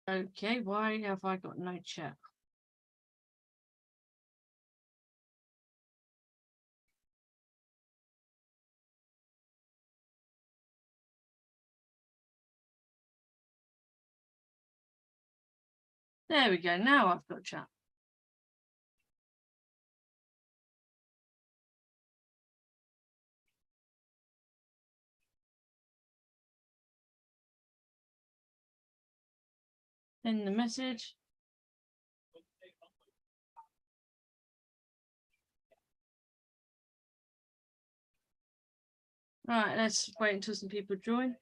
Okay, why have I got no chat? There we go. Now I've got chat. In the message. Right, let's wait until some people join.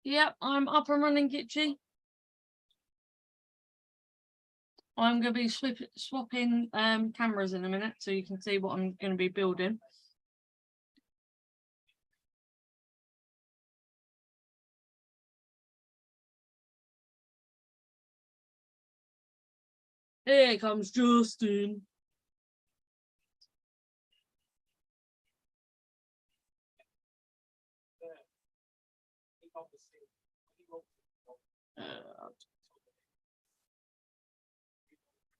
Yep, I'm up and running, Gitchy. I'm going to be swapping cameras in a minute so you can see what I'm going to be building. Here comes Justin.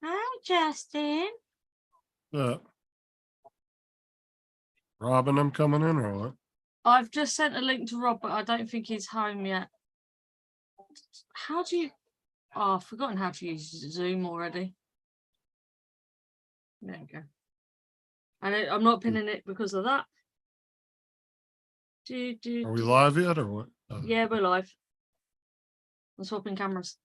Hi, Justin. Robin, I'm coming in or what? I've just sent a link to Rob, but I don't think he's home yet. How do you... Oh, I've forgotten how to use Zoom already. There we go. And I'm not pinning it because of that. Are we live yet or what? Yeah, we're live. I'm swapping cameras.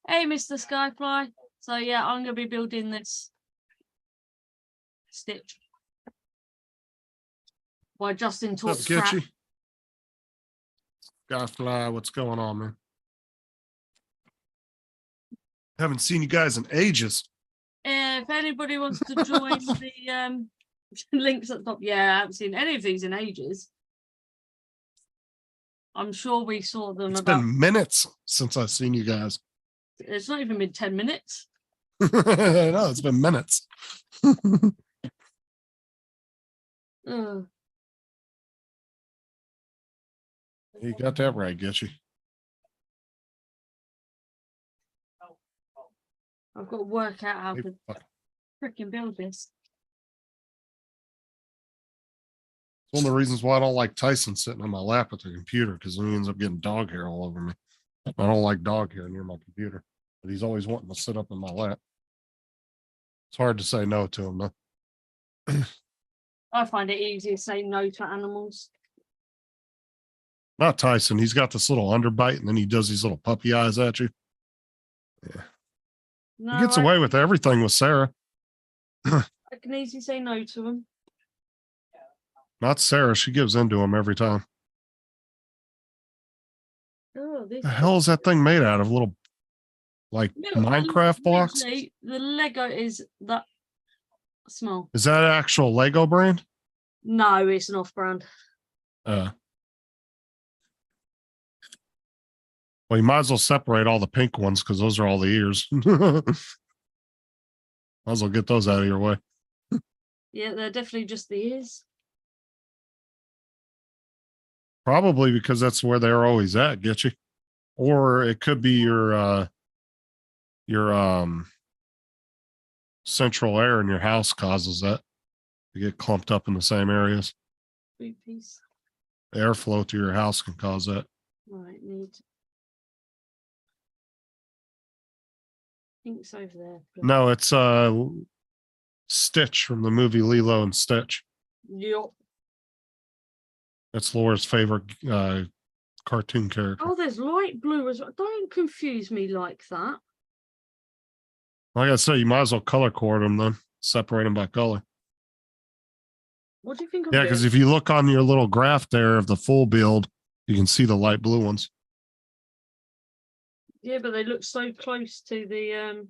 Hey, Mr. Skyfly. So yeah, I'm going to be building this stitch. By Justin Talks Crap. Skyfly, what's going on, man? Haven't seen you guys in ages. If anybody wants to join the links at the top, yeah, I haven't seen any of these in ages. I'm sure we saw them. It's been minutes since I've seen you guys. It's not even been 10 minutes. No, it's been minutes. You got that right, Getchy. I've got to work out how to freaking build this. It's one of the reasons why I don't like Tyson sitting on my lap at the computer, because then he ends up getting dog hair all over me. I don't like dog hair near my computer, but he's always wanting to sit up in my lap. It's hard to say no to him, though. I find it easy to say no to animals. Not Tyson. He's got this little underbite, and then he does these little puppy eyes at you. Yeah. No, he gets away with everything with Sarah. I can easily say no to him. Not Sarah. She gives in to him every time. Oh, the hell is that thing made out of? Little, like, Minecraft blocks? The Lego is that small. Is that an actual Lego brand? No, it's an off-brand. Well, you might as well separate all the pink ones because those are all the ears. Might as well get those out of your way. Yeah, they're definitely just the ears. Probably because that's where they're always at, get you. Or it could be your central air in your house causes that to get clumped up in the same areas. Sweet piece. Airflow to your house can cause that. Right, need Ink's over there. No, it's Stitch from the movie Lilo and Stitch. Yep. That's Laura's favorite cartoon character. Oh, there's light blue as well. Don't confuse me like that. Like I said, you might as well color coordinate them then. Separate them by color. What do you think? Yeah, because if you look on your little graph there of the full build, you can see the light blue ones. Yeah, but they look so close to the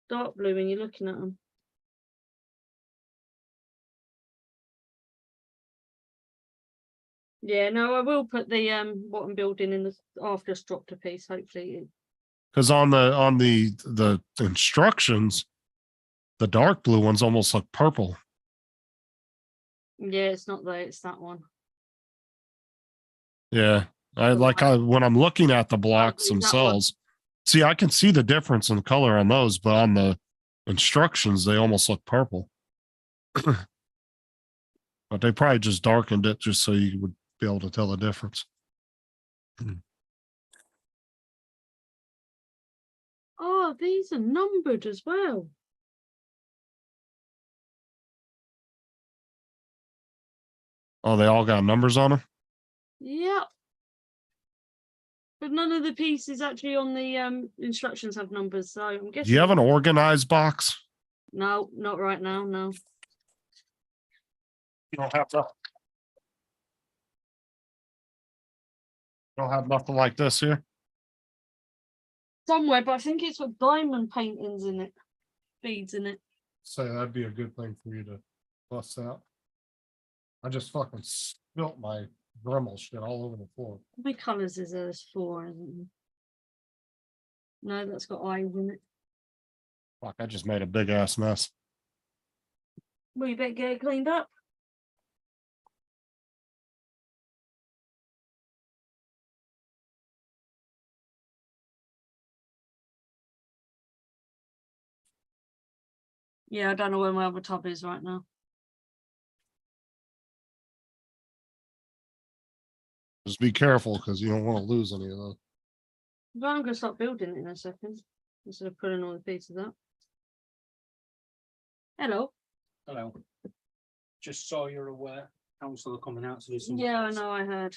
dark blue when you're looking at them. Yeah, no, I will put the what I'm building in the. I've just dropped a piece. Hopefully, because on the instructions, the dark blue ones almost look purple. Yeah, it's not there. It's that one. Yeah. When I'm looking at the blocks Is that one? themselves, see, I can see the difference in color on those, but on the instructions, they almost look purple. But they probably just darkened it just so you would be able to tell the difference. Oh, these are numbered as well. Oh, they all got numbers on them? Yep. But none of the pieces actually on the instructions have numbers, so I'm guessing. Do you have an organized box? No, not right now, no. You don't have to. You don't have nothing like this here? Somewhere, but I think it's got diamond paintings in it. Beads in it. Say that'd be a good thing for you to bust out. I just fucking spilt my Dremel shit all over the floor. How many colours is there? There's 4, isn't there? No, that's got eyes in it. Fuck, I just made a big ass mess. Well, you better get it cleaned up. Yeah, I don't know where my other tub is right now. Just be careful because you don't want to lose any of those. But I'm going to start building it in a second instead of putting all the pieces up. Hello. Hello. Just so you're aware, council are coming out to do some. Yeah, I know, I heard.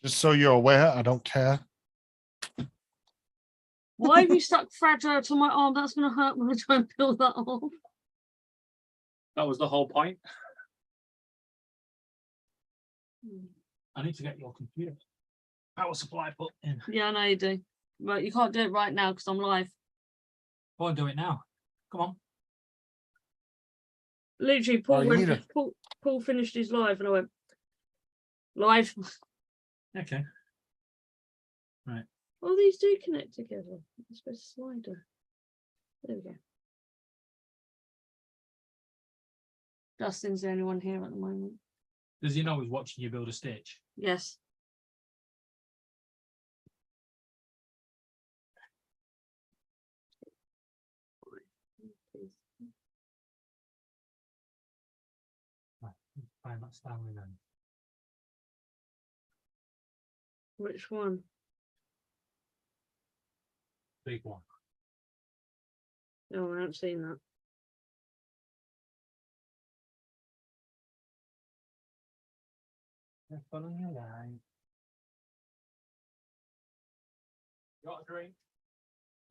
Just so you're aware, I don't care. Why have you stuck fragile to my arm? That's going to hurt when I try and peel that off. That was the whole point. I need to get your computer power supply put in. Yeah, I know you do. But you can't do it right now because I'm live. Go and do it now. Come on. Literally, Paul finished his live and I went, live. Okay. Right. Oh, these do connect together. I'm supposed to slide them. There we go. Justin's the only one here at the moment. Does he know he's watching you build a stitch? Yes. Right. Find that Stanley then. Which one? Big one. Oh, I haven't seen that. Have fun on your line. Got a drink?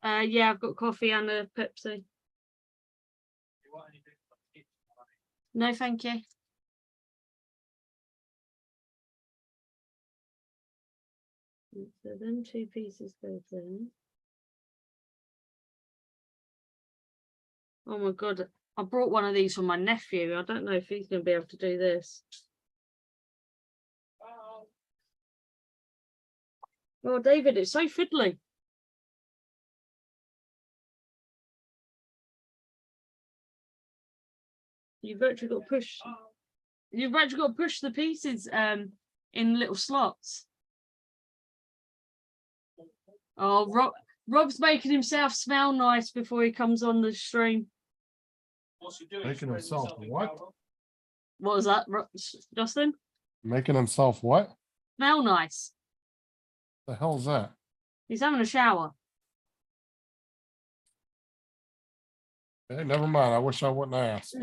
Yeah, I've got coffee and a Pepsi. You want anything? No, thank you. So then 2 pieces go there. Oh my god, I brought one of these for my nephew. I don't know if he's going to be able to do this. Oh, David, it's so fiddly. You've actually got to push. You've actually got to push the pieces in little slots. Oh, Rob's making himself smell nice before he comes on the stream. What's he doing? Making himself what? What was that, Justin? Making himself what? Smell nice. The hell's that? He's having a shower. Hey, never mind. I wish I wouldn't ask.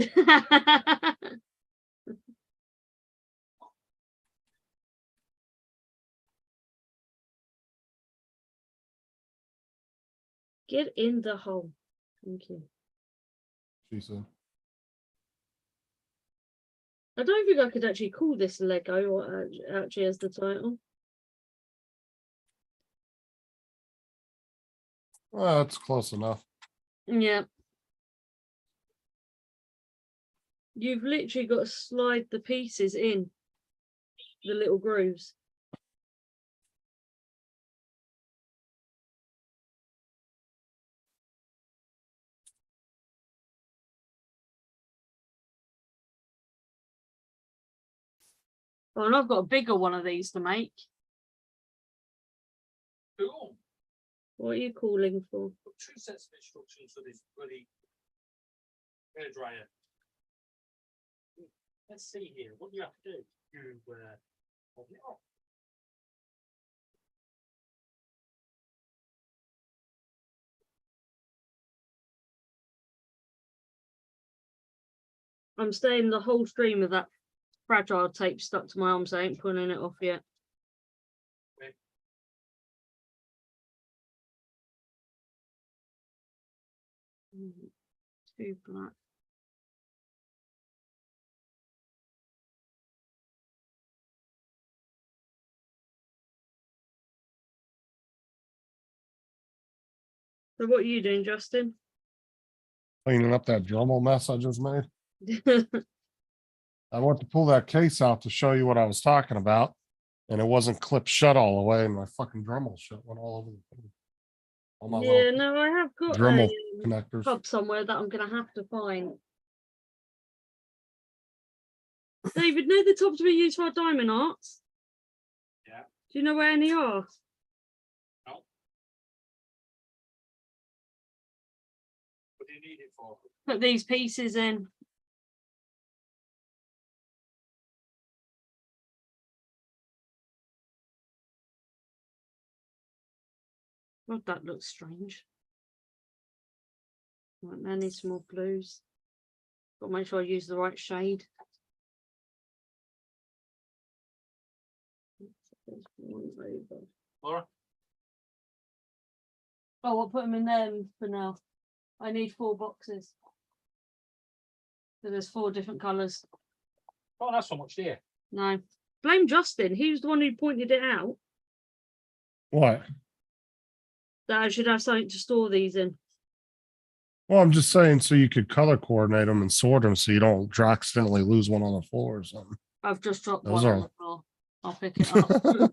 Get in the hole. Thank you. She said. I don't think I could actually call this Lego or actually as the title. Well, that's close enough. Yeah. You've literally got to slide the pieces in the little grooves. Well, and I've got a bigger one of these to make. Cool. What are you calling for? Got 2 sets of instructions for this bloody hairdryer. Let's see here. What do you have to do? You open it up. I'm staying the whole stream with that fragile tape stuck to my arm, so I ain't pulling it off yet. Okay. Too black. So what are you doing, Justin? Cleaning up that Dremel mess I just made. I went to pull that case out to show you what I was talking about, and it wasn't clipped shut all the way, and my fucking Dremel shut went all over the thing. All my Yeah, no, I have got Dremel a connectors. hub somewhere that I'm gonna have to find. David, know the tops we use for our diamond arts? Yeah. Do you know where any are? No. What do you need it for? Put these pieces in. God, that looks strange. Right, I need some more blues. Got to make sure I use the right shade. Laura? Oh, I'll put them in there for now. I need 4 boxes. So there's 4 different colours. Oh, that's so much, dear. No. Blame Justin. He was the one who pointed it out. What? That I should have something to store these in. Well, I'm just saying so you could color coordinate them and sort them so you don't accidentally lose one on the floor or something. I've just dropped Those one are- on the floor. I'll pick it up.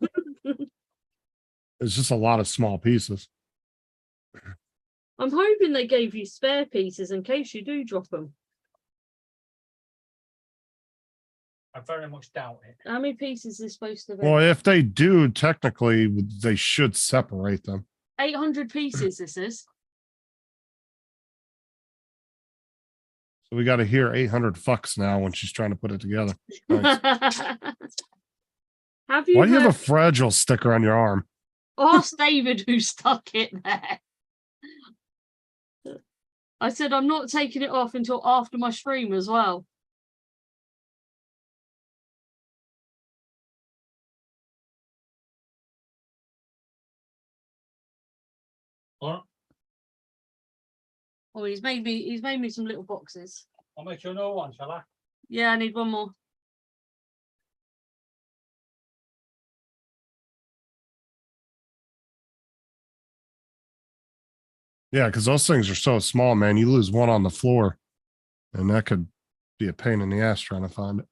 It's just a lot of small pieces. I'm hoping they gave you spare pieces in case you do drop them. I very much doubt it. How many pieces is supposed to be? Well, if they do, technically, they should separate them. 800 pieces this is. So we got to hear 800 fucks now when she's trying to put it together. Thanks. Have you Why do you have a heard- fragile sticker on your arm? Ask David who stuck it there. I said I'm not taking it off until after my stream as well. Laura? Oh, he's made me some little boxes. I'll make you another one, shall I? Yeah, I need one more. Yeah, because those things are so small, man. You lose one on the floor, and that could be a pain in the ass trying to find it.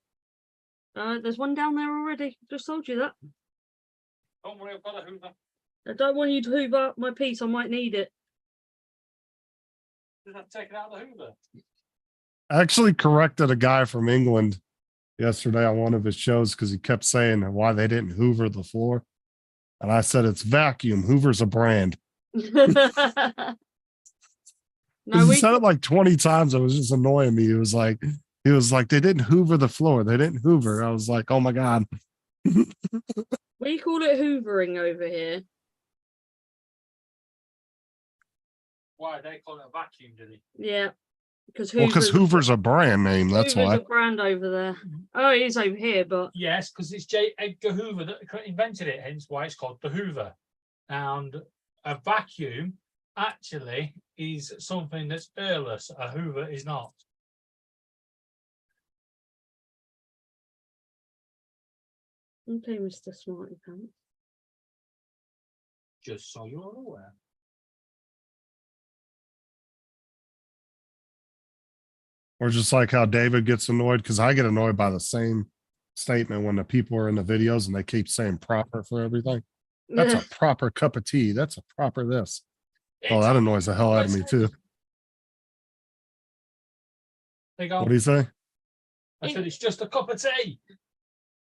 There's one down there already. Just told you that. Don't worry, I've got a hoover. I don't want you to hoover up my piece. I might need it. Just have to take it out of the hoover. I actually corrected a guy from England yesterday on one of his shows because he kept saying why they didn't hoover the floor. And I said, it's vacuum. Hoover's a brand. No, He we said it like 20 times. It was just annoying me. He was like, they didn't hoover the floor. They didn't hoover. I was like, oh my God. we call it hoovering over here. Why? They call it a vacuum, did he? Yeah, because Well, because Hoover's a brand name. That's Hoover's why. a brand over there. Oh, it is over here, but Yes, because it's J. Edgar Hoover that invented it, hence why it's called the Hoover. And a vacuum actually is something that's airless. A Hoover is not. okay, Mr. Smarty Pants. Just so you're aware. Or just like how David gets annoyed because I get annoyed by the same statement when the people are in the videos and they keep saying proper for everything. That's a proper cup of tea. That's a proper this. Oh, that annoys the hell out of me too. There you go. What do you say? I said it's just a cup of tea.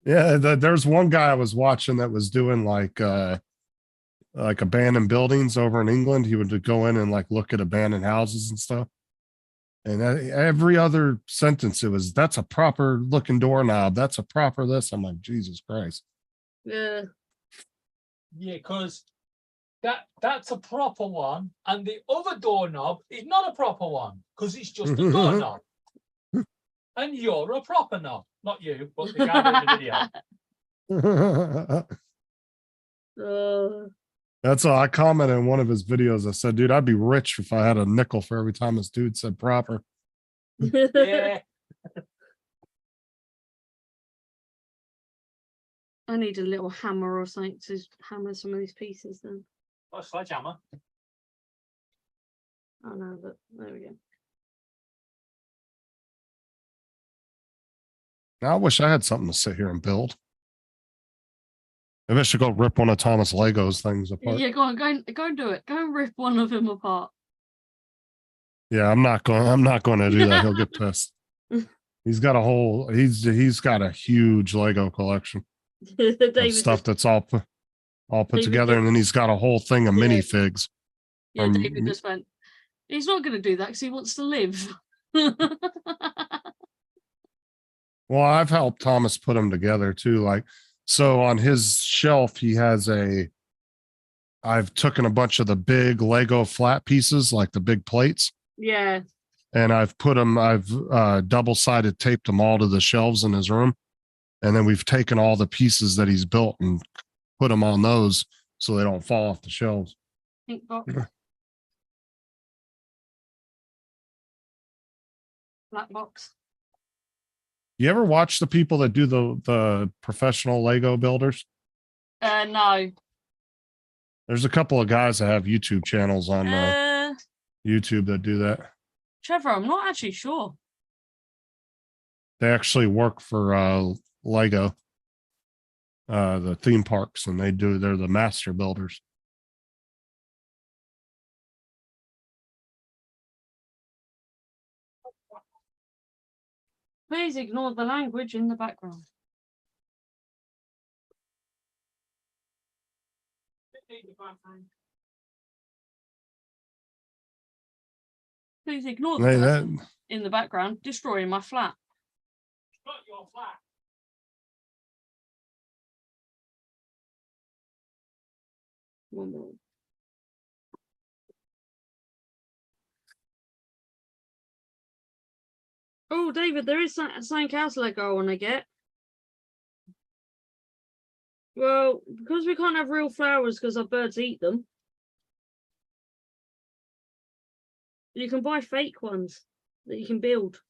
Yeah, there's one guy I was watching that was doing like abandoned buildings over in England. He would go in and like look at abandoned houses and stuff. And every other sentence, it was, that's a proper looking doorknob. That's a proper this. I'm like, Jesus Christ. Yeah. Yeah, because that's a proper one, and the other doorknob is not a proper one because it's just a doorknob. And you're a proper knob, not you, but the guy in the video. That's all I commented in one of his videos. I said, dude, I'd be rich if I had a nickel for every time this dude said proper. Yeah. I need a little hammer or something to hammer some of these pieces then. Oh, sledgehammer. Oh no, but there we go. Now I wish I had something to sit here and build. Maybe I should go rip one of Thomas Lego's things apart. Yeah, go on, go and do it. Go and rip one of them apart. Yeah, I'm not going to do that. He'll get pissed. He's got a huge Lego collection of stuff that's all put together, and then he's got a whole thing of minifigs. Yeah, David just went, he's not going to do that because he wants to live. Well, I've helped Thomas put them together too. Like, so on his shelf, he has I've taken a bunch of the big Lego flat pieces, like the big plates. Yeah. And I've double-sided taped them all to the shelves in his room. And then we've taken all the pieces that he's built and put them on those so they don't fall off the shelves. Pink box. Black box. You ever watch the people that do the professional Lego builders? No. There's a couple of guys that have YouTube channels on YouTube that do that. Trevor, I'm not actually sure. They actually work for Lego, the theme parks, and they're the master builders. Please ignore the language in the background. Please ignore the person in the background destroying my flat. Not your flat. One more. Oh, David, there is something else Lego I want to get. Well, because we can't have real flowers because our birds eat them, you can buy fake ones that you can build.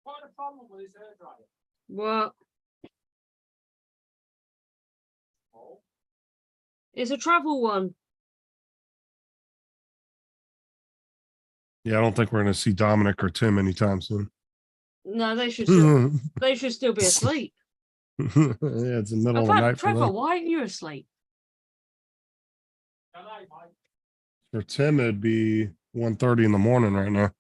What a problem with his hairdryer. What? Oh. It's a travel one. Yeah, I don't think we're going to see Dominic or Tim anytime soon. No, they should still, they should still be asleep. Yeah, it's the middle of the night. Trevor, why aren't you asleep? For Tim, it'd be 1:30 in the morning right now.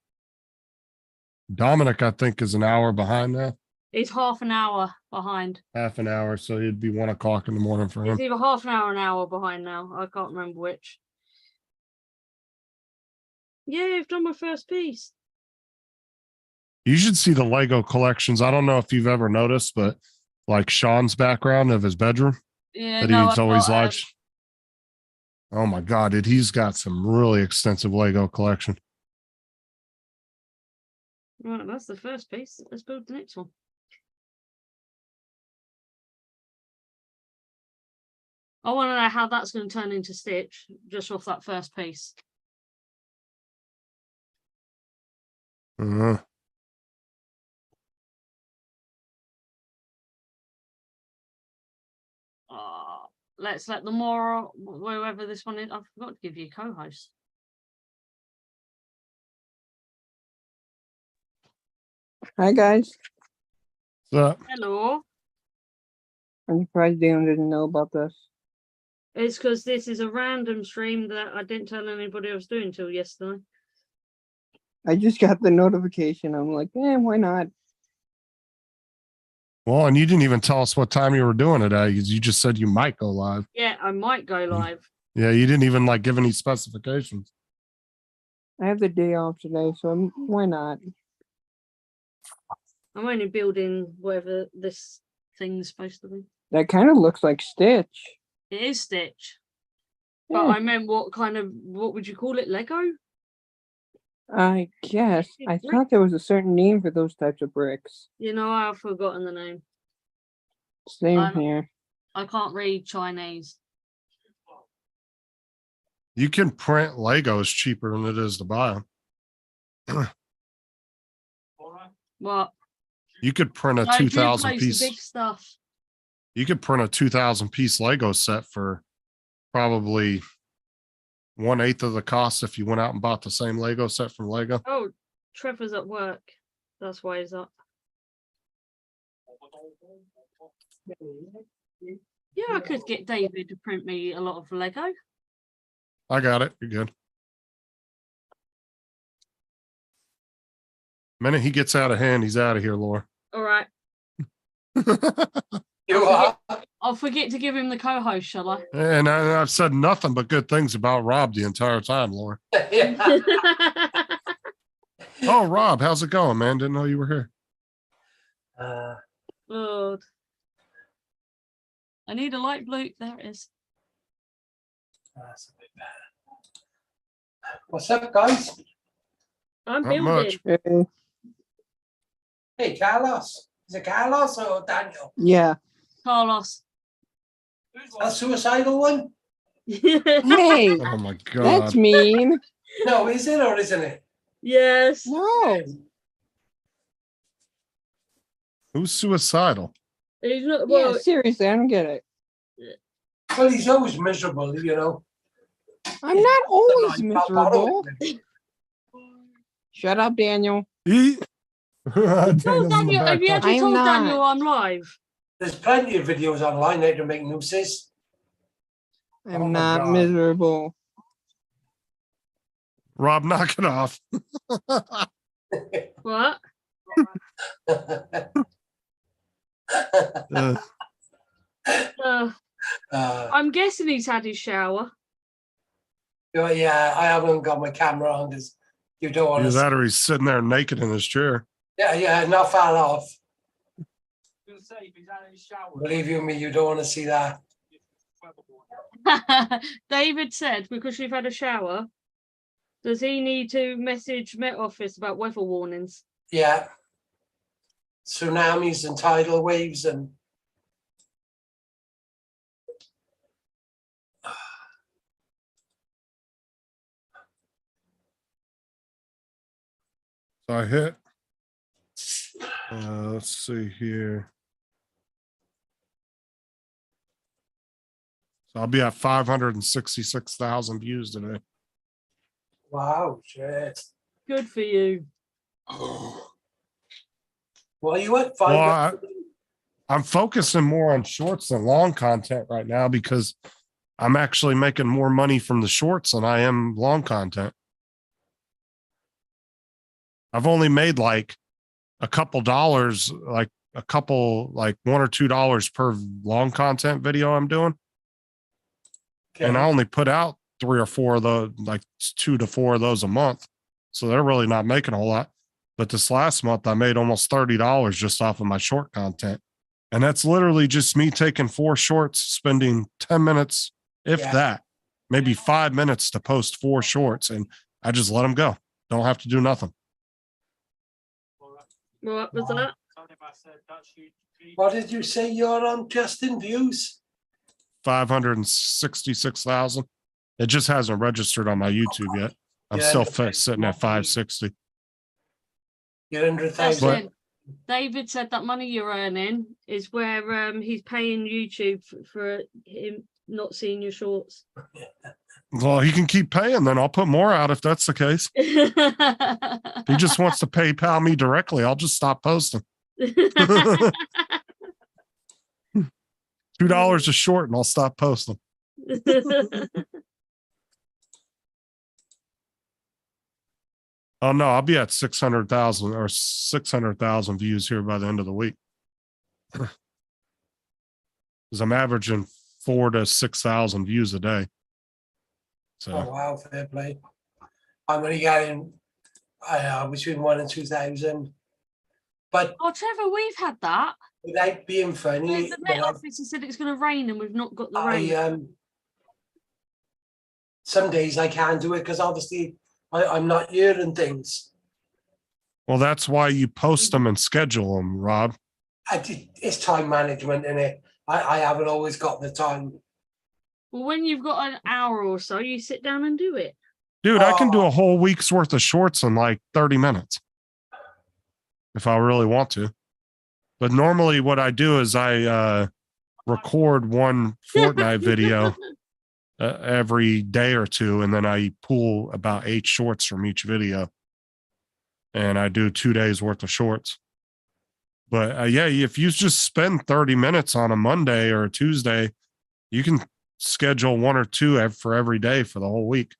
Dominic, I think, is an hour behind now. He's half an hour behind. Half an hour, so it'd be 1 o'clock in the morning for him. It's either half an hour behind now. I can't remember which. Yeah, I've done my first piece. You should see the Lego collections. I don't know if you've ever noticed, but like Sean's background of his bedroom. Yeah, that he's always watched. Oh my God, dude, he's got some really extensive Lego collection. Right, that's the first piece. Let's build the next one. I want to know how that's going to turn into Stitch just off that first piece. Let's let the more whoever this one is. I forgot to give you a co-host. Hi guys. What's up? Hello. I'm surprised Dan didn't know about this. It's because this is a random stream that I didn't tell anybody I was doing till yesterday. I just got the notification. I'm like, why not? Well, and you didn't even tell us what time you were doing today. You just said you might go live. Yeah, I might go live. Yeah, you didn't even like give any specifications. I have the day off today, so why not? I'm only building whatever this thing's supposed to be. That kind of looks like Stitch. It is Stitch. But Yeah, I meant what would you call it? Lego? I guess. I Brick? thought there was a certain name for those types of bricks. You know, I've forgotten the name. Same here. I can't read Chinese. You can print Legos cheaper than it is to buy them. What? You could print a No, do 2,000 place the piece. big stuff. You could print a 2,000 piece Lego set for probably 1/8 of the cost if you went out and bought the same Lego set from Lego. Oh, Trevor's at work. That's why he's up. Yeah, I could get David to print me a lot of Lego. I got it. You're good. Minute he gets out of hand, he's out of here, Laura. All right. You are. I'll forget to give him the co-host, shall I? And I've said nothing but good things about Rob the entire time, Laura. Yeah. Oh, Rob, how's it going, man? Didn't know you were here. Lord. I need a light blue. There it is. That's a bit better. What's up, guys? I'm Not building. much. Hey, Hey, Carlos. Is it Carlos or Daniel? yeah. Carlos. A suicidal one? Hey, Oh my God. that's mean. No, is it or isn't it? Yes. No. Who's suicidal? He's not. Yeah, Well, seriously, I don't get it. Well, he's always miserable, you know. I'm not always I'm not bothering miserable. him. Shut up, Daniel. He. tell Daniel, have you actually I'm told not. Daniel I'm live? There's plenty of videos online how to make nooses. I'm Oh my not God. miserable. Rob, knock it off. What? Uh, I'm guessing he's had his shower. Yeah, I haven't got my camera on because you don't want either to. that or he's sitting there naked in his chair. Yeah, not far off. Believe you me, you don't want to see that. David said, because you've had a shower, does he need to message Met Office about weather warnings? Yeah. Tsunamis and tidal waves and So I hit. Let's see here. So I'll be at 566,000 views today. wow, shit. Good for you. Well, you went Well, five. I'm focusing more on shorts than long content right now because I'm actually making more money from the shorts than I am long content. I've only made like a couple dollars, like $1 or $2 per long content video I'm doing. Okay. And I only put out 3 or 4 of those, like 2 to 4 of those a month. So they're really not making a whole lot. But this last month, I made almost $30 just off of my short content. And that's literally just me taking 4 shorts, spending 10 minutes, if Yeah. that, maybe 5 minutes to post 4 shorts. And I just let them go. Don't have to do nothing. What was that? What did you say you're on just in views? 566,000. It just hasn't registered on my YouTube yet. I'm Yeah, still no. sitting at 560. You're 100,000. Listen, David said that money you're earning is where he's paying YouTube for him not seeing your shorts. Well, he can keep paying, then I'll put more out if that's the case. If he just wants to PayPal me directly, I'll just stop posting. $2 a short and I'll stop posting. Oh no, I'll be at 600,000 or 600,000 views here by the end of the week. Because I'm averaging 4,000 to 6,000 views a day. So Oh wow, fair play. I'm only getting between 1,000 and 2,000. But Oh, Trevor, we've had that. without being funny, The Met Office has said it's going to rain and we've not got the rain. Some days I can't do it because obviously I'm not hearing things. well, that's why you post them and schedule them, Rob. It's time management, innit? I haven't always got the time. Well, when you've got an hour or so, you sit down and do it. Dude, I can do a whole week's worth of shorts in like 30 minutes if I really want to. But normally what I do is I record one Fortnite video every day or two, and then I pull about 8 shorts from each video. And I do 2 days worth of shorts. But yeah, if you just spend 30 minutes on a Monday or a Tuesday, you can schedule 1 or 2 for every day for the whole week.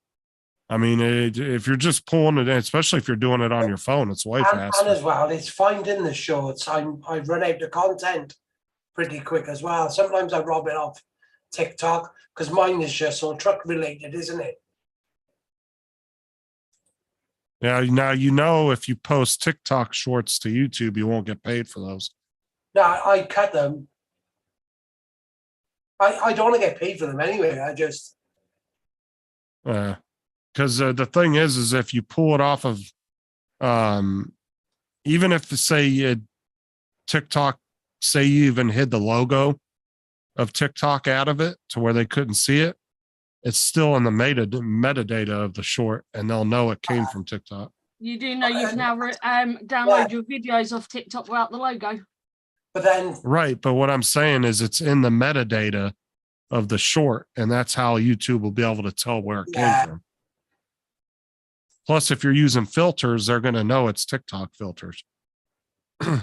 I mean, if you're just pulling it, especially if you're doing it on your phone, it's way faster. And as well, it's finding the shorts. I run out of content pretty quick as well. Sometimes I rob it off TikTok because mine is just all truck related, isn't it? Yeah, now you know if you post TikTok shorts to YouTube, you won't get paid for those. No, I cut them. I don't want to get paid for them anyway. I just because the thing is if you pull it off of, even if say TikTok, say you even hid the logo of TikTok out of it to where they couldn't see it, it's still in the metadata of the short, and they'll know it came from TikTok. You do know you can now download your videos off TikTok without the logo. But then right, but what I'm saying is it's in the metadata of the short, and that's how YouTube will be able to tell where it came from. Plus, if you're using filters, they're going to know it's TikTok filters.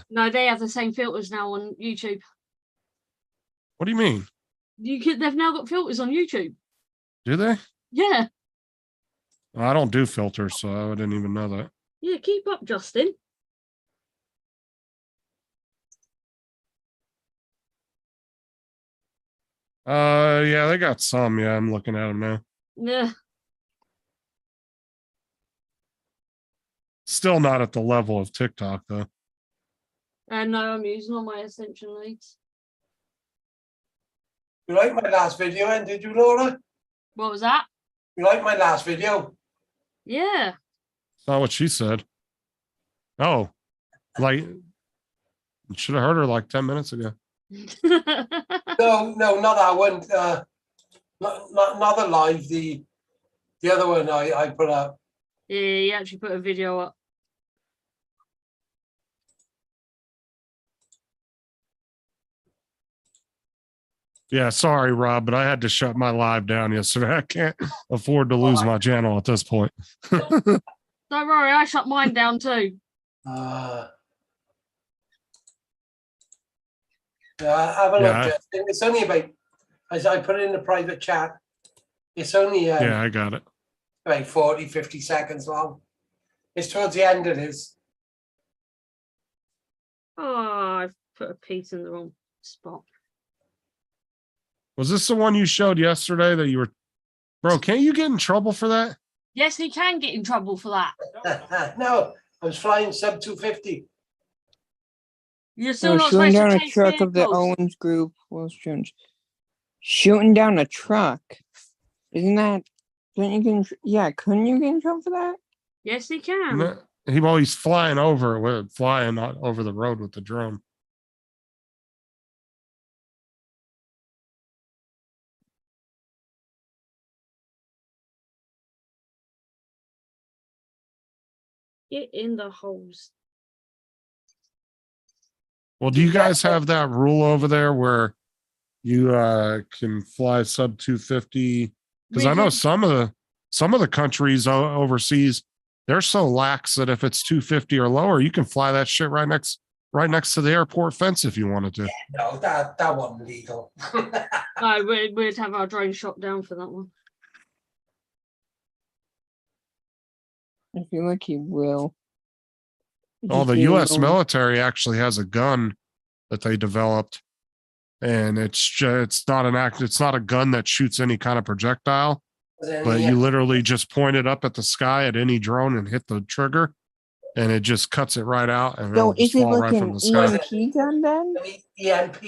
No, they have the same filters now on YouTube. What do you mean? They've now got filters on YouTube. Do they? Yeah. Well, I don't do filters, so I didn't even know that. Yeah, keep up, Justin. Yeah, they got some. Yeah, I'm looking at them now. Yeah. Still not at the level of TikTok, though. No, I'm using all my ascension leads. you like my last video, and did you, Laura? What was that? You like my last video? Yeah. That's not what she said. Oh, like, should have heard her like 10 minutes ago. No, not that one. Not the live. The other one I put up. Yeah, he actually put a video up. Yeah, sorry, Rob, but I had to shut my live down yesterday. I can't afford to lose my channel at this point. Don't worry, I shut mine down too. Have a look. Justin. It's only about, as I put it in the private chat, it's only yeah, I got it. about 40, 50 seconds long. It's towards the end of this. Oh, I've put a piece in the wrong spot. Was this the one you showed yesterday that you were, bro, can't you get in trouble for that? Yes, he can get in trouble for that. No, I was flying sub 250. You're still not shooting supposed down to a chase truck of the vehicles. Owens group. Well, shooting down a truck. Isn't that? Don't you get? Yeah, couldn't you get in trouble for that? Yes, he can. No, he's flying over, flying over the road with the drone. Get in the holes. Well, do you guys have that rule over there where you can fly sub 250? Because I know some of the countries overseas, they're so lax that if it's 250 or lower, you can fly that shit right next to the airport fence if you wanted to. No, that wasn't legal. No, we'd have our drone shot down for that one. I feel like he will. Oh, the U.S. military actually has a gun that they developed. And it's not it's not a gun that shoots any kind of projectile, but you literally just point it up at the sky at any drone and hit the trigger, and it just cuts it right out, and So it'll just is it fall like right from an the sky. EMP gun then? EMP.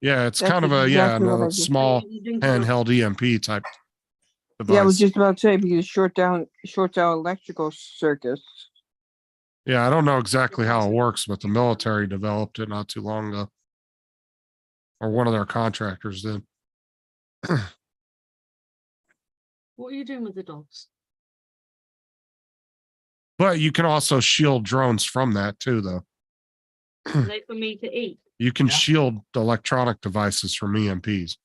Yeah, it's That's kind of exactly what I a just- small handheld EMP type device. Yeah, I was just about to say because it shorts out electrical circuits. Yeah, I don't know exactly how it works, but the military developed it not too long ago, or one of their contractors did. What are you doing with the dogs? But you can also shield drones from that too, though. Are they for me to eat? You can Yeah. shield electronic devices from EMPs.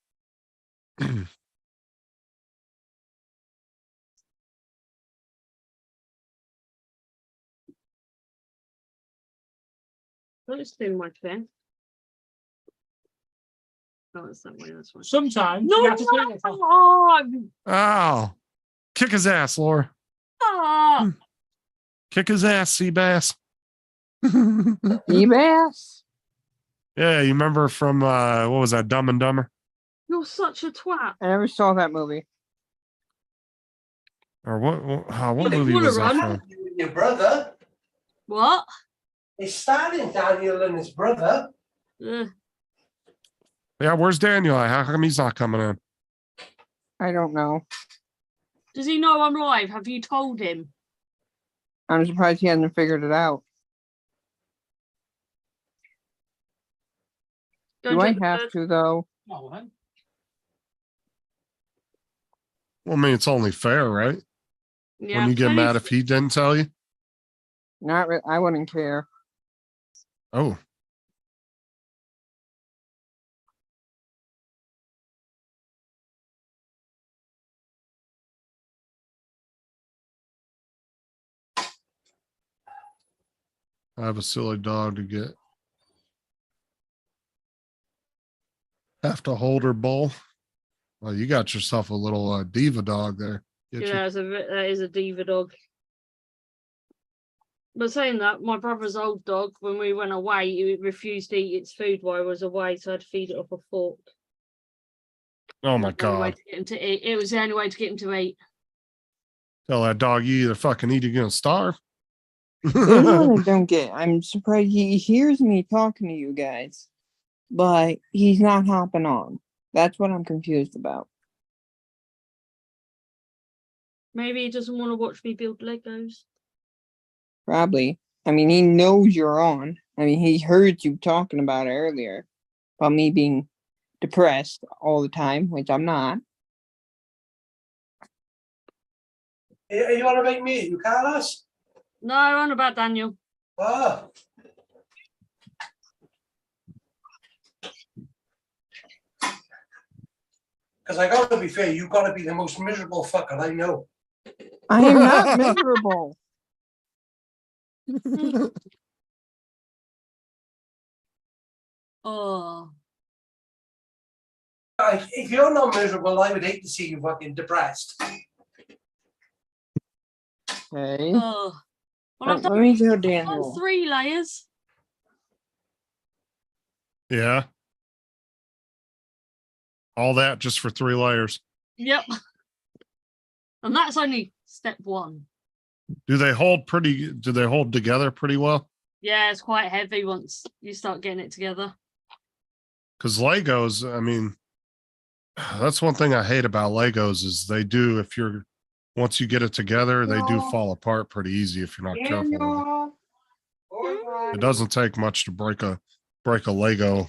Let's do my thing. Oh, it's that way. That's one. Sometimes No, you have to clean it off. Oh, kick his ass, Laura. Ah! Kick his ass, Seabass. E-Bass? Yeah, you remember from what was that, Dumb and Dumber? You're such a twat. I never saw that movie. Or what You movie wanna was that run? from? You and your brother. What? It's starring Daniel and his brother. Ugh. Yeah, where's Daniel? How come he's not coming in? I don't know. Does he know I'm live? Have you told him? I'm surprised he hasn't figured it out. Don't Do I check the have bird. to though? Oh, then. Well, I mean, it's only fair, right? Yeah, When you get tell mad you- if he didn't tell you. Not really. I wouldn't care. Oh, I have a silly dog to get. Have to hold her bowl. Well, you got yourself a little diva dog there. Get you? Yeah, that is a diva dog. But saying that, my brother's old dog, when we went away, it refused to eat its food while I was away, so I had to feed it off a fork. Oh my That was the only way God. to get him to eat. It was the only way to get him to eat. Tell that dog you either fucking eat or you're gonna starve. Here's what I don't get. I'm surprised he hears me talking to you guys, but he's not hopping on. That's what I'm confused about. Maybe he doesn't want to watch me build Legos. Probably. I mean, he knows you're on. I mean, he heard you talking about it earlier about me being depressed all the time, which I'm not. You want to make me, you Carlos? No, on about Daniel. Oh. Because I got to be fair, you got to be the most miserable fucker I know. I am not miserable. Oh, If you're not miserable, I would hate to see you fucking depressed. Okay. oh. Well, I've Let done, me go, I've done Daniel. 3 layers. Yeah. All that just for 3 layers. Yep. And that's only step 1. Do they hold together pretty well? Yeah, it's quite heavy once you start getting it together. Because Legos, I mean, that's one thing I hate about Legos is they do, once you get it together, they do fall apart pretty easy if you're not careful with them. It doesn't take much to break a Lego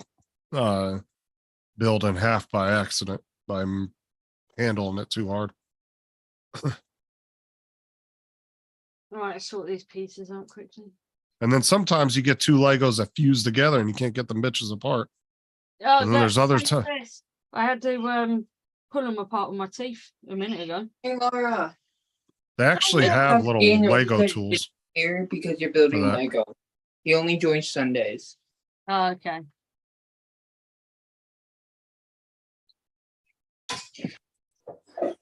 build in half by accident by handling it too hard. All right, let's sort these pieces out quickly. And then sometimes you get 2 Legos that fuse together and you can't get them bitches apart. Oh, And then there's other that's this. I had to pull them apart with my teeth a minute ago. Hey, Laura. They actually Yeah, have little Daniel, Lego because- tools. Here because you're building that. Lego. He only joins Sundays. Oh, okay.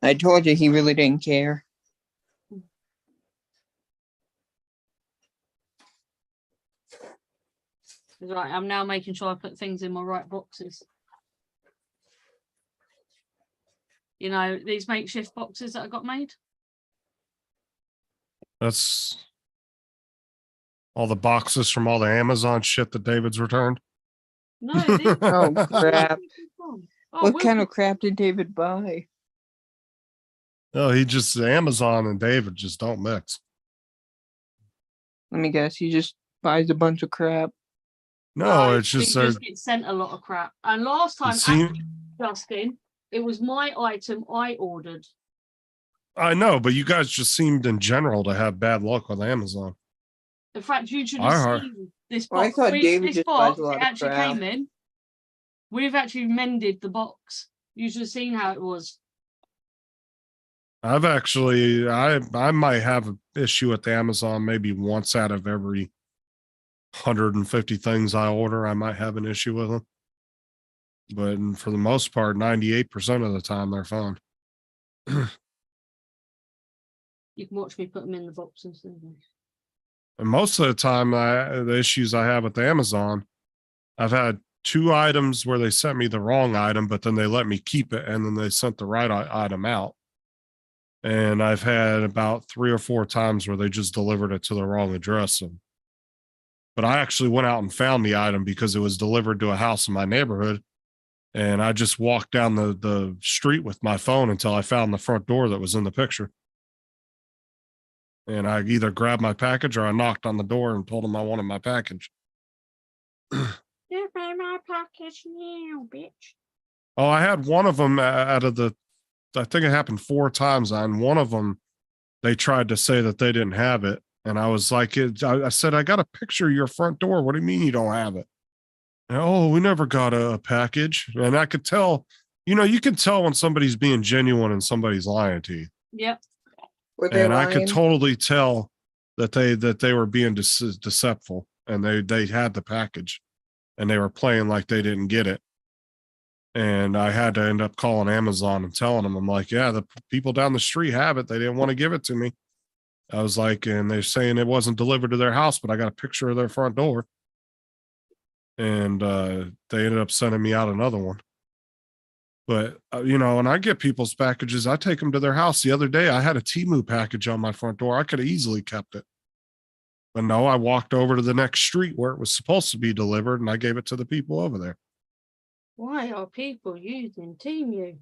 I told you he really didn't care. Right, I'm now making sure I put things in my right boxes. You know, these makeshift boxes that I got made. That's all the boxes from all the Amazon shit that David's returned. No, these Oh crap! oh, What Will- kind of crap did David buy? No, he just Amazon and David just don't mix. Let me guess. He just buys a bunch of crap. No, No, it's he just just gets sent a lot of crap. And last time, see, Justin, it was my item I ordered. I know, but you guys just seemed in general to have bad luck with Amazon. In fact, you should I have heard- seen this Oh, I box. thought David This just box buys a lot it of actually crap. came in. We've actually mended the box. You should have seen how it was. I've actually, I might have an issue with Amazon maybe once out of every 150 things I order. I might have an issue with them, but for the most part, 98% of the time they're fine. You can watch me put them in the boxes. And most of the time, the issues I have with Amazon, I've had 2 items where they sent me the wrong item, but then they let me keep it, and then they sent the right item out. And I've had about 3 or 4 times where they just delivered it to the wrong address. But I actually went out and found the item because it was delivered to a house in my neighborhood. And I just walked down the street with my phone until I found the front door that was in the picture. And I either grabbed my package or I knocked on the door and told them I wanted my package. Give me my package now, bitch. Oh, I had one of them out of the, I think it happened 4 times. On one of them, they tried to say that they didn't have it. And I was like, I said, I got a picture of your front door. What do you mean you don't have it? And, oh, we never got a package. And I could tell, you can tell when somebody's being genuine and somebody's lying to you. Yep. Were they And I lying? could totally tell that they were being deceptive, and they had the package and they were playing like they didn't get it. And I had to end up calling Amazon and telling them, I'm like, yeah, the people down the street have it. They didn't want to give it to me. I was like, and they're saying it wasn't delivered to their house, but I got a picture of their front door. And they ended up sending me out another one. But, when I get people's packages, I take them to their house. The other day, I had a Temu package on my front door. I could have easily kept it. But no, I walked over to the next street where it was supposed to be delivered, and I gave it to the people over there. Why are people using Temu?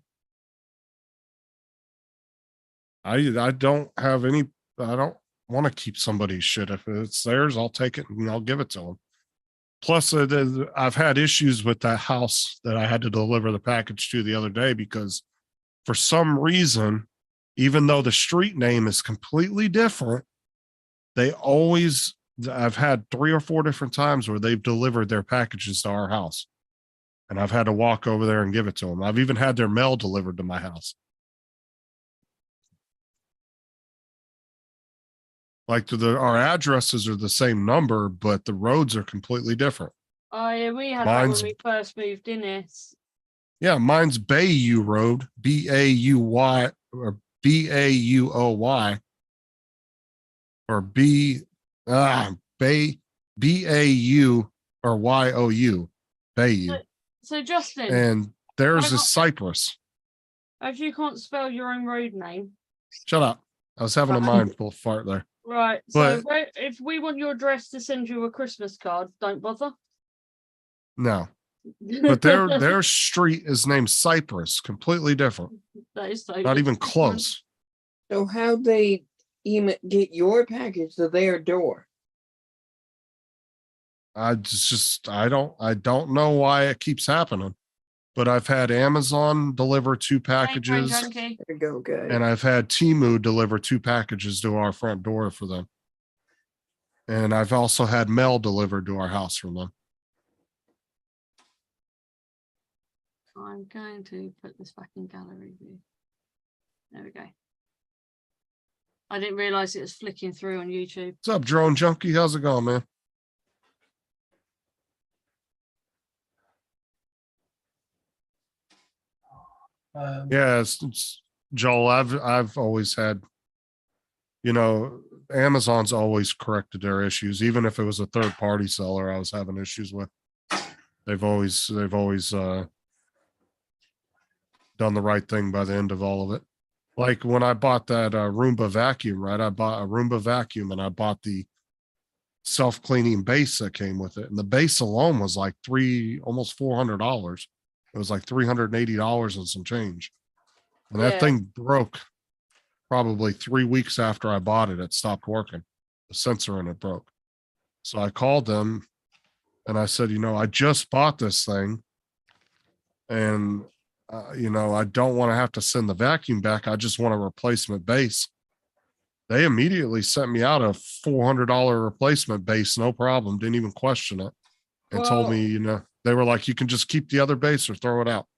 I don't have any, I don't want to keep somebody's shit. If it's theirs, I'll take it and I'll give it to them. Plus, I've had issues with that house that I had to deliver the package to the other day because for some reason, even though the street name is completely different, I've had 3 or 4 different times where they've delivered their packages to our house. And I've had to walk over there and give it to them. I've even had their mail delivered to my house. Like our addresses are the same number, but the roads are completely different. Oh yeah, we had Mine's- that when we first moved in here. Yeah, mine's Bayou Road, Bauy or Bauoy, or Bay Bau or You, Bayou, So Justin, and theirs I is got- Cypress. as you can't spell your own road name, Shut up! I was having a mindful fart there. right? But- So if we want your address to send you a Christmas card, don't bother. No, but their street is named Cypress, completely different. That is so Not even close. So how'd they even get your package to their door? I don't know why it keeps happening, but I've had Amazon deliver 2 packages, Junkie. There you go, guys. and I've had Temu deliver 2 packages to our front door for them. And I've also had mail delivered to our house from them. I'm going to put this back in gallery view. There we go. I didn't realize it was flicking through on YouTube. What's up, Drone Junkie? How's it going, man? Um, Yeah, it's Joel. I've always had, Amazon's always corrected their issues, even if it was a third party seller I was having issues with. They've always done the right thing by the end of all of it. Like when I bought that Roomba vacuum, right? I bought a Roomba vacuum and I bought the self-cleaning base that came with it. And the base alone was like almost $400. It was like $380 and some change. And that Yeah. thing broke probably 3 weeks after I bought it. It stopped working. The sensor in it broke. So I called them and I said, I just bought this thing and, I don't want to have to send the vacuum back. I just want a replacement base. They immediately sent me out a $400 replacement base. No problem. Didn't even question it. And told Well- me, they were like, you can just keep the other base or throw it out.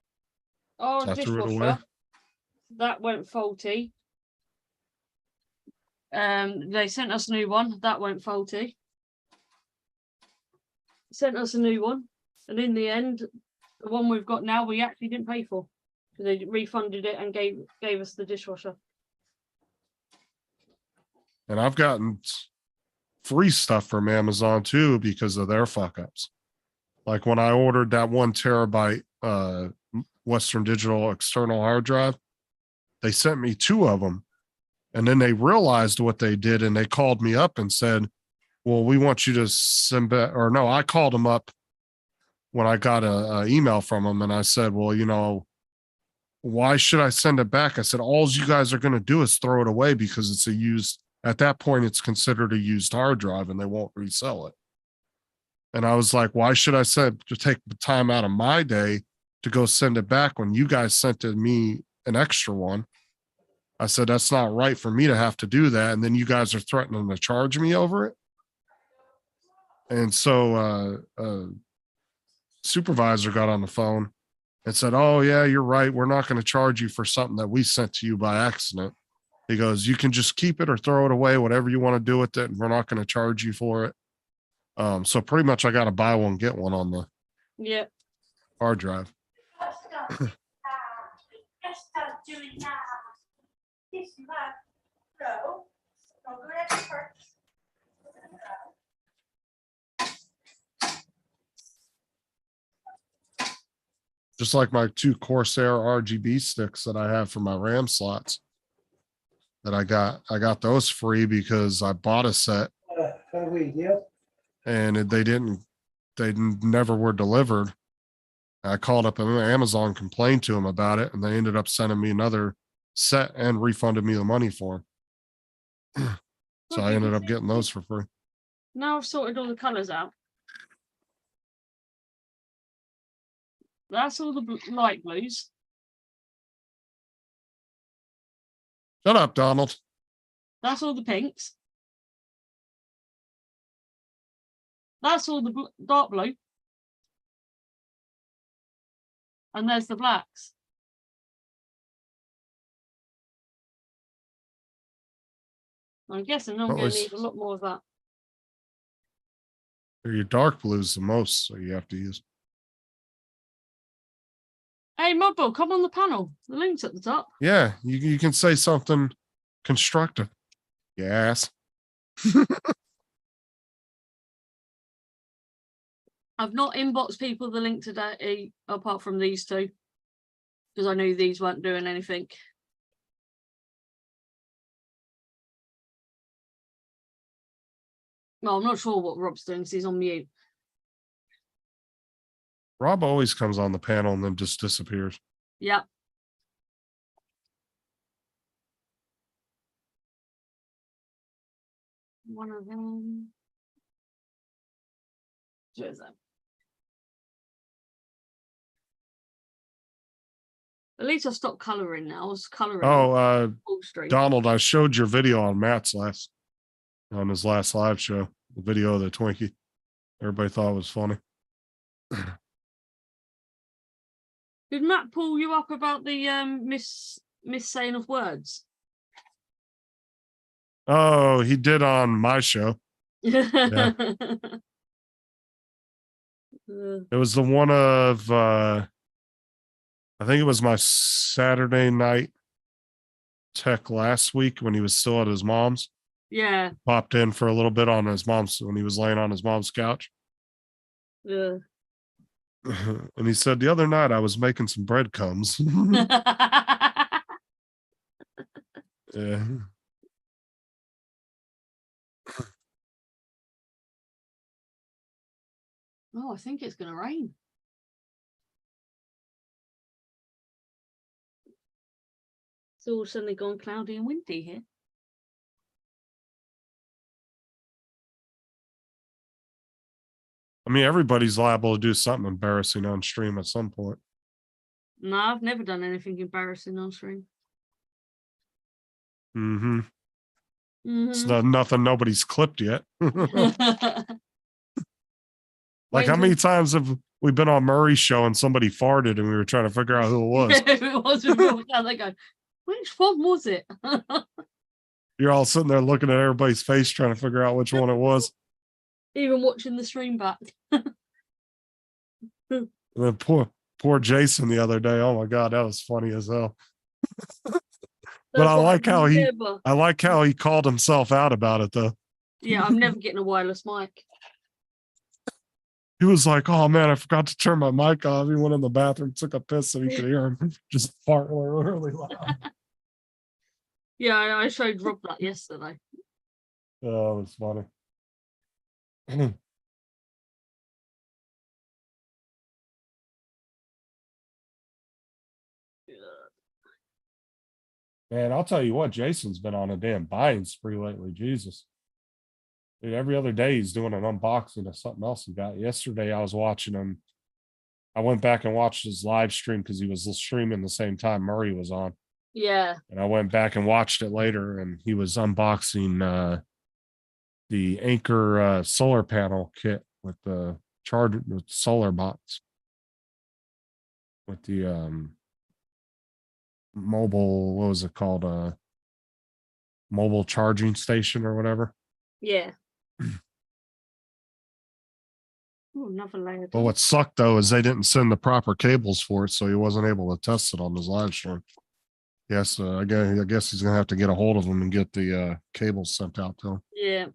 Our So I threw it away. dishwasher, that went faulty. They sent us a new one, that went faulty. Sent us a new one, and in the end, the one we've got now, we actually didn't pay for. They refunded it and gave us the dishwasher. And I've gotten free stuff from Amazon too because of their fuck ups. Like when I ordered that 1 terabyte Western Digital external hard drive, they sent me 2 of them. And then they realized what they did and they called me up and said, well, we want you to send back, or no, I called them up when I got a email from them and I said, well, why should I send it back? I said, all you guys are going to do is throw it away because it's at that point, it's considered a used hard drive and they won't resell it. And I was like, why should I take the time out of my day to go send it back when you guys sent me an extra one? I said, that's not right for me to have to do that. And then you guys are threatening to charge me over it. And so supervisor got on the phone and said, oh yeah, you're right. We're not going to charge you for something that we sent to you by accident. He goes, you can just keep it or throw it away, whatever you want to do with it. And we're not going to charge you for it. So pretty much I got to buy one, get one on the hard drive. Just like my 2 Corsair RGB sticks that I have for my RAM slots that I got those free because I bought a set and they never were delivered. I called up Amazon, complained to them about it, and they ended up sending me another set and refunded me the money for them. So I ended up getting those for free. Now I've sorted all the colours out. That's all the light blues. Shut up, Donald. That's all the pinks. That's all the dark blue. And there's the blacks. I'm guessing I'm going to need a lot more of that. Your dark blues the most, so you have to use. Hey, Mudball, come on the panel. The link's at the top. Yeah, you can say something constructive. Yes. I've not inboxed people the link today, apart from these 2, because I knew these weren't doing anything. Well, I'm not sure what Rob's doing because he's on mute. Rob always comes on the panel and then just disappears. Yeah. One of them. Where's that? At least I've stopped colouring now. I was colouring. Oh, full stream. Donald, I showed your video on Matt's on his last live show, the video of the Twinkie. Everybody thought it was funny. Did Matt pull you up about the saying of words? Oh, he did on my show. Yeah. It was the one of I think it was my Saturday night tech last week when he was still at his mom's. Yeah. Popped in for a little bit on his mom's when he was laying on his mom's couch. Yeah. And he said, the other night I was making some breadcrumbs. Yeah. Oh, I think it's going to rain. It's all suddenly gone cloudy and windy here. I mean, everybody's liable to do something embarrassing on stream at some point. No, I've never done anything embarrassing on stream. Mm-hmm. It's Mhm. not nothing nobody's clipped yet. Like, Wait how many until- times have we been on Murray's show and somebody farted and we were trying to figure out who it was? It was a real they go, which one was it? You're all sitting there looking at everybody's face trying to figure out which one it was. Even watching the stream back. And then poor Jason the other day. Oh my God, that was funny as hell. But That's I what like how he never- I like how he called himself out about it though. Yeah, I'm never getting a wireless mic. He was like, "Oh man, I forgot to turn my mic off." He went in the bathroom, took a piss, so he could hear him just fart really loud. Yeah, I showed Rob that yesterday. Oh, it was funny. Man, I'll tell you what, Jason's been on a damn buying spree lately. Jesus. Dude, every other day he's doing an unboxing of something else he got. Yesterday I was watching him. I went back and watched his live stream because he was streaming the same time Murray was on. Yeah. And I went back and watched it later and he was unboxing the Anchor solar panel kit with the charger with solar bots. With the mobile, what was it called? Mobile charging station or whatever. Yeah. Oh, another layer. But what sucked though is they didn't send the proper cables for it, so he wasn't able to test it on his live stream. Yes, I guess he's gonna have to get a hold of them and get the cables sent out to him. Yeah.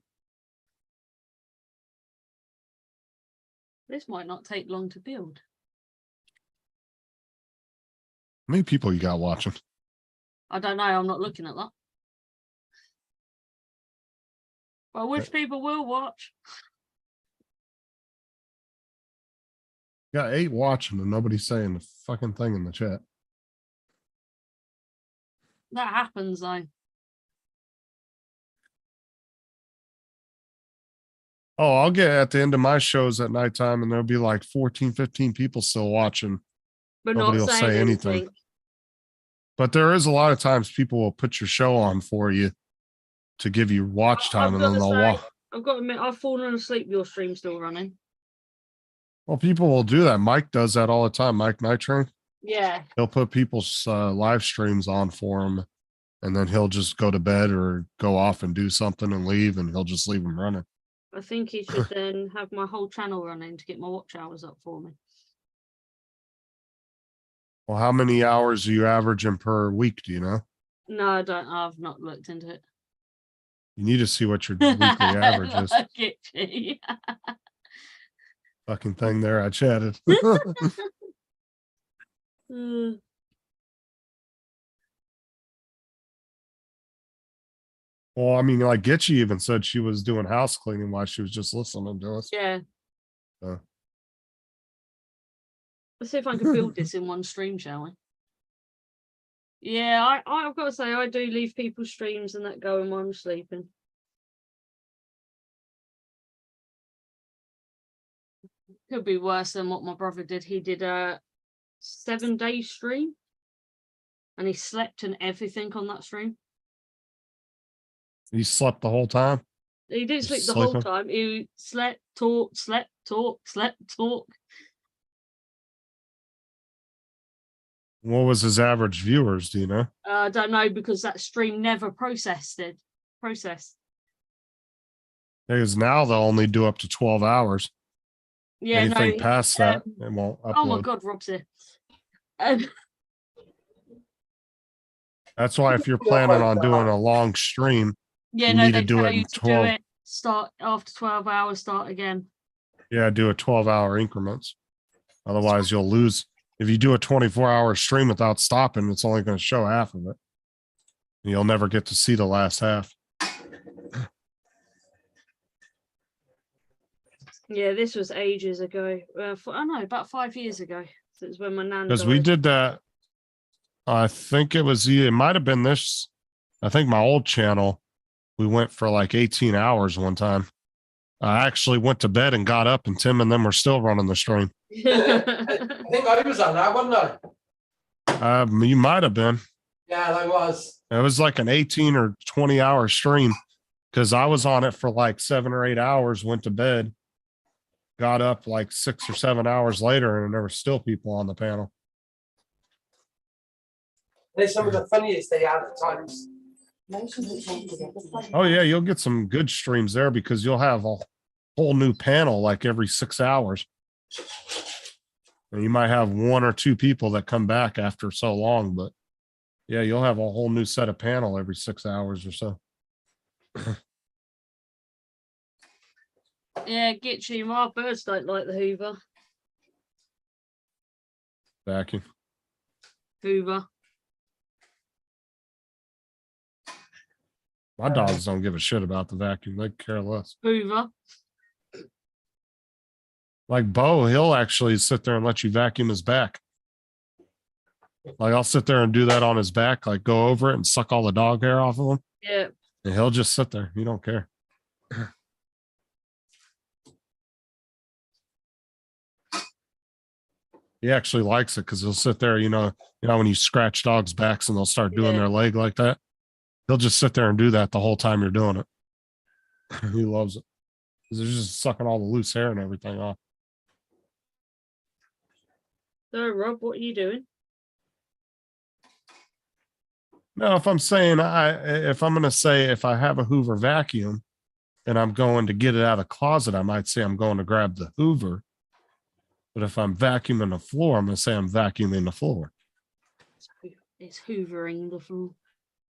This might not take long to build. How many people you got watching? I don't know. I'm not looking at that. But I wish people will watch. Got 8 watching and nobody's saying the fucking thing in the chat. That happens though. Oh, I'll get at the end of my shows at nighttime and there'll be like 14, 15 people still watching. But Nobody not will saying say anything. anything. But there is a lot of times people will put your show on for you to give you watch time, and then they'll watch. I've got to admit, I've fallen asleep. Your stream's still running. Well, people will do that. Mike does that all the time. Mike Nitrain. Yeah. He'll put people's live streams on for him, and then he'll just go to bed or go off and do something and leave, and he'll just leave them running. I think he should then have my whole channel running to get my watch hours up for me. Well, how many hours are you averaging per week? Do you know? No, I don't. I've not looked into it. You need to see what your weekly average is. Get you. Fucking thing there. I chatted. Well, I mean, like Gitchy even said she was doing house cleaning while she was just listening to us. Yeah. Uh. Let's see if I can build this in one stream, shall we? Yeah, I've got to say, I do leave people's streams and that going while I'm sleeping. Could be worse than what my brother did. He did a 7-day stream and he slept and everything on that stream. He slept the whole time? He didn't sleep Just the whole sleeping? time. He slept, talk, slept, talk, slept, talk. What was his average viewers? Do you know? I don't know because that stream never processed. Because now they'll only do up to 12 hours. Yeah, Anything no. past that, it won't upload. Oh my God, Rob's here. That's why if you're planning on doing a long stream, Yeah, You no, need to they do tell it you in to 12. do it. Start after 12 hours. Start again. Yeah, do a 12-hour increments. Otherwise, you'll lose. If you do a 24-hour stream without stopping, it's only going to show half of it. You'll never get to see the last half. Yeah, this was ages ago. I know, about 5 years ago. So it's when my nan Because we died. did that. I think it might have been this. I think my old channel, we went for like 18 hours one time. I actually went to bed and got up, and Tim and them were still running the stream. I think I was on that, wasn't I? You might have been. Yeah, I was. It was like an 18 or 20-hour stream because I was on it for like 7 or 8 hours, went to bed, got up like 6 or 7 hours later, and there were still people on the panel. They're some of the funniest they had at times. Oh, yeah, you'll get some good streams there because you'll have a whole new panel like every 6 hours. And you might have 1 or 2 people that come back after so long, but yeah, you'll have a whole new set of panel every 6 hours or so. Yeah, Gitchy, my birds don't like the Hoover. Vacuum. Hoover. My dogs don't give a shit about the vacuum. They care less. Hoover. Like Bo, he'll actually sit there and let you vacuum his back. Like I'll sit there and do that on his back, like go over it and suck all the dog hair off of him. Yeah. And he'll just sit there. He don't care. He actually likes it because he'll sit there, when you scratch dogs' backs and they'll start doing Yeah. their leg like that. He'll just sit there and do that the whole time you're doing it. He loves it. Because they're just sucking all the loose hair and everything off. So, Rob, what are you doing? No, if I'm saying if I'm going to say if I have a Hoover vacuum and I'm going to get it out of the closet, I might say I'm going to grab the Hoover. But if I'm vacuuming the floor, I'm going to say I'm vacuuming the floor. It's hoovering the floor.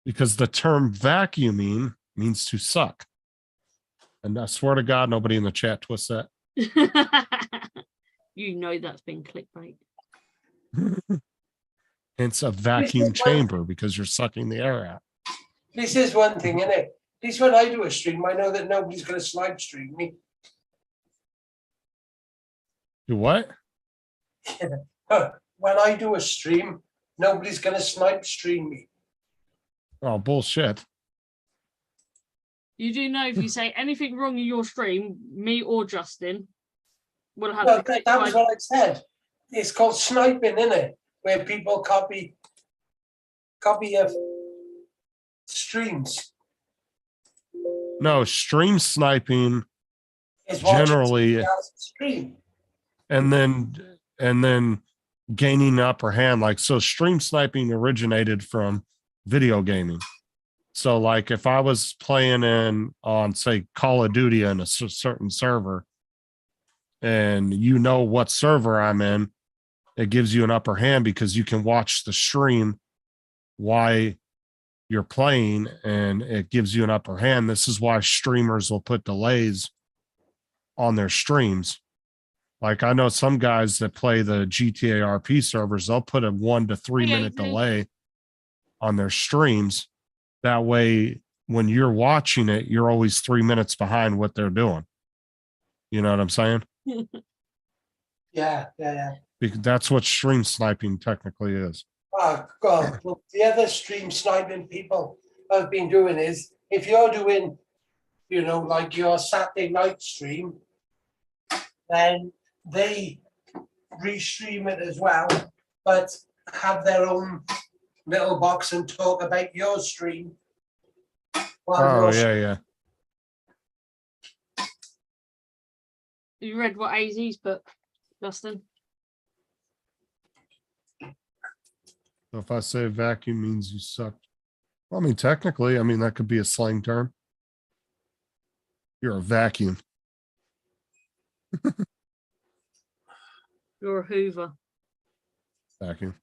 Because the term vacuuming means to suck. And I swear to God, nobody in the chat twists that. You know that's been clickbait. It's a vacuum chamber because you're sucking the air out. This is one thing, isn't it? At least when I do a stream, I know that nobody's going to slide stream me. Do what? When I do a stream, nobody's going to snipe stream me. Oh, bullshit. You do know if you say anything wrong in your stream, me or Justin will have Well, to that was what I said. It's called sniping, isn't it? Where people copy of streams. No, stream sniping Is watching generally, somebody else's stream. and then gaining the upper hand. Like, so stream sniping originated from video gaming. So like if I was playing on say Call of Duty in a certain server and you know what server I'm in, it gives you an upper hand because you can watch the stream while you're playing and it gives you an upper hand. This is why streamers will put delays on their streams. Like I know some guys that play the GTA RP servers, they'll put a 1 to 3 minute delay on their streams. That way, when you're watching it, you're always 3 minutes behind what they're doing. You know what I'm saying? Yeah. Because that's what stream sniping technically is. Oh, God. Well, the other stream sniping people have been doing is if you're doing, like your Saturday night stream, then they restream it as well, but have their own little box and talk about your stream. Oh, yeah. You read what AZ's put, Justin? So if I say vacuum means you suck. Well, I mean, technically, that could be a slang term. You're a vacuum. You're a Hoover. Vacuum.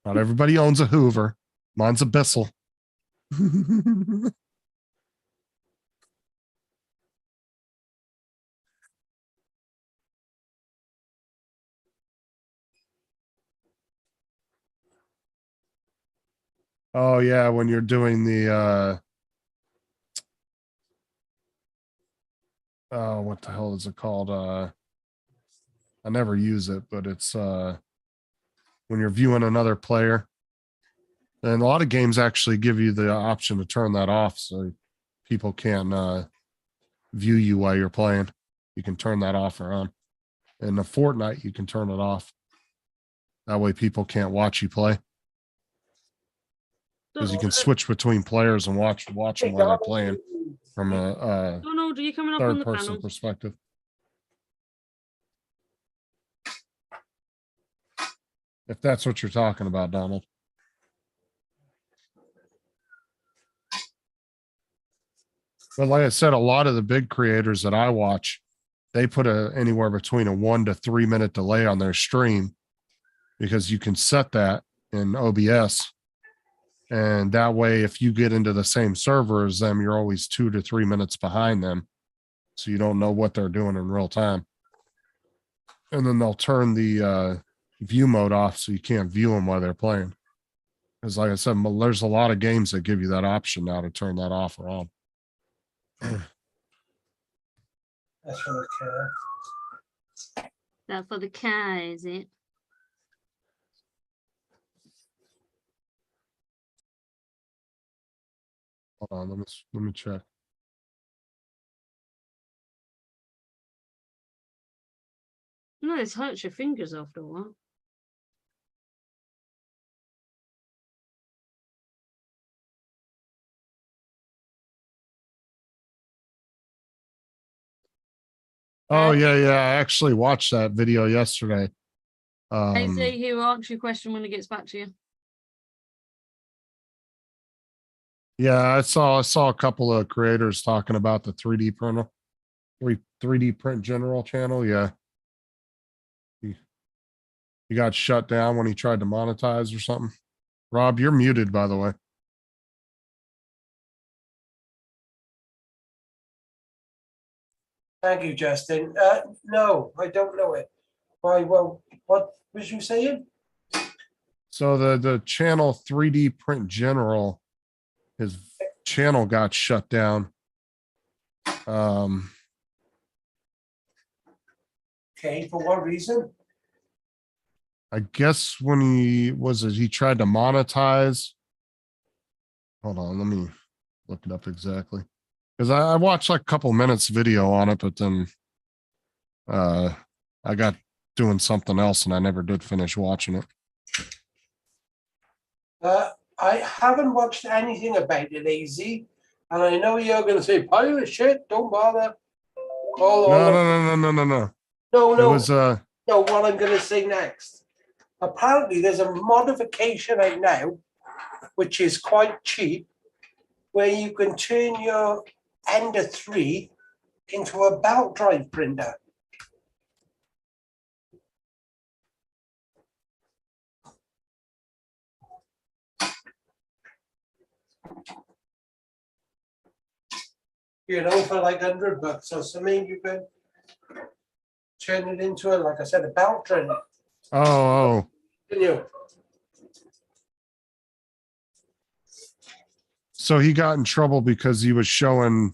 Not everybody owns a Hoover. Mine's a Bissell. Oh yeah, when you're doing the oh, what the hell is it called? I never use it, but it's when you're viewing another player. And a lot of games actually give you the option to turn that off so people can't view you while you're playing. You can turn that off or on. In the Fortnite, you can turn it off. That way people can't watch you play. Because you can switch between players and watch them while they're playing from a Donald, are you coming up on third the person panel? perspective. If that's what you're talking about, Donald. But like I said, a lot of the big creators that I watch, they put anywhere between a 1 to 3 minute delay on their stream because you can set that in OBS. And that way, if you get into the same server as them, you're always 2 to 3 minutes behind them. So you don't know what they're doing in real time. And then they'll turn the view mode off so you can't view them while they're playing. Because like I said, there's a lot of games that give you that option now to turn that off or on. That's for the car. That's for the car, is it? Hold on, let me check. No, this hurts your fingers after a while. Oh yeah, yeah. I actually watched that video yesterday. AC, he will answer your question when he gets back to you. Yeah, I saw a couple of creators talking about the 3D printer, 3D print general channel. Yeah, he got shut down when he tried to monetize or something. Rob, you're muted, by the way. Thank you, Justin. No, I don't know it. Why? Well, what was you saying? So the channel 3D print general, his channel got shut down. Okay, for what reason? I guess when he tried to monetize. Hold on, let me look it up exactly. Because I watched like a couple minutes video on it, but then I got doing something else and I never did finish watching it. I haven't watched anything about it, AZ, and I know you're going to say pile of shit. Don't bother. No. No, It was no. What I'm going to say next. Apparently, there's a modification out now, which is quite cheap, where you can turn your Ender 3 into a belt drive printer. You know, for like $100 or something, you can turn it into like I said, a belt printer. oh. Can you? So he got in trouble because he was showing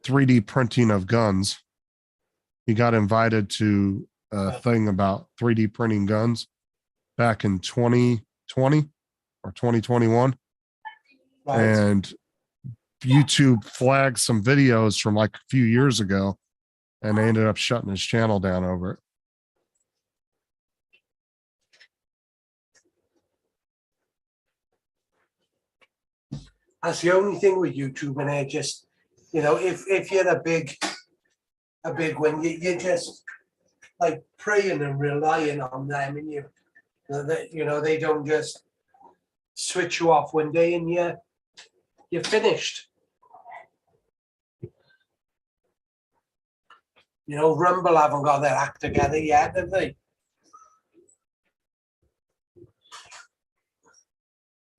3D printing of guns. He got invited to a thing about 3D printing guns back in 2020 or 2021. Right. And YouTube flagged some videos from like a few years ago and they ended up shutting his channel down over it. That's the only thing with YouTube, and I just, if you're a big one, you're just like praying and relying on them, and they don't just switch you off one day and you're finished. Rumble haven't got their act together yet, have they?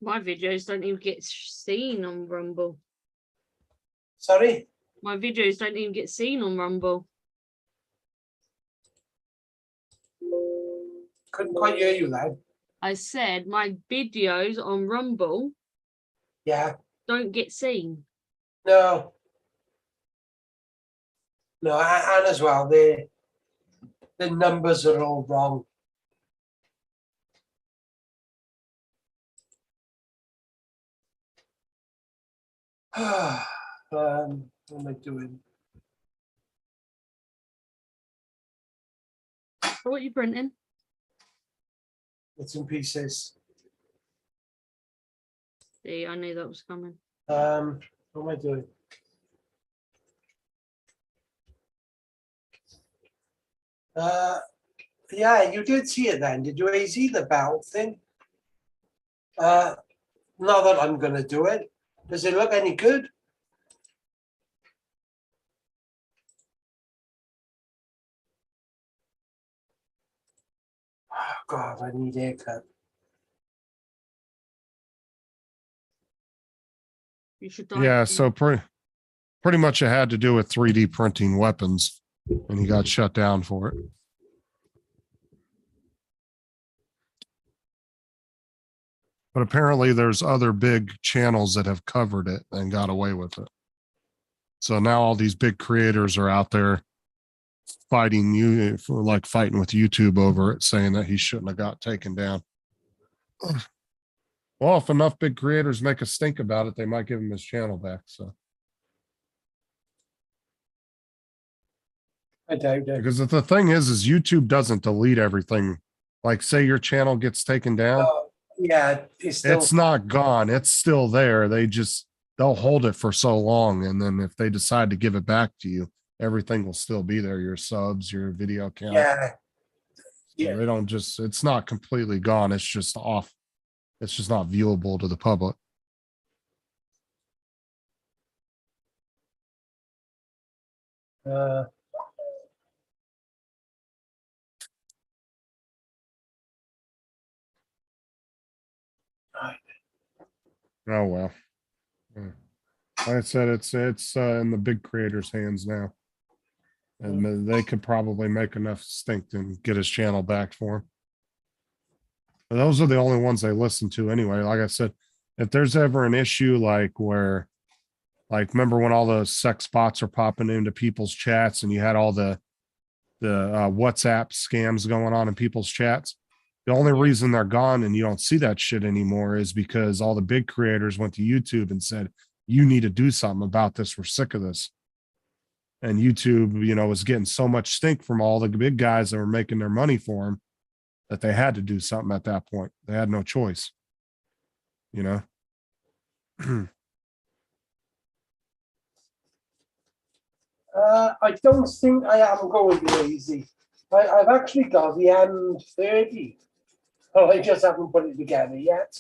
My videos don't even get seen on Rumble. Sorry? My videos don't even get seen on Rumble. Couldn't quite hear you, lad. I said my videos on Rumble Yeah. don't get seen. No. No, and as well, the numbers are all wrong. What am I doing? So what are you printing? Bits and pieces. See, I knew that was coming. What am I doing? Yeah, you did see it then, did you, AZ, the belt thing? Not that I'm gonna do it. Does it look any good? Oh God, I need a haircut. You should die. Yeah, so pretty much it had to do with 3D printing weapons, and he got shut down for it. But apparently there's other big channels that have covered it and got away with it. So now all these big creators are out there fighting you, like fighting with YouTube over it, saying that he shouldn't have got taken down. Well, if enough big creators make a stink about it, they might give him his channel back. So I doubt it. because the thing is YouTube doesn't delete everything. Like say your channel gets taken down, Yeah, it's still. it's not gone. It's still there. They'll hold it for so long. And then if they decide to give it back to you, everything will still be there. Your subs, your video count. Yeah. So Yeah. they don't just, it's not completely gone. It's just off. It's just not viewable to the public. Oh, well. Yeah. Like I said, it's in the big creators' hands now. And they could probably make enough stink to get his channel back for him. But those are the only ones they listen to anyway. Like I said, if there's ever an issue like where, like, remember when all the sex bots are popping into people's chats and you had all the WhatsApp scams going on in people's chats? The only reason they're gone and you don't see that shit anymore is because all the big creators went to YouTube and said, you need to do something about this. We're sick of this. And YouTube, was getting so much stink from all the big guys that were making their money for them that they had to do something at that point. They had no choice. I don't think I am going lazy. I've actually got the M30. Oh, I just haven't put it together yet.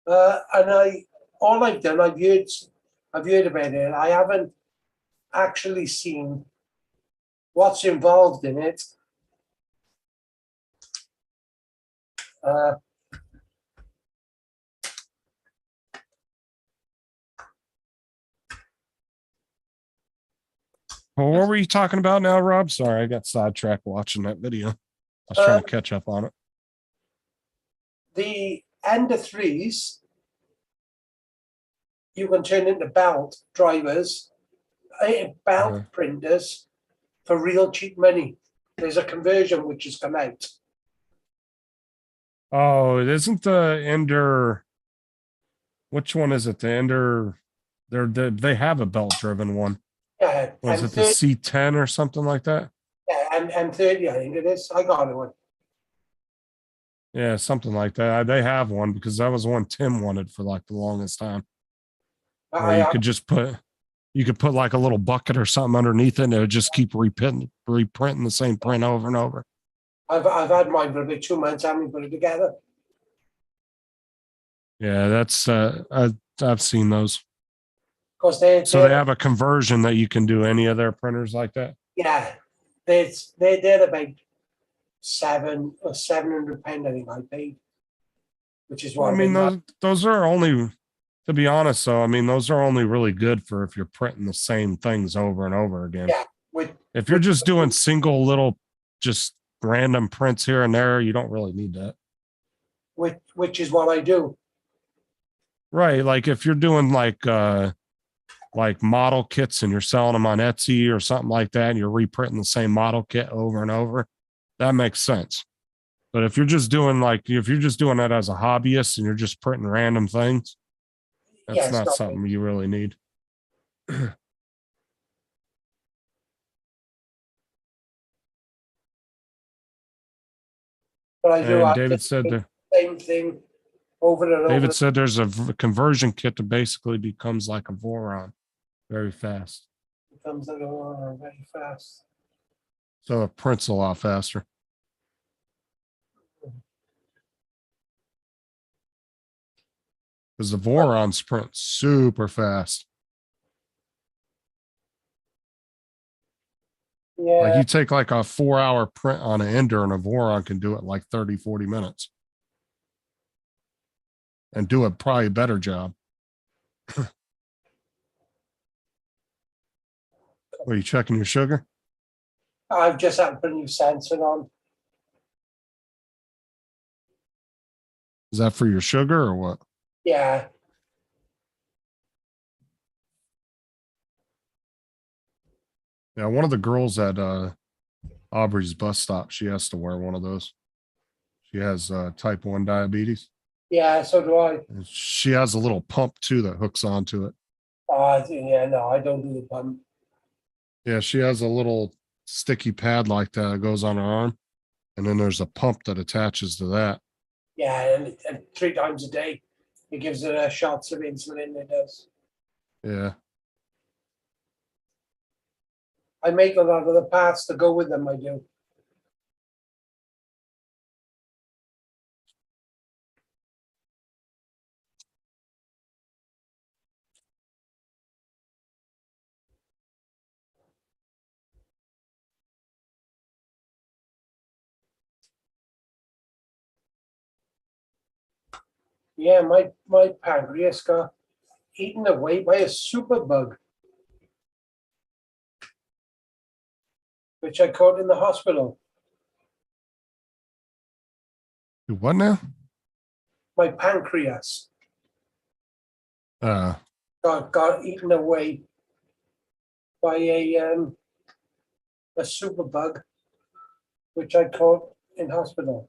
And all I've done, I've heard about it. I haven't actually seen what's involved in it. Well, what were you talking about now, Rob? Sorry, I got sidetracked watching that video. I was trying to catch up on it. The Ender 3s, you can turn into belt drivers, belt printers for real cheap money. There's a conversion which has come out. Oh, it isn't the Ender. Which one is it? The Ender. They have a belt driven one. Yeah, Was it the C10 or something like that? Yeah, M30, I think it is. I got one. Yeah, something like that. They have one because that was one Tim wanted for like the longest time. Where you could just put like a little bucket or something underneath it and it would just keep reprinting the same print over and over. I've had mine for about 2 months. I haven't put it together. Yeah, that's I've seen those. Because they have a conversion that you can do any of their printers like that. Yeah, they're about £700 or £700, I think I paid, which is what I mean. Those are only, to be honest, though. I mean, those are only really good for if you're printing the same things over and over again. Yeah, if you're just doing single little, just random prints here and there, you don't really need that. which is what I do. Right. Like if you're doing like model kits and you're selling them on Etsy or something like that, and you're reprinting the same model kit over and over, that makes sense. But if you're just doing that as a hobbyist and you're just printing random things, that's Yeah, it's not not something you really need. But I do. And I David just said do that the same thing over and over. David said there's a conversion kit that basically becomes like a Voron very fast. It comes along very fast. So it prints a lot faster. Because the Vorons print super fast. Like Yeah, you take like a 4-hour print on an Ender and a Voron can do it like 30, 40 minutes. And do a probably better job. Are you checking your sugar? I've just had to put a new sensor on. Is that for your sugar or what? Yeah, Yeah, one of the girls at Aubrey's bus stop, she has to wear one of those. She has type 1 diabetes. yeah, so do I. And she has a little pump too that hooks onto it. Yeah, no, I don't do the pump. Yeah, she has a little sticky pad like that goes on her arm. And then there's a pump that attaches to that. Yeah, and 3 times a day, it gives her shots of insulin. It does. Yeah. I make a lot of the paths to go with them. I do. Yeah, my pancreas got eaten away by a superbug, which I caught in the hospital. What now? My pancreas Uh, got eaten away by a superbug, which I caught in hospital.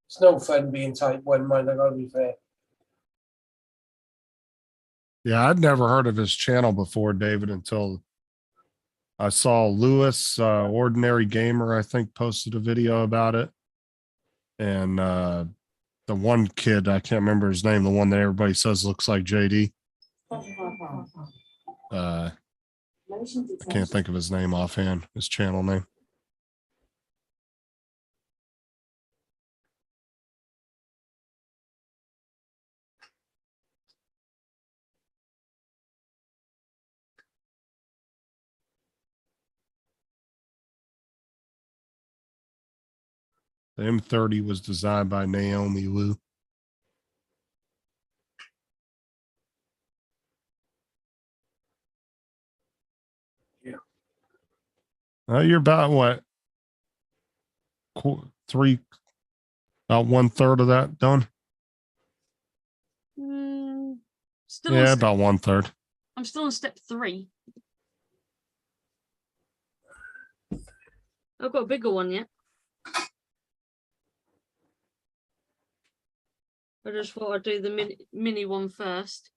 It's no fun being type 1, mind, I gotta be fair. yeah, I'd never heard of his channel before, David, until I saw Lewis, Ordinary Gamer, I think, posted a video about it. And the one kid, I can't remember his name, the one that everybody says looks like JD. I can't think of his name offhand, his channel name. The M30 was designed by Naomi Wu. Yeah. You're about what? About 1/3 of that done? Still Yeah, on about 1/3. I'm still on step 3. I've got a bigger one yet. I just thought I'd do the mini one first.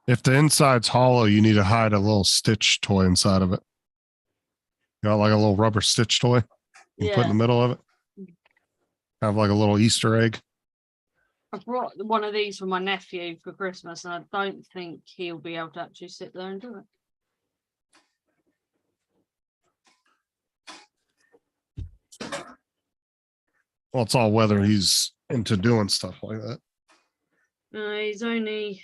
If the inside's hollow, you need to hide a little stitch toy inside of it. Got like a little rubber stitch toy you put in the middle of it. Kind of like a little Easter egg. I brought one of these for my nephew for Christmas, and I don't think he'll be able to actually sit there and do it. Well, it's all whether he's into doing stuff like that. He's only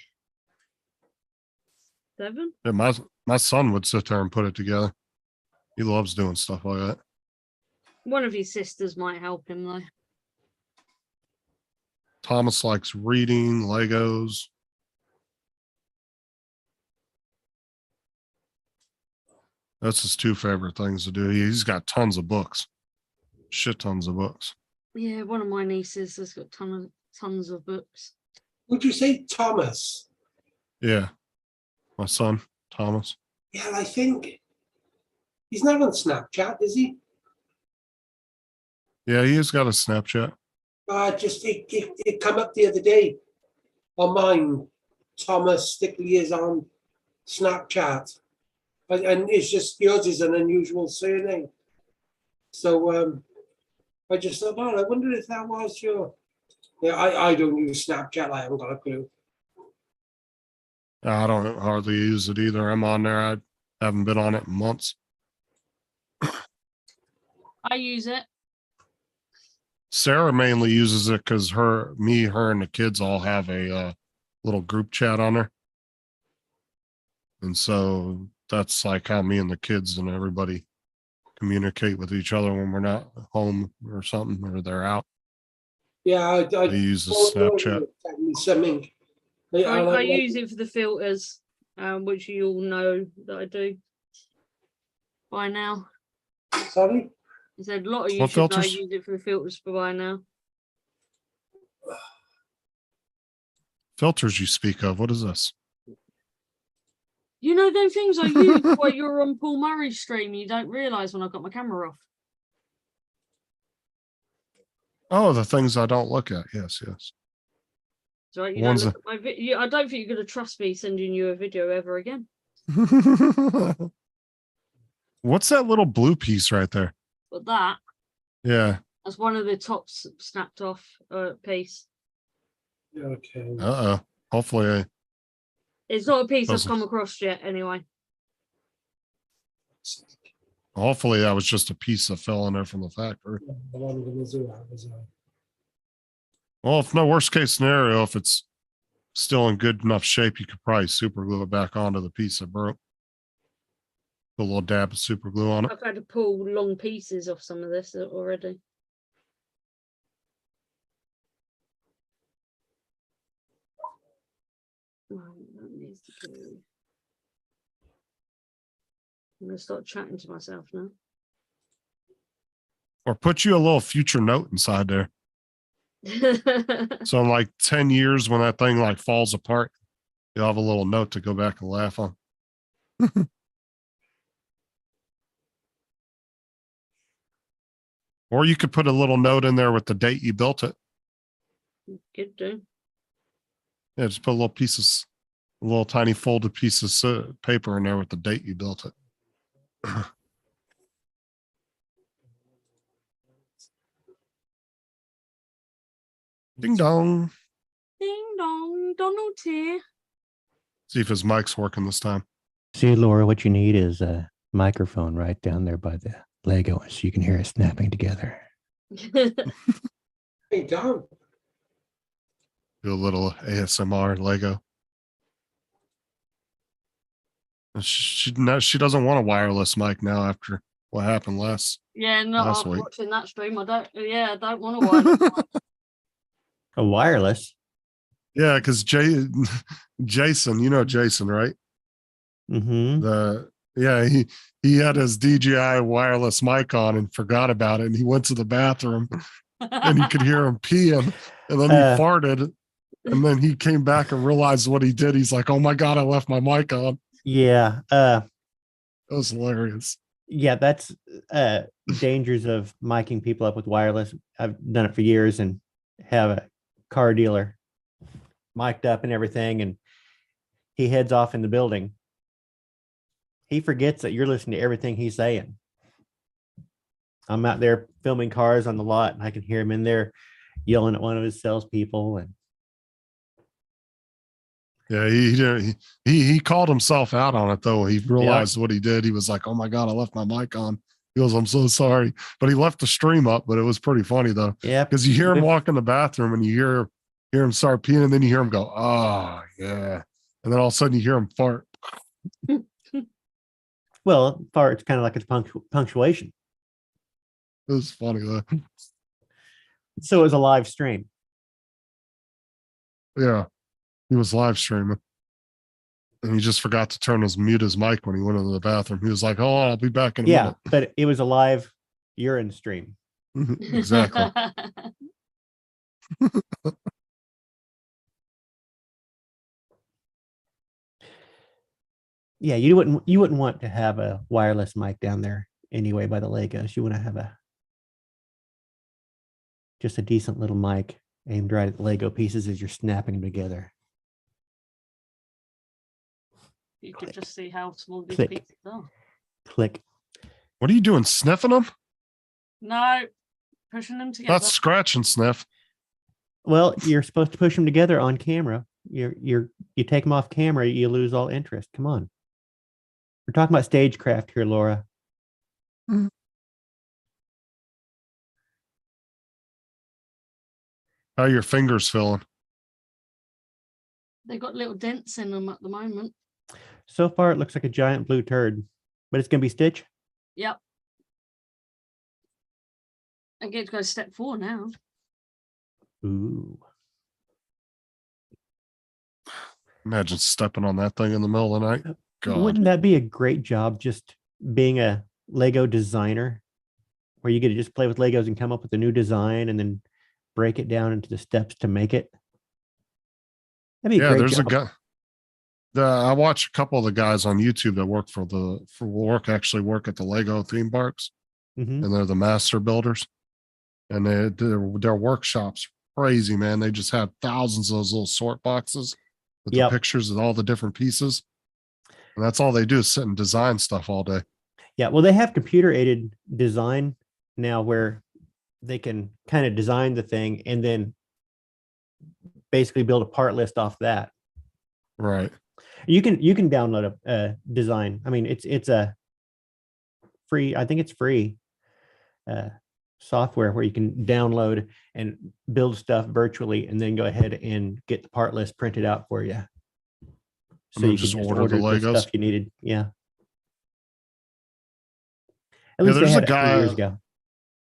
7. Yeah, my son would sit there and put it together. He loves doing stuff like that. One of his sisters might help him though. Thomas likes reading, Legos. That's his two favorite things to do. He's got tons of books, shit tons of books. Yeah, one of my nieces has got tons of books. Would you say Thomas? Yeah, my son Thomas. Yeah, I think he's not on Snapchat, is he? Yeah, he has got a Snapchat. Just it come up the other day on mine. Thomas Stickley is on Snapchat, and it's just yours is an unusual surname. So I just thought, oh, I wonder if that was your. Yeah, I don't use Snapchat. I haven't got a clue. I don't hardly use it either. I'm on there. I haven't been on it in months. I use it. Sarah mainly uses it because her, and the kids all have a little group chat on there. And so that's like how me and the kids and everybody communicate with each other when we're not home or something, or they're out. Yeah, They use the Snapchat. Something. I use it for the filters, which you all know that I do by now. Sorry? I said a lot of you What should know I filters? use it for the filters for by now. Filters you speak of. What is this? You know them things I use while you're on Paul Murray's stream. You don't realise when I've got my camera off. Oh, the things I don't look at. Yes, yes. So you Ones don't look at my I don't think you're going to trust me sending you a video ever again. What's that little blue piece right there? But Yeah. that's one of the tops snapped off piece. Okay. Uh-oh. Hopefully It's not a piece I've Doesn't- come across yet, anyway. hopefully that was just a piece that fell in there from the factory. The one with the zoo out was, Well, if no worst case scenario, if it's still in good enough shape, you could probably super glue it back onto the piece that broke. Put a little dab of super glue on it. I've had to pull long pieces off some of this already. Right, that needs to go. I'm going to start chatting to myself now. Or put you a little future note inside there. So in like 10 years, when that thing like falls apart, you'll have a little note to go back and laugh on. Or you could put a little note in there with the date you built it. Could do. Yeah, just put a little tiny folded piece of paper in there with the date you built it. Ding dong. Ding dong, Donald's here. See if his mic's working this time. See, Laura, what you need is a microphone right down there by the Lego so you can hear it snapping together. hey, Don. Do a little ASMR Lego. She doesn't want a wireless mic now after what happened last. Yeah, no, Last I'm week. watching that stream. I don't want to watch. A wireless? Yeah, because Jason, you know Jason, right? Mm-hmm. He had his DJI wireless mic on and forgot about it, and he went to the bathroom and you could hear him peeing, and then he farted, and then he came back and realized what he did. He's like, "Oh my god, I left my mic on." Yeah. That was hilarious. Yeah, that's dangers of miking people up with wireless. I've done it for years and have a car dealer mic'd up and everything, and he heads off in the building. He forgets that you're listening to everything he's saying. I'm out there filming cars on the lot, and I can hear him in there yelling at one of his salespeople. And yeah, he called himself out on it though. He realized what he did. He was like, "Oh my god, I left my mic on." He goes, "I'm so sorry," but he left the stream up. But it was pretty funny though. yeah, Because you hear him walk in the bathroom and you hear him start peeing, and then you hear him go, "Oh yeah," and then all of a sudden you hear him fart. well, fart's kind of like it's punctuation. It was funny though. So it was a live stream. Yeah, he was live streaming, and he just forgot to mute his mic when he went into the bathroom. He was like, "Oh, I'll be back in a Yeah, but it was a live urine stream. minute." Exactly. Yeah, you wouldn't want to have a wireless mic down there anyway by the Legos. You want to have just a decent little mic aimed right at the Lego pieces as you're snapping them together. You could just see how small these Click. pieces are. Click. What are you doing? Sniffing them? No, pushing them together. Not scratch and sniff. Well, you're supposed to push them together on camera. You take them off camera, you lose all interest. Come on. We're talking about stagecraft here, Laura. How are your fingers feeling? They've got little dents in them at the moment. So far, it looks like a giant blue turd, but it's going to be Stitch. Yep. I get to go step 4 now. Ooh. Imagine stepping on that thing in the middle of the night. God. Wouldn't that be a great job just being a Lego designer where you get to just play with Legos and come up with a new design and then break it down into the steps to make it? That'd be a Yeah, great there's job. a guy. I watch a couple of the guys on YouTube that work work at the Lego theme parks, Mhm. and they're the master builders, and their workshops crazy, man. They just have thousands of those little sort boxes with Yep. the pictures of all the different pieces, and that's all they do is sit and design stuff all day. Yeah, well, they have computer aided design now where they can kind of design the thing and then basically build a part list off that. Right. You can download a design. I mean, it's a free. I think it's free software where you can download and build stuff virtually, and then go ahead and get the part list printed out for you. So then you can just just order the Legos? stuff you needed. Yeah. At Yeah, least they there's had a it 3 guy- years ago.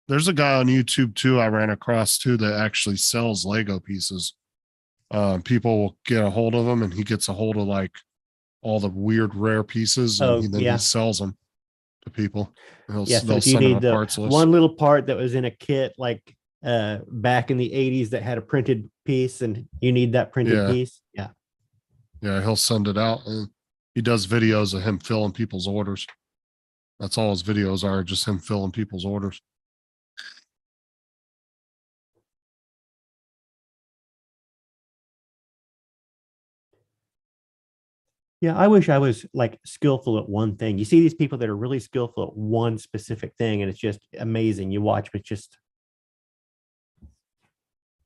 There's a guy on YouTube too I ran across too that actually sells Lego pieces. People will get a hold of him, and he gets a hold of like all the weird rare pieces, and Oh, then yeah. he sells them to people. And Yeah, so they'll if you send him need a the parts list. one little part that was in a kit, like back in the 80s that had a printed piece, and you need that printed Yeah. piece. Yeah. Yeah, he'll send it out, and he does videos of him filling people's orders. That's all his videos are, just him filling people's orders. Yeah, I wish I was like skillful at one thing. You see these people that are really skillful at one specific thing, and it's just amazing. You watch, but just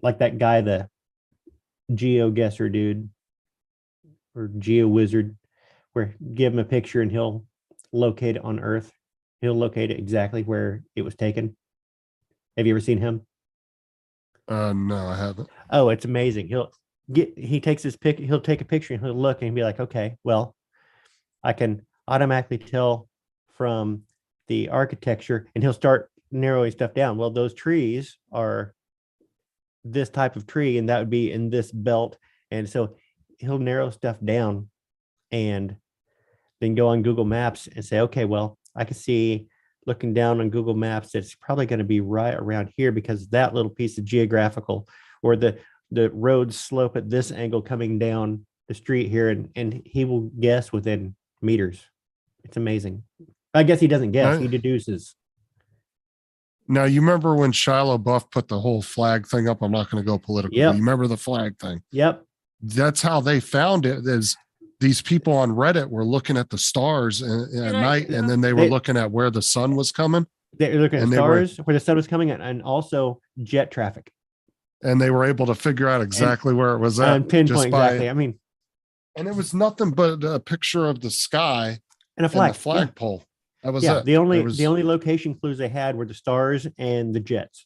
like that guy, the geo guesser dude or geo wizard, where give him a picture and he'll locate it on Earth. He'll locate it exactly where it was taken. Have you ever seen him? No, I haven't. Oh, it's amazing. He takes his pic, he'll take a picture and he'll look and be like, okay, well, I can automatically tell from the architecture, and he'll start narrowing stuff down. Well, those trees are this type of tree, and that would be in this belt. And so he'll narrow stuff down and then go on Google Maps and say, okay, well, I can see looking down on Google Maps, it's probably going to be right around here because that little piece of geographical, or the roads slope at this angle coming down the street here, and he will guess within meters. It's amazing. I guess he doesn't guess, he deduces. Now, you remember when Shia LaBeouf put the whole flag thing up? I'm not going to go political. Yep. But you remember the flag thing? Yep. That's how they found it. Is these people on Reddit were looking at the stars at night, and then they were looking at where the sun was coming. They're looking at And they stars, where the sun was coming, and also jet traffic. And they were able to figure out exactly where it was at. And pinpoint just by- exactly. I mean, And it was nothing but a picture of the sky and a flag. and the flagpole. That was Yeah, it. the only There the only location clues they had were the stars and the jets,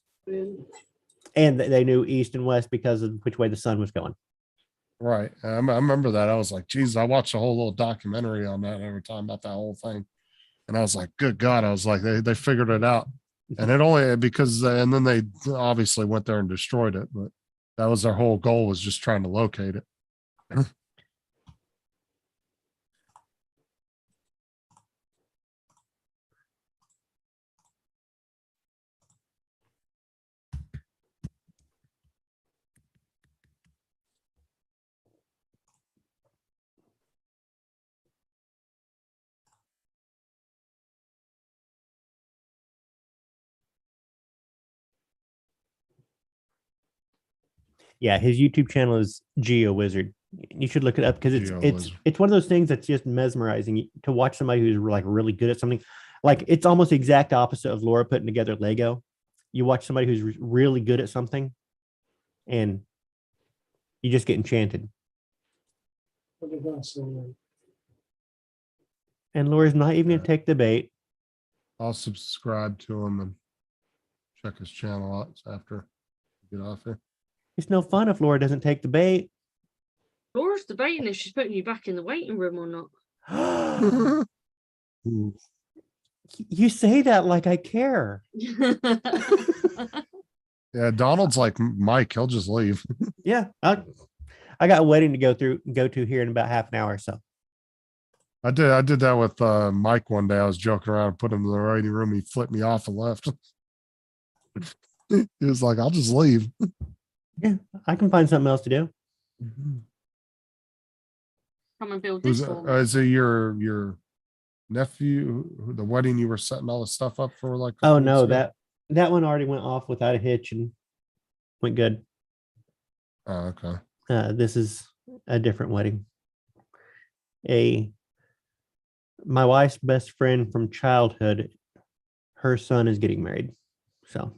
and they knew east and west because of which way the sun was going. Right. I remember that. I was like, geez, I watched a whole little documentary on that every time about that whole thing. And I was like, good God. I was like, they figured it out. And it only because, and then they obviously went there and destroyed it, but that was their whole goal, was just trying to locate it. Yeah, his YouTube channel is Geo Wizard. You should look it up because it's GeoWizard. it's one of those things that's just mesmerizing to watch somebody who's like really good at something. Like it's almost the exact opposite of Laura putting together Lego. You watch somebody who's really good at something, and you just get enchanted. What did I say? And Laura's not even Yeah. gonna take the bait. I'll subscribe to him and check his channel out after we get off here. It's no fun if Laura doesn't take the bait. Laura's debating if she's putting you back in the waiting room or not. Ooh. You say that like I care. Yeah, Donald's like Mike. He'll just leave. Yeah, I got a wedding to go to here in about half an hour or so. I did that with Mike one day. I was joking around and put him in the waiting room. He flipped me off and left. He was like, I'll just leave. Yeah, I can find something else to do. Come and build this Who's, for me. is it your nephew, the wedding you were setting all the stuff up for? Like, a Oh couple no, weeks ago? that one already went off without a hitch and went good. Oh, okay. This is a different wedding. My wife's best friend from childhood, her son is getting married. So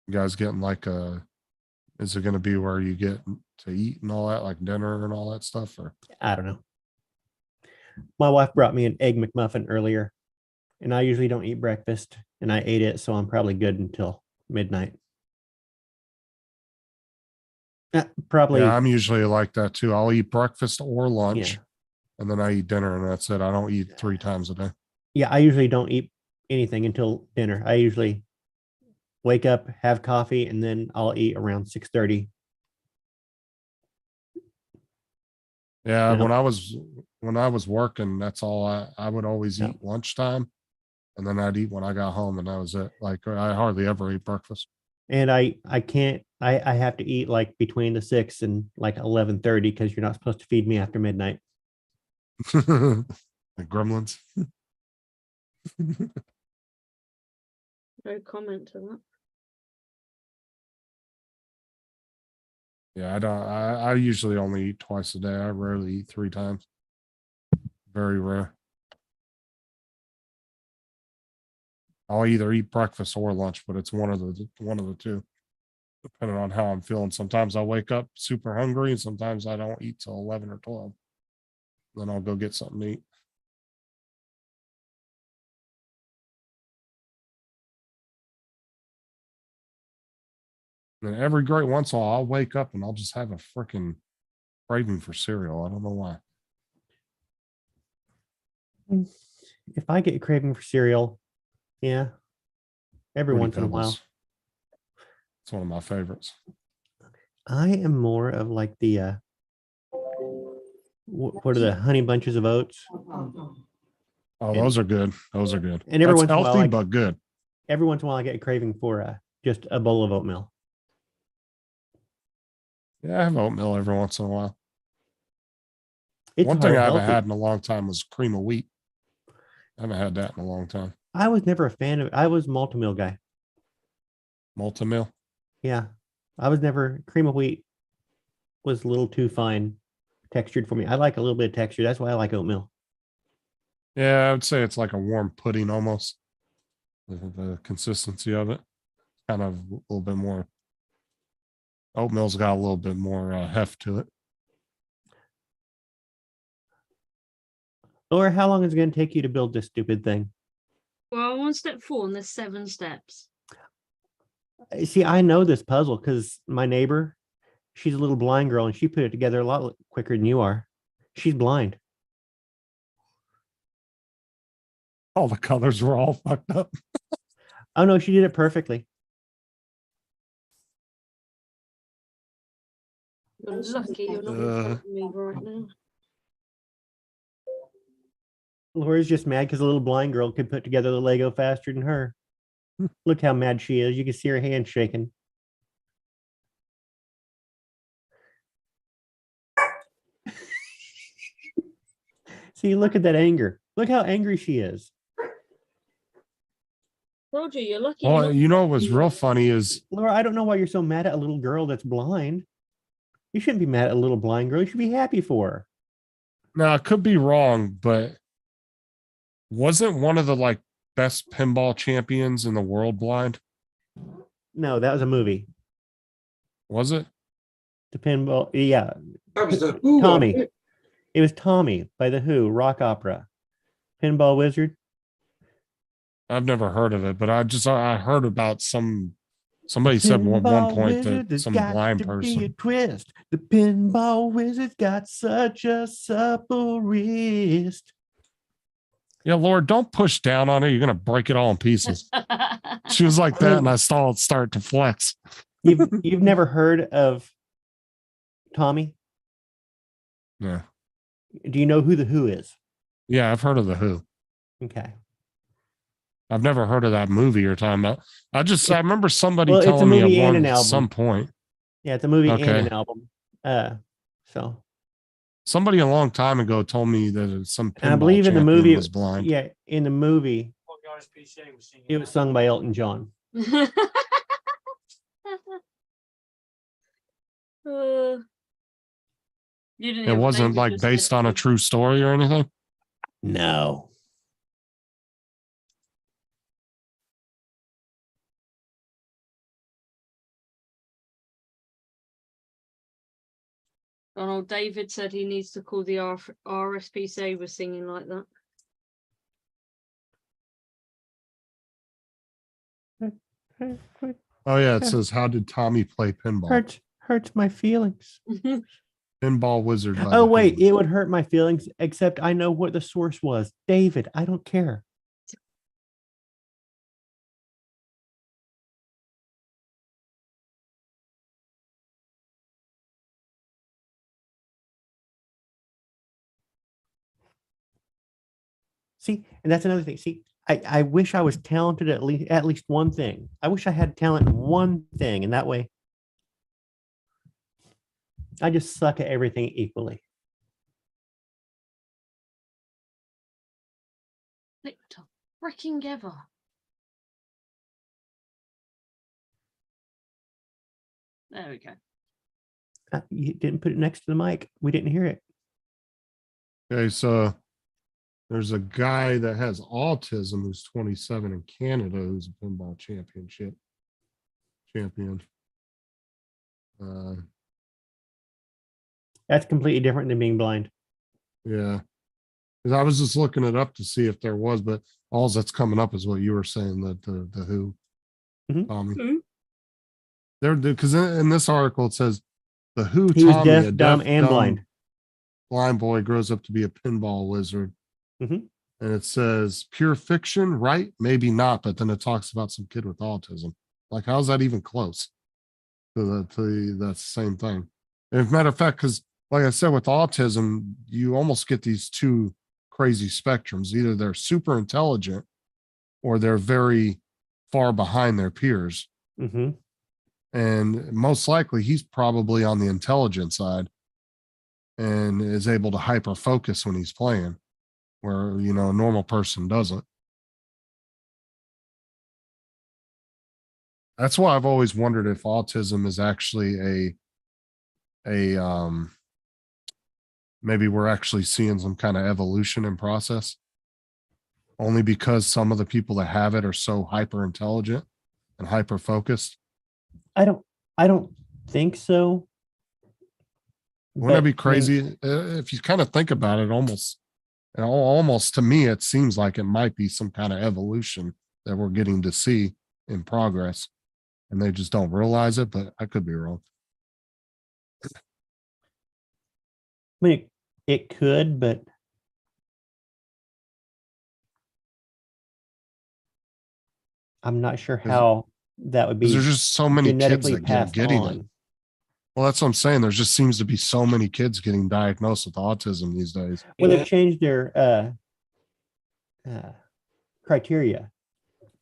You guys getting like is it going to be where you get to eat and all that, like dinner and all that stuff? Or I don't know. My wife brought me an egg McMuffin earlier, and I usually don't eat breakfast, and I ate it, so I'm probably good until midnight. Probably. yeah, I'm usually like that too. I'll eat breakfast or lunch, Yeah. and then I eat dinner, and that's it. I don't eat 3 times a day. Yeah, I usually don't eat anything until dinner. I usually wake up, have coffee, and then I'll eat around 6:30. Yeah, No. when I was working, that's all I would always Yeah. eat lunchtime, and then I'd eat when I got home, and that was it. Like I hardly ever eat breakfast. And I can't I have to eat like between the 6 and like 11:30 because you're not supposed to feed me after midnight. The gremlins. No comment to that. Yeah, I usually only eat twice a day. I rarely eat 3 times. Very rare. I'll either eat breakfast or lunch, but it's one of the two, depending on how I'm feeling. Sometimes I'll wake up super hungry, and sometimes I don't eat till 11 or 12. Then I'll go get something to eat. And every great once in a while, I'll wake up and I'll just have a freaking craving for cereal. I don't know why. If I get a craving for cereal, yeah, every Fruity once in a while. Pebbles. It's one of my favorites. I am more of like the what are the honey bunches of oats? Oh, those are good. Those are good. And every That's once in a while, healthy, like- but good. Every once in a while, I get a craving for just a bowl of oatmeal. Yeah, I have oatmeal every once in a while. It's One thing I haven't healthy. had in a long time was cream of wheat. I haven't had that in a long time. I was never a fan of it. I was multi-meal guy. Multi-meal. Yeah, I was never cream of wheat was a little too fine textured for me. I like a little bit of texture. That's why I like oatmeal. Yeah, I would say it's like a warm pudding almost. The consistency of it, kind of a little bit more. Oatmeal's got a little bit more heft to it. Or how long is it going to take you to build this stupid thing? Well, I'm on step 4 and there's 7 steps. See, I know this puzzle because my neighbor, she's a little blind girl and she put it together a lot quicker than you are. She's blind. All the colors were all fucked up. Oh no, she did it perfectly. You're lucky you're not in front of me right now. Laura's just mad because the little blind girl could put together the Lego faster than her. Look how mad she is. You can see her hand shaking. See, look at that anger. Look how angry she is. Roger, you're lucky. you're Well, not- you know what was real funny is Laura, I don't know why you're so mad at a little girl that's blind. You shouldn't be mad at a little blind girl. You should be happy for her. now I could be wrong, but wasn't one of the like best pinball champions in the world blind? No, that was a movie. Was it? The pinball, yeah. That was the Who Tommy. one. It was Tommy by the Who, rock opera. Pinball Wizard. I've never heard of it, but I heard about somebody said one Pinball point Wizard, that there's some got blind to be a person. twist. The pinball wizard's got such a supple wrist. Yeah, Lord, don't push down on it. You're gonna break it all in pieces. She was like that, and I saw it start to flex. You've never heard of Tommy? Yeah. Do you know who the Who is? Yeah, I've heard of the Who. Okay. I've never heard of that movie you're talking about. I remember somebody Well, it's a telling me movie at and an at album. some point. Yeah, it's a movie and Okay. an album. So Somebody a long time ago told me that some and I pinball believe in the champion movie was blind. Yeah, in the movie it was sung by Elton John. You didn't It hear what wasn't David like just based said, on a did you? true story or anything. No. Donald David said he needs to call the RSPCA was singing like that. Oh yeah, it says how did Tommy play pinball? Hurts my feelings. Pinball wizard. By Oh the wait, Who. it would hurt my feelings, except I know what the source was. David, I don't care. See, and that's another thing. See, I wish I was talented at least one thing. I wish I had talent in one thing, and that way I just suck at everything equally. Victor, freaking ever. There we go. You didn't put it next to the mic. We didn't hear it. Okay, so there's a guy that has autism who's 27 in Canada who's a pinball champion. That's completely different than being blind. Yeah. 'Cause I was just looking it up to see if there was, but all that's coming up is what you were saying, that the Who. Mhm. Tommy. Mhm. There, because in this article it says the Who He was Tommy, deaf, a dumb, deaf, and dumb blind. blind boy, grows up to be a pinball wizard. Mhm. And it says pure fiction, right? Maybe not, but then it talks about some kid with autism. Like, how's that even close to the same thing? And as a matter of fact, because like I said, with autism, you almost get these two crazy spectrums. Either they're super intelligent or they're very far behind their peers. Mm-hmm. And most likely he's probably on the intelligent side and is able to hyper focus when he's playing, where a normal person doesn't. That's why I've always wondered if autism is actually maybe we're actually seeing some kind of evolution in process, only because some of the people that have it are so hyper intelligent and hyper focused. I don't think so. Wouldn't that be But, I mean, crazy? If you kind of think about it, almost to me, it seems like it might be some kind of evolution that we're getting to see in progress, and they just don't realize it. But I could be wrong. I mean, it could, but I'm not sure it- how that would Because be there's just so many kids genetically that keep passed getting it. on. Well, that's what I'm saying. There just seems to be so many kids getting diagnosed with autism these days. Well, Yeah. they've changed their criteria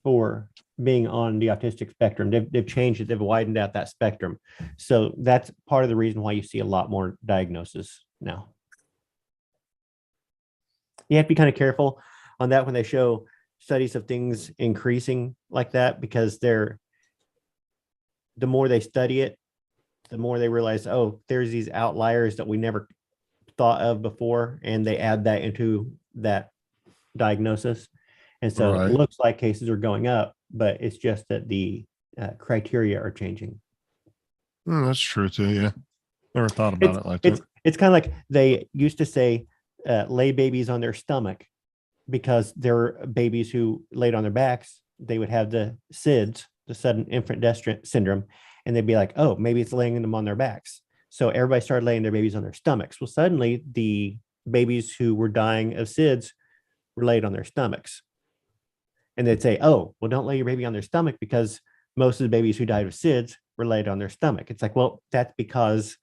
for being on the autistic spectrum. They've changed it. They've widened out that spectrum. So that's part of the reason why you see a lot more diagnosis now. You have to be kind of careful on that when they show studies of things increasing like that, because the more they study it, the more they realize, oh, there's these outliers that we never thought of before, and they add that into that diagnosis. And so Right. it looks like cases are going up, but it's just that the criteria are changing. That's true too. Yeah. Never thought about it like that. It's kind of like they used to say, lay babies on their stomach, because there were babies who laid on their backs. They would have the SIDS, the sudden infant death syndrome, and they'd be like, oh, maybe it's laying them on their backs. So everybody started laying their babies on their stomachs. Well, suddenly the babies who were dying of SIDS were laid on their stomachs. And they'd say, oh, well, don't lay your baby on their stomach, because most of the babies who died of SIDS were laid on their stomach. It's like, well, that's because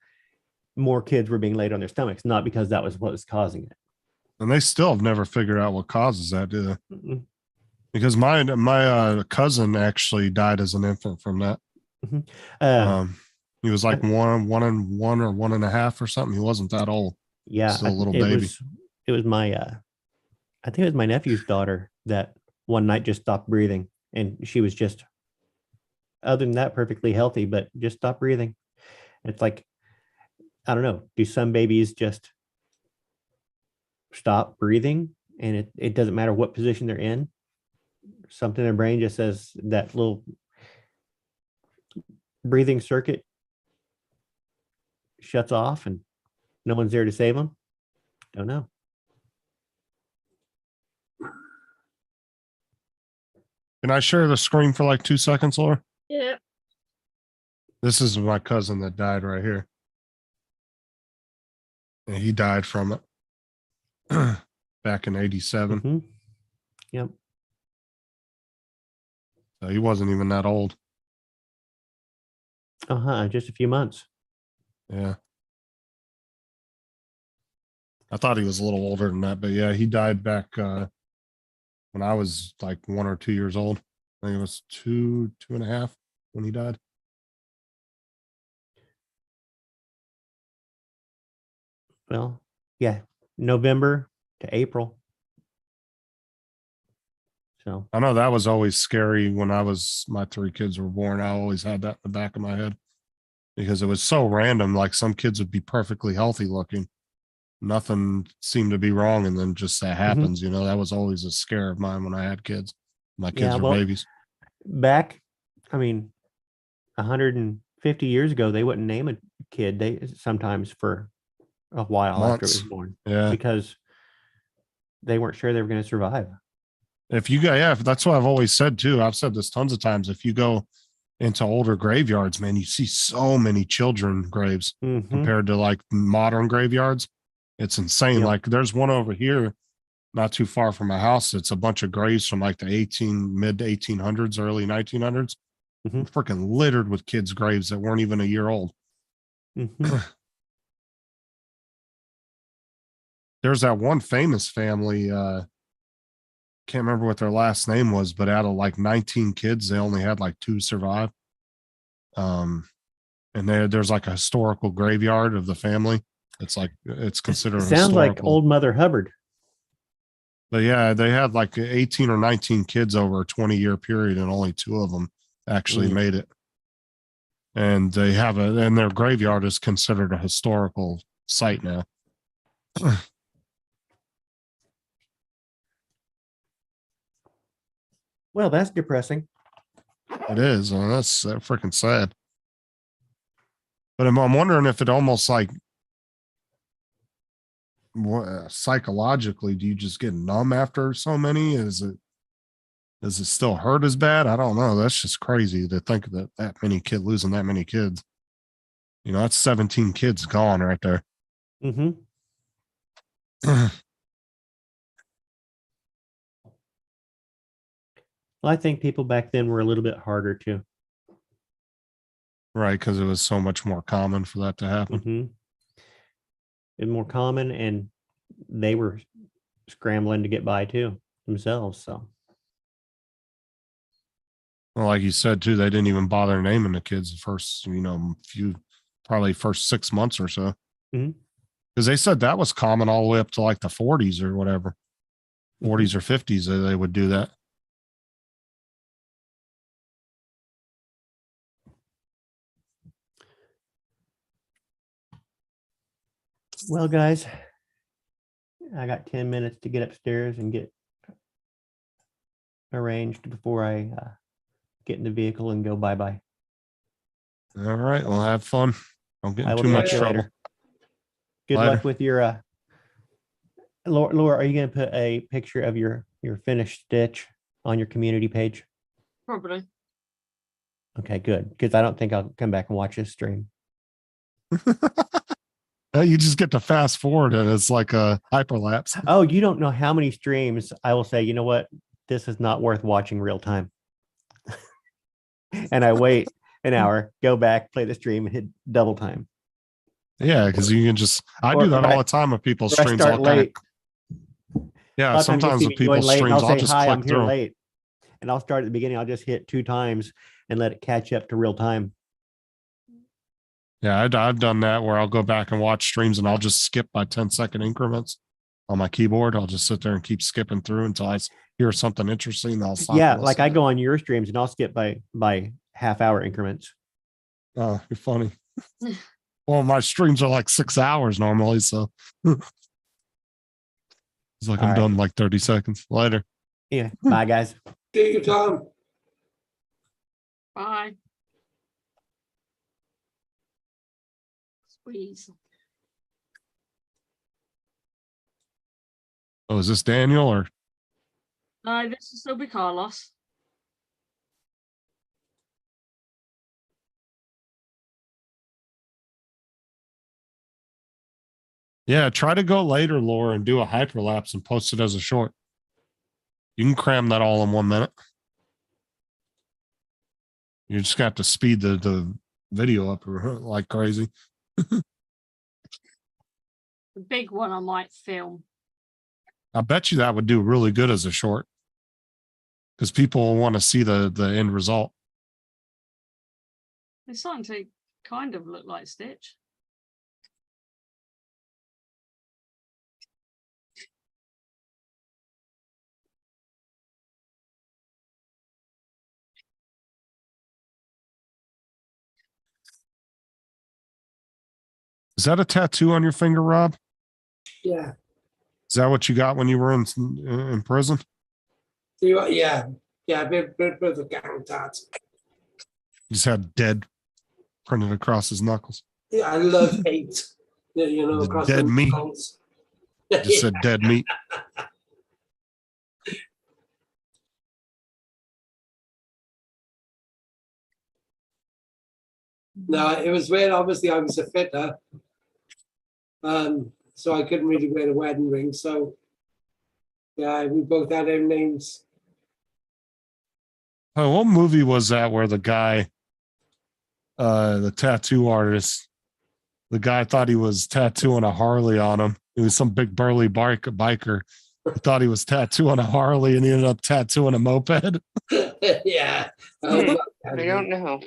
more kids were being laid on their stomachs, not because that was what was causing it. And they still have never figured out what causes that, do they? Mm-mm. Because my cousin actually died as an infant from that. He was like one and 1 or 1.5 or something. He wasn't that old. Yeah, Still a little it baby. was my I think it was my nephew's daughter that one night just stopped breathing, and she was just, other than that, perfectly healthy, but just stopped breathing. It's like, I don't know, do some babies just stop breathing and it doesn't matter what position they're in? Something in their brain just says that little breathing circuit shuts off and no one's there to save them? Don't know. Can I share the screen for like 2 seconds, Laura? Yeah. This is my cousin that died right here. And he died from it back in 87. Mhm. Yep. So he wasn't even that old. Just a few months. Yeah. I thought he was a little older than that, but yeah, he died back when I was like 1 or 2 years old. I think it was 2.5 when he died. Well, yeah, November to April. So I know that was always scary when my 3 kids were born. I always had that in the back of my head because it was so random. Like some kids would be perfectly healthy looking. Nothing seemed to be wrong. And then just that happens, that was always a scare of mine when I had kids. My kids were babies. back, 150 years ago, they wouldn't name a kid. They sometimes for a while after it was Months. born, Yeah. because they weren't sure they were going to survive. If you go, yeah, that's what I've always said too. I've said this tons of times. If you go into older graveyards, man, you see so many children graves Mhm. compared to like modern graveyards. It's insane. Yep. Like there's one over here, not too far from my house. It's a bunch of graves from like the mid 1800s, early 1900s, Mhm. freaking littered with kids' graves that weren't even a year old. Mhm. There's that one famous family. Can't remember what their last name was, but out of like 19 kids, they only had like 2 survive. And there's like a historical graveyard of the family. It's like it's considered It sounds like historical. old Mother Hubbard. But yeah, they had like 18 or 19 kids over a 20-year period, and only 2 of them actually made it. And they have and their graveyard is considered a historical site now. Well, that's depressing. It is. That's freaking sad. But I'm wondering if it almost like psychologically, do you just get numb after so many? Does it still hurt as bad? I don't know. That's just crazy to think that many losing that many kids. That's 17 kids gone right there. Mm-hmm. Well, I think people back then were a little bit harder too. Right, because it was so much more common for that to happen. Mm-hmm. It's more common, and they were scrambling to get by too themselves. So Well, like you said too, they didn't even bother naming the kids the first, probably first 6 months or so. Mhm. Because they said that was common all the way up to like the 40s or whatever, Mhm. 40s or 50s that they would do that. Well, guys, I got 10 minutes to get upstairs and get arranged before I get in the vehicle and go bye-bye. All right, well, have fun. Don't get I in will too talk much to you trouble. later. Good Later. luck with your Laura, are you going to put a picture of your finished stitch on your community page? Probably. Okay, good. Because I don't think I'll come back and watch this stream. You just get to fast forward and it's like a hyperlapse. Oh, you don't know how many streams I will say, you know what? This is not worth watching real time. And I wait an hour, go back, play the stream, and hit double time. Yeah, because you can just, I Or- do that or all I- the time with people's or I streams. start late. Yeah, A lot of times you'll sometimes see with me join people's late, and streams, I'll I'll say, just hi, click I'm here through. late. And I'll start at the beginning. I'll just hit 2 times and let it catch up to real time. Yeah, I've done that where I'll go back and watch streams and I'll just skip by 10-second increments on my keyboard. I'll just sit there and keep skipping through until I hear something interesting. I'll stop. Yeah, and like listen I to go on your streams and I'll skip by half-hour increments. it. Oh, you're funny. Well, my streams are like 6 hours normally, so it's like All I'm right. done in like 30 seconds. Later. Yeah. Bye, guys. See you, Tom. Bye. Squeeze. Oh, is this Daniel or? No, this will still be Carlos. Yeah, try to go later, Laura, and do a hyperlapse and post it as a short. You can cram that all in 1 minute. You just got to speed the video up like crazy. The big one I might film. I bet you that would do really good as a short because people want to see the end result. It's starting to kind of look like Stitch. Is that a tattoo on your finger, Rob? Yeah. Is that what you got when you were in prison? See what? Yeah. Yeah. A bit of a gang tat. You just had dead printed across his knuckles. Yeah, I love hate. You know, The across dead the meat. knuckles. Just said dead meat. No, it was when obviously I was a fitter. So I couldn't really wear the wedding ring. So yeah, we both had our names. Oh, what movie was that where the guy, the tattoo artist, the guy thought he was tattooing a Harley on him. It was some big burly biker. He thought he was tattooing a Harley and he ended up tattooing a moped. Yeah. I don't know.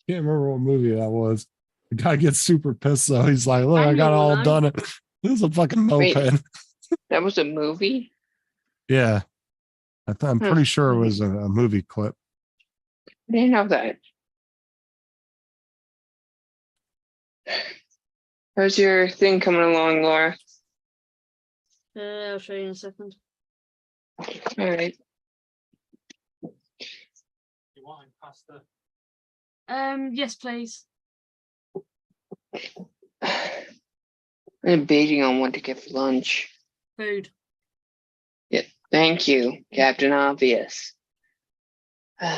Can't remember what movie that was. The guy gets super pissed though. He's like, look, I got Daniel, all no. done it. It was a fucking Wait. moped. That was a movie? Yeah. I'm Hmm. pretty sure it was a movie clip. I didn't know that. How's your thing coming along, Laura? I'll show you in a second. All right. You want pasta? Yes, please. I'm debating on what to get for lunch. Food. Thank you, Captain Obvious. I'm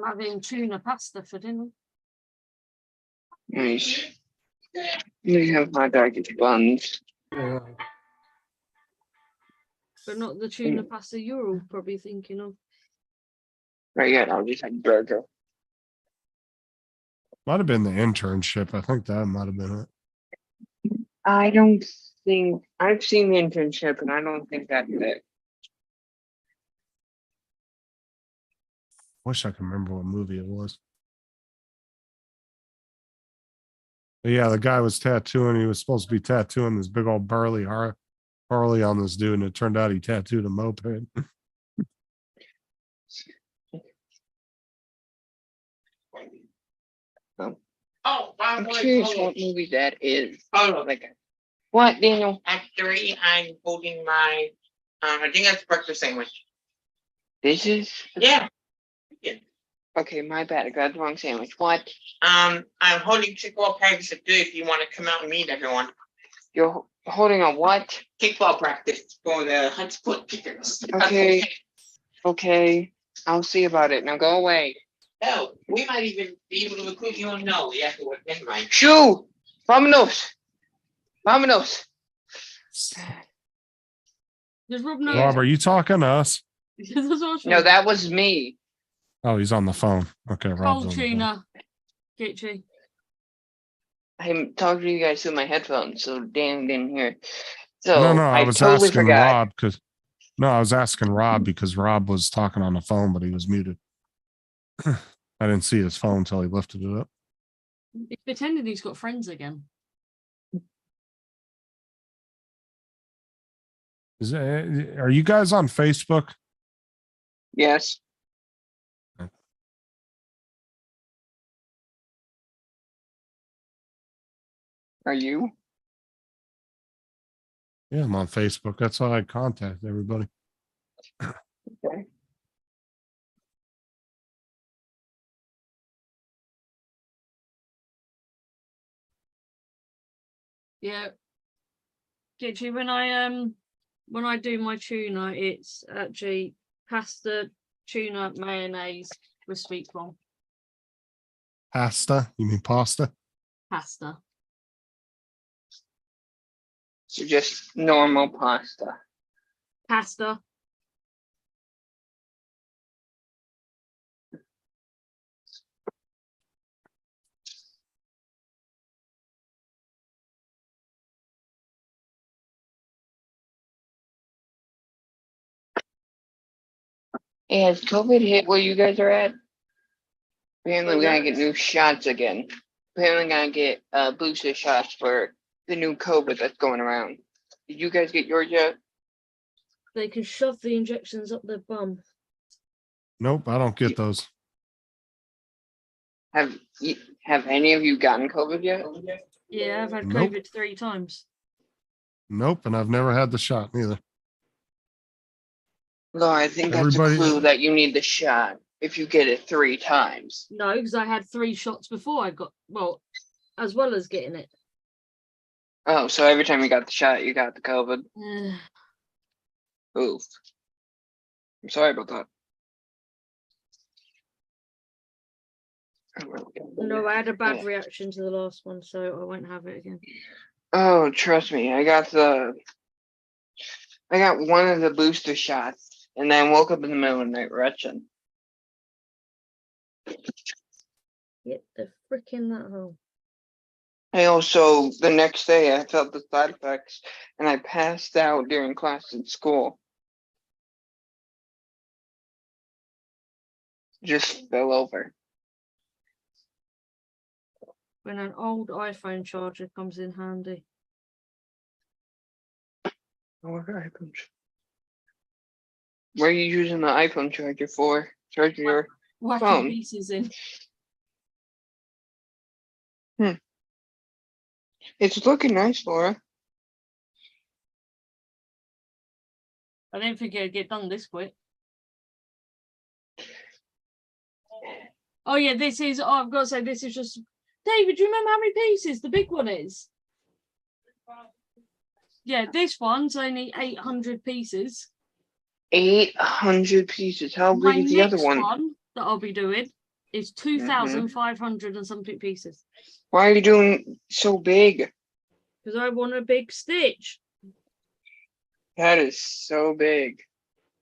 having tuna pasta for dinner. Nice. You have my baggage buns. But not the tuna pasta you're all probably thinking of. Right, yeah, I'll just have burger. Might have been the internship. I think that might have been it. I don't think I've seen the internship, and I don't think that's it. Wish I could remember what movie it was. But yeah, the guy was tattooing. He was supposed to be tattooing this big old burly Harley on this dude, and it turned out he tattooed a moped. Oh, I'm curious what movie that is. Oh, like what, Daniel? At 3, I'm holding my, I think that's breakfast sandwich. This is Yeah. okay. My bad. I got the wrong sandwich. What? I'm holding kickball practice at 3 if you want to come out and meet everyone. You're holding a what? Kickball practice for the Hunt Split Kickers. Okay. Okay. I'll see about it. Now go away. Hell, we might even be able to recruit you on no afterward. Never mind. Shoo! Vámonos! Vámonos! Does Rob know? Rob, are you talking to us? That's what I was No, thinking. that was me. Oh, he's on the phone. Okay, Rob's Cold on the phone. tuna. Gitchy. I'm talking to you guys through my headphones, so Dan didn't hear. So No, I I was totally asking forgot. Rob because I was asking Rob because Rob was talking on the phone, but he was muted. I didn't see his phone until he lifted it up. He's pretending he's got friends again. Are you guys on Facebook? Yes. Are you? Yeah, I'm on Facebook. That's how I contact everybody. Okay. Yeah. Gitchy, when I do my tuna, it's actually pasta, tuna, mayonnaise with sweet corn. Pasta? You mean pasta? Pasta. So just normal pasta. Pasta. Hey, has COVID hit where you guys are at? Apparently, we're gonna get Yes. new shots again. Apparently, gonna get booster shots for the new COVID that's going around. Did you guys get yours yet? They can shove the injections up their bum. Nope, I don't get those. Have any of you gotten COVID yet? Yeah, I've had Nope. COVID 3 times. Nope, and I've never had the shot neither. No, I think that's Everybody- a clue that you need the shot if you get it 3 times. No, because I had 3 shots before I got, well, as well as getting it. Oh, so every time you got the shot, you got the COVID. Oof. I'm sorry about that. No, I had a bad reaction to the last one, so I won't have it again. Oh, trust me, I got one of the booster shots, and then woke up in the middle of the night retching. Get the frick in that hole. I also, the next day, I felt the side effects, and I passed out during class in school. Just fell over. When an old iPhone charger comes in handy. What iPhone? What are you using the iPhone charger for? Charging your Whacking phone. pieces in. It's looking nice, Laura. I didn't think it'd get done this quick. Oh yeah, this is, oh, I've got to say, this is just, David, do you remember how many pieces the big one is? Yeah, this one's only 800 pieces. 800 pieces. How My big is the other next one? that I'll be doing is 2,500 and something pieces. Why are you doing so big? Because I want a big stitch. That is so big.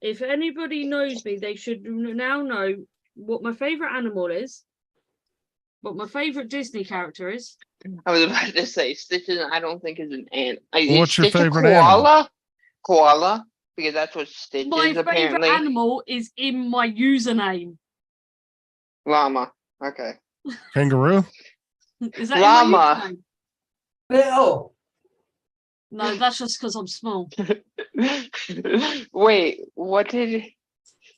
If anybody knows me, they should now know what my favorite animal is, what my favorite Disney character is. I was about to say Stitch. I don't think is an ant. What's your Stitch a favorite animal? koala? Koala, because that's what Stitch My is favorite apparently. animal is in my username. Llama. Okay. Kangaroo? Is that Llama. in my username? Little. No, that's just because I'm small. Wait, what did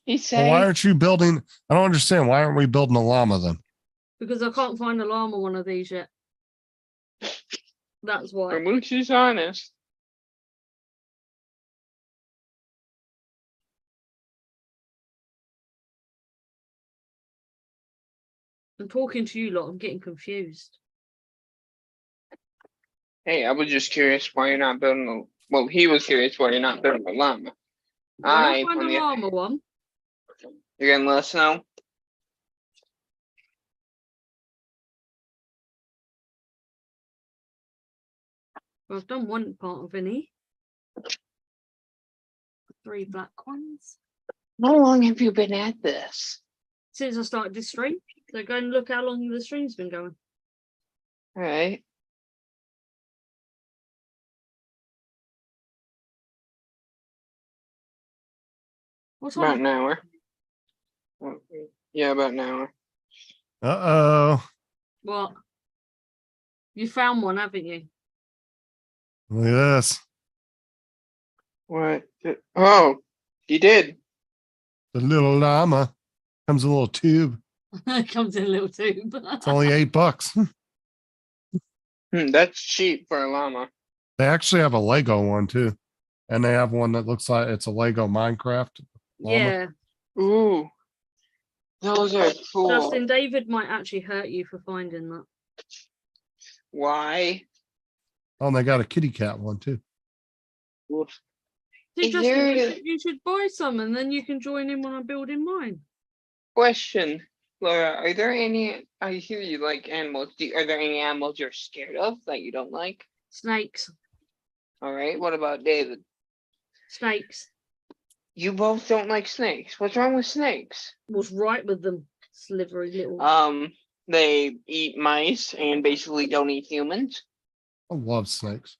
he say? Well, why aren't you building? I don't understand. Why aren't we building a llama then? Because I can't find a llama one of these yet. That's why. Ramuchi's honest. I'm talking to you lot. I'm getting confused. Hey, I was just curious why you're not building a. Well, he was curious why you're not building a llama. When I I, find on a the- llama one, You're gonna let us know. I've done one part of any. 3 black ones. How long have you been at this? Since I started this stream. So go and look how long the stream's been going. All right. What About time? an hour. Yeah, about an hour. Uh-oh. What? You found one, haven't you? Look at this. What? Oh, he did. The little llama comes in a little tube. It comes in a little tube. It's only $8. That's cheap for a llama. They actually have a Lego one too. And they have one that looks like it's a Lego Minecraft llama. Yeah. Ooh, those are cool. Justin, David might actually hurt you for finding that. Why? Oh, and they got a kitty cat one too. Oof. See, Is Justin, there- you should buy some and then you can join in when I'm building mine. Question, Laura, are there any? I hear you like animals. Are there any animals you're scared of that you don't like? Snakes. All right. What about David? Snakes. You both don't like snakes. What's wrong with snakes? What's right with them? Slivery little. They eat mice and basically don't eat humans. I love snakes.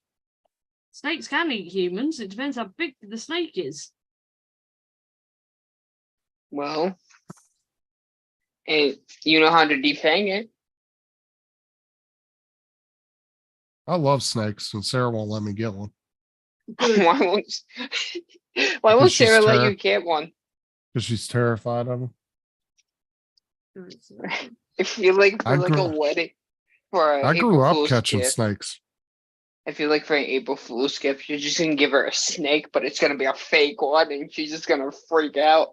Snakes can eat humans. It depends how big the snake is. Well, and you know how to defang it. I love snakes, and Sarah won't let me get one Good. Why won't Because she's Sarah let terri- you get one? because she's terrified of them. I feel like for I like a grew- wedding, for a I grew April up Fool's catching gift, snakes. I feel like for an April Fool's gift, you're just gonna give her a snake, but it's gonna be a fake one, and she's just gonna freak out.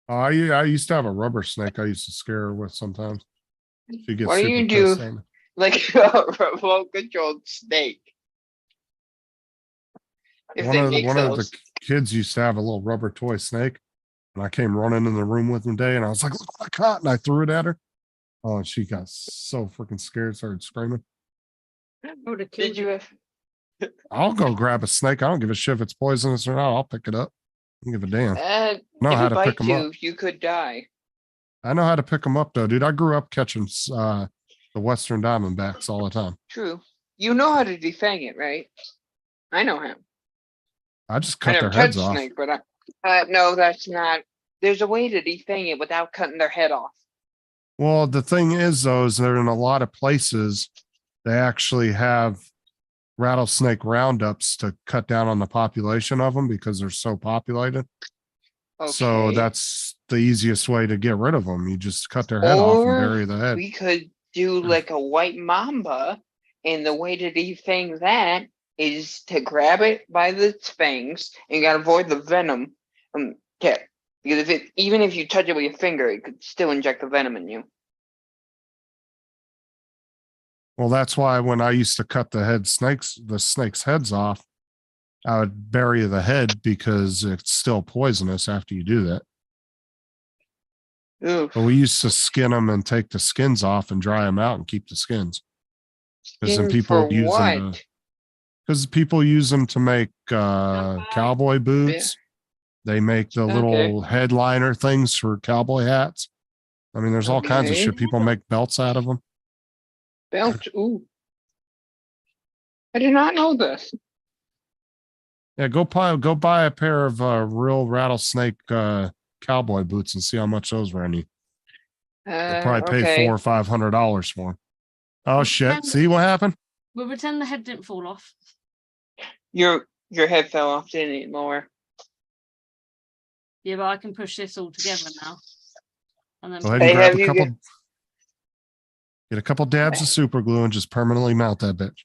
I used to have a rubber snake I used to scare her with sometimes. She gets What do super you pissed do? at me. Like a remote controlled snake. If One they of make the those. kids used to have a little rubber toy snake, and I came running in the room with him today, and I was like, "Look what I caught!" And I threw it at her. Oh, and she got so freaking scared, started screaming. I would have killed Did you have? I'll go grab a snake. I don't give a shit if it's poisonous or not. I'll pick it up. I don't give a damn. Know If how it to pick bites them up. you could die. I know how to pick them up though, dude. I grew up catching the Western Diamondbacks all the time. True. You know how to defang it, right? I know how. I just I cut never their heads touched off. snake, but no, that's not. There's a way to defang it without cutting their head off. Well, the thing is, though, is that in a lot of places, they actually have rattlesnake roundups to cut down on the population of them because they're so populated. So Okay. that's the easiest way to get rid of them. You just cut their head off and Or bury the head. we could do like a white mamba, and the way to defang that is to grab it by the fangs and you gotta avoid the venom. Okay. Because even if you touch it with your finger, it could still inject the venom in you. Well, that's why when I used to cut the snake's heads off, I would bury the head because it's still poisonous after you do that. Oof. But we used to skin them and take the skins off and dry them out and keep the skins. Because then Skins people for use them what? to, because people use them to make cowboy boots. They make the Okay. little headliner things for cowboy hats. I mean, there's all kinds of Okay. shit. People make belts out of them. Belt. Ooh. I did not know this. Yeah, go buy a pair of real rattlesnake cowboy boots and see how much those run you. You'll probably pay Okay. $400 or $500 for them. Oh Well, shit! then- See what happened? We'll pretend the head didn't fall off. Your head fell off, didn't it, Laura? Yeah, but I can push this all together now. And then Go ahead Hey, and grab have a you couple. Get a couple dabs of super glue and just permanently mount that bitch.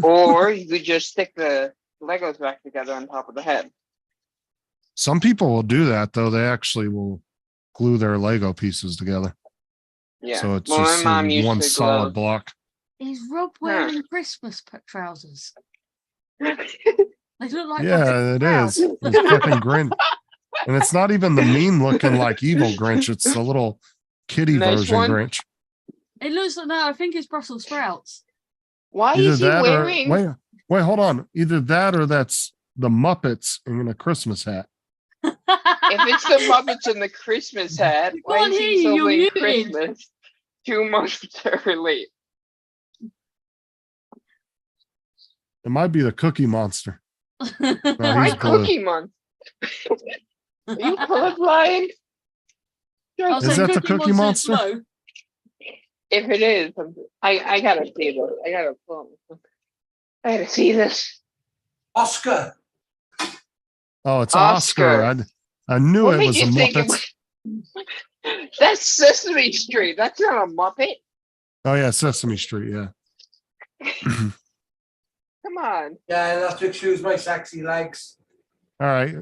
Or you could just stick the Legos back together on top of the head. Some people will do that though. They actually will glue their Lego pieces together. Yeah. So it's well, just my mom used one to solid glue. block. is Rob wearing Christmas trousers? They look like Yeah, it Brussels is. sprouts. It's fucking Grinch. And it's not even the mean looking like evil Grinch. It's the little kitty Nice version one. Grinch. It looks like no, I think it's Brussels sprouts. Why Either is he that wearing? or wait, hold on. Either that or that's the Muppets in a Christmas hat. If it's the Muppets in the Christmas hat, why can't is hear he you, celebrating you're muted. Christmas 2 months early? It might be the Cookie Monster. No, Why he's blue. Cookie Month? Are you colorblind? I'll Is say that the Cookie Monster? Blue. If it is, I gotta see this. I gotta see this. Oscar. Oh, it's Oscar. Oscar. I knew What it made was the you think it Muppets. That's Sesame Street. That's not a Muppet. Oh yeah, Sesame Street. Yeah. Come on. Yeah, I'll have to excuse my sexy legs. All right.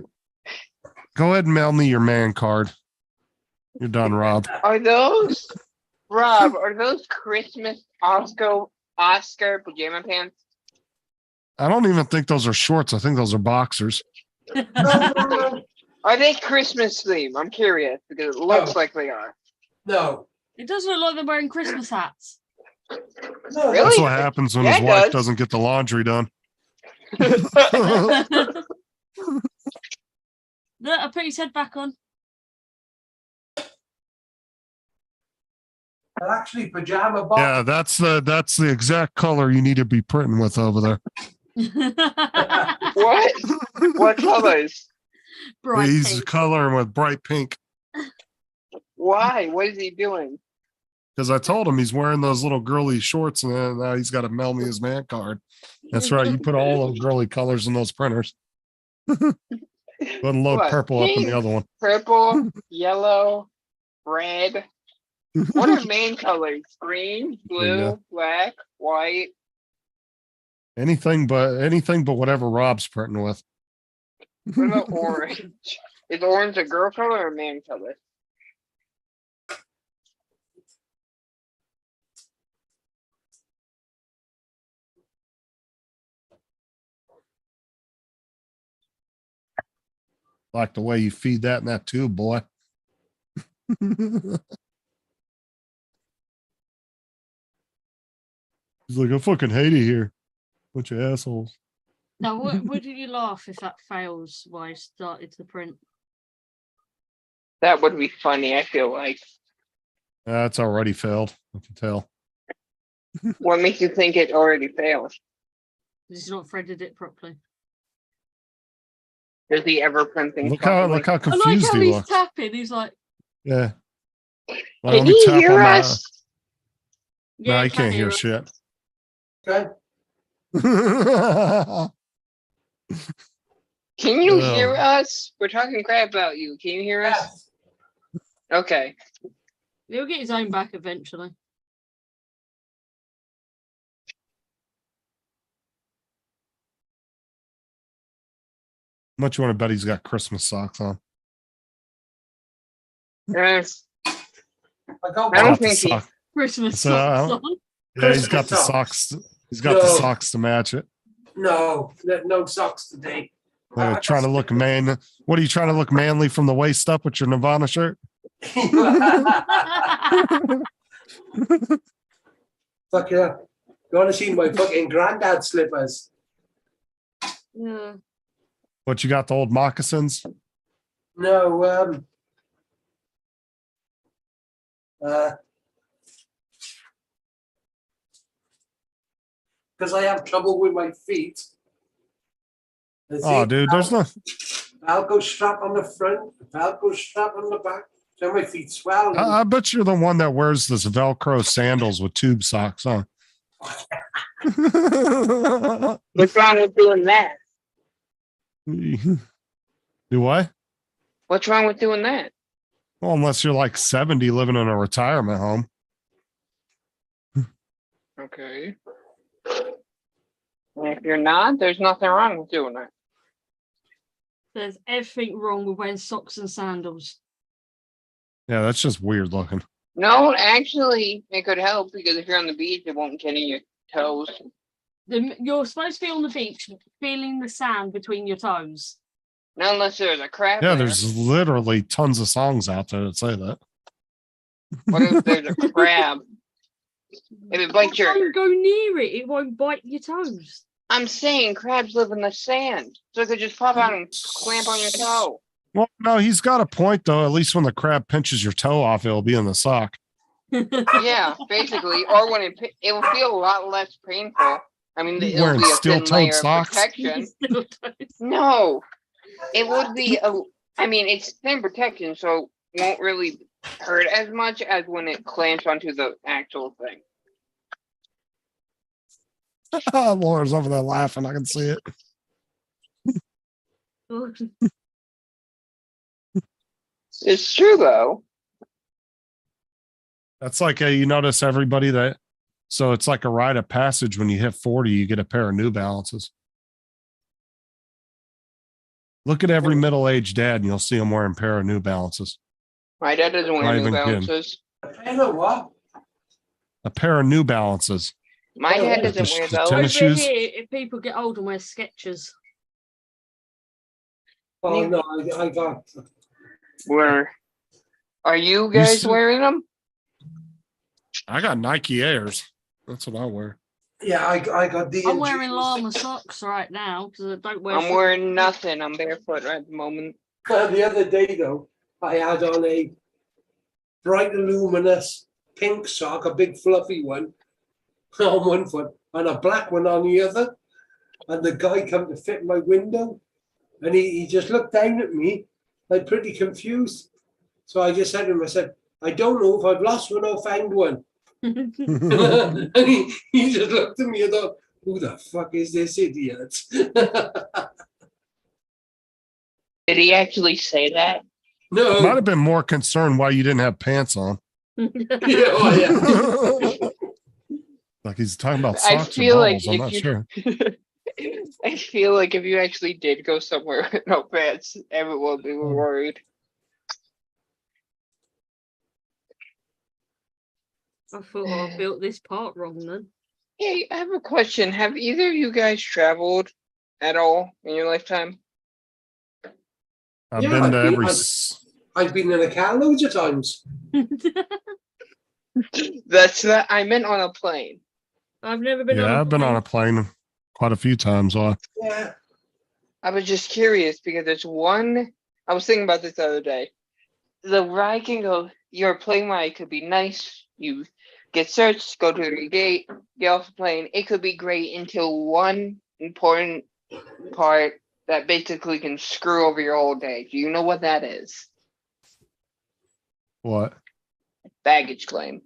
Go ahead and mail me your man card. You're done, Rob. Are those Rob? Are those Christmas Oscar pajama pants? I don't even think those are shorts. I think those are boxers. No. Are they Christmas themed? I'm curious because it looks like they are. No. It does look like they're wearing Christmas hats. No, Really? That's what happens when Yeah, his it wife does. doesn't get the laundry done. Look, I put his head back on. they're actually pajama bottoms. Yeah, that's the exact color you need to be printing with over there. What? What colors? Bright He's pink. coloring with bright pink Why? What is he doing? because I told him he's wearing those little girly shorts and then now he's got to mail me his man card. That's right. You put all those girly colors in those printers. Wouldn't load What? purple up in Pink, the other one. purple, yellow, red. What are main colors? Green, There you blue, go. black, white. Anything but whatever Rob's printing with. What about orange? Is orange a girl color or a man color? Like the way you feed that in that tube, boy. He's like, I fucking hate it here. Bunch of assholes. Now, would you laugh if that fails while I started to print? That would be funny, I feel like. That's already failed. I can tell. What makes you think it already failed? He's not threaded it properly. Does he ever print things Look how properly? look how I like confused how he he's looks. tapping. He's like, Yeah. Well, Can let me you tap hear on my- us? No, yeah, he can't hear us. shit. Okay. Can you Oh. hear us? We're talking crap about you. Can you hear us? Yes. Okay. He'll get his own back eventually. Much you want to bet he's got Christmas socks on? Uh, I got I don't one. Got the think he- sock- Christmas So, socks on. Yeah, he's got the Christmas socks. He's got the No. socks to match it. No socks today. Trying to look man. What are you trying to look manly from the waist up with your Nirvana shirt? Fuck yeah. You want to see my fucking granddad slippers? Yeah. What you got? The old moccasins? No, because I have trouble with my feet. Oh, dude, there's no. Velcro strap on the front, Velcro strap on the back. So my feet swell. I bet you're the one that wears this Velcro sandals with tube socks on. What's wrong with doing that? Do what? What's wrong with doing that? Well, unless you're like 70 living in a retirement home. Okay. And if you're not, there's nothing wrong with doing that. There's everything wrong with wearing socks and sandals. Yeah, that's just weird looking. No, actually, it could help because if you're on the beach, it won't get in your toes. You're supposed to be on the beach feeling the sand between your toes. Not unless there's a crab. Yeah, there. there's literally tons of songs out there that say that. What if there's a crab? If it bites your. Don't go near it. It won't bite your toes. I'm saying crabs live in the sand, so it could just pop out and clamp on your toe. Well, no, he's got a point though. At least when the crab pinches your toe off, it'll be in the sock. Yeah, basically, or when it will feel a lot less painful. I mean, You it'll wearing be a thin steel-toed layer of socks? protection. No, it would be a. I mean, it's thin protection, so it won't really hurt as much as when it clamps onto the actual thing. Laura's over there laughing. I can see it. It's true though. That's like you notice everybody that. So it's like a rite of passage. When you hit 40, you get a pair of New Balances. Look at every middle-aged dad, and you'll see them wearing a pair of New Balances. My dad doesn't Not wear New even kidding. Balances. I know what. A pair of New Balances. My dad With doesn't wear the those. tennis Over shoes? here, if people get older, wear Skechers. Oh no, I got. Where are you guys see- wearing them? I got Nike Airs. That's what I wear. Yeah, I got the. I'm wearing llama socks right now because I don't wear. I'm wearing nothing. I'm barefoot right at the moment. The other day though, I had on a bright luminous pink sock, a big fluffy one on one foot, and a black one on the other. And the guy come to fit my window, and he just looked down at me, like pretty confused. So I just said to him, I said, I don't know if I've lost one or found one. And he just looked at me and thought, who the fuck is this idiot? Did he actually say that? No. Might have been more concerned why you didn't have pants on. Yeah, oh, yeah. Like he's talking about I socks or feel like balls. I'm if not you- sure. I feel like if you actually did go somewhere with no pants, everyone would be worried. I thought I built this part wrong then. Hey, I have a question. Have either of you guys traveled at all in your lifetime? I've Yeah, been I've to been- every. I've been in a car loads of times. That's that I meant on a plane. I've never been. Yeah, I've been on a plane quite a few times. Yeah. I was just curious because there's one. I was thinking about this the other day. The ride can go. Your plane ride could be nice. You get searched, go to the gate, get off the plane. It could be great until one important part that basically can screw over your whole day. Do you know what that is? What? Baggage claim.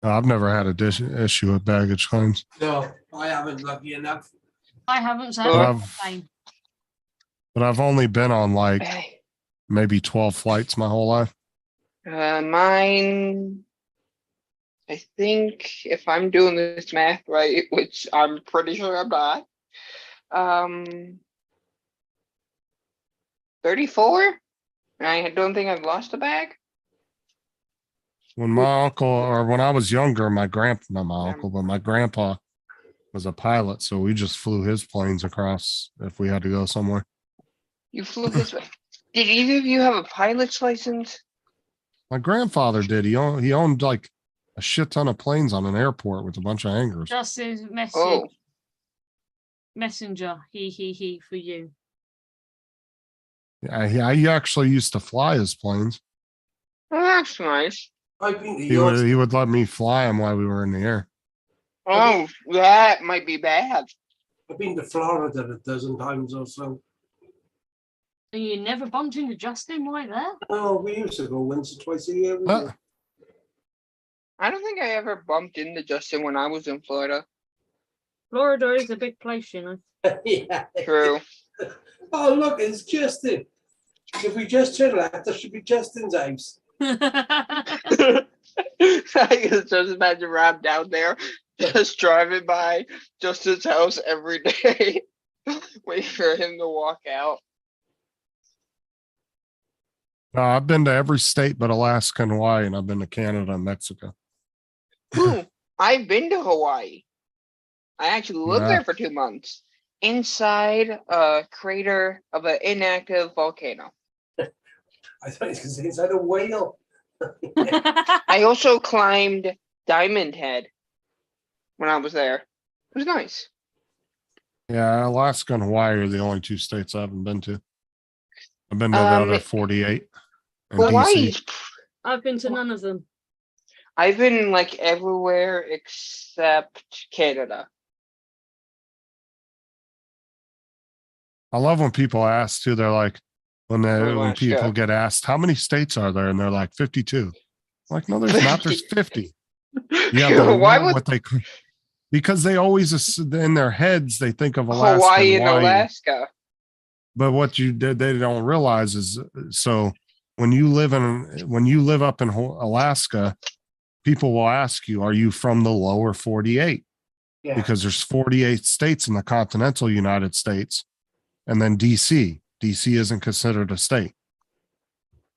I've never had a issue with baggage claims. No, I haven't, lucky enough. I haven't said Well, But I've only been on like Hey, maybe 12 flights my whole life. mine. I think if I'm doing this math right, which I'm pretty sure I'm not, 34. I don't think I've lost a bag. When my uncle, or when I was younger, not my uncle, but my grandpa was a pilot. So we just flew his planes across if we had to go somewhere. You flew this way. Did either of you have a pilot's license? My grandfather did. He owned like a shit ton of planes on an airport with a bunch of hangars. Justin's message. Oh, Messenger. He for you. Yeah, I actually used to fly his planes. well, that's nice. I've been to He yours. would let me fly them while we were in the air. Oh, that might be bad. I've been to Florida a dozen times or so. And you never bumped into Justin like that? Oh, we used to go once or twice a year. we Huh? did. I don't think I ever bumped into Justin when I was in Florida. Florida is a big place, you know. Yeah. True. Oh, look, it's Justin. If we just turn left, there should be Justin's house. I can just imagine Rob down there just driving by Justin's house every day, waiting for him to walk out. I've been to every state but Alaska and Hawaii, and I've been to Canada and Mexico. Ooh, I've been to Hawaii. I actually lived Yeah. there for 2 months inside a crater of an inactive volcano. I thought he was going to say inside a whale. I also climbed Diamond Head when I was there. It was nice. Yeah, Alaska and Hawaii are the only two states I haven't been to. I've been to the other 48 and DC. Hawaii's. I've been to none of them. I've been like everywhere except Canada. I love when people ask too. They're like, when Alaska. people get asked, how many states are there? And they're like 52. I'm like, no, there's not. There's 50. Yeah, but Why what would they because they always in their heads they think of Alaska Hawaii and Hawaii. Alaska? But what you did, they don't realize is so when you live up in Alaska, people will ask you, are you from the lower 48? Yeah. Because there's 48 states in the continental United States, and then DC. DC isn't considered a state.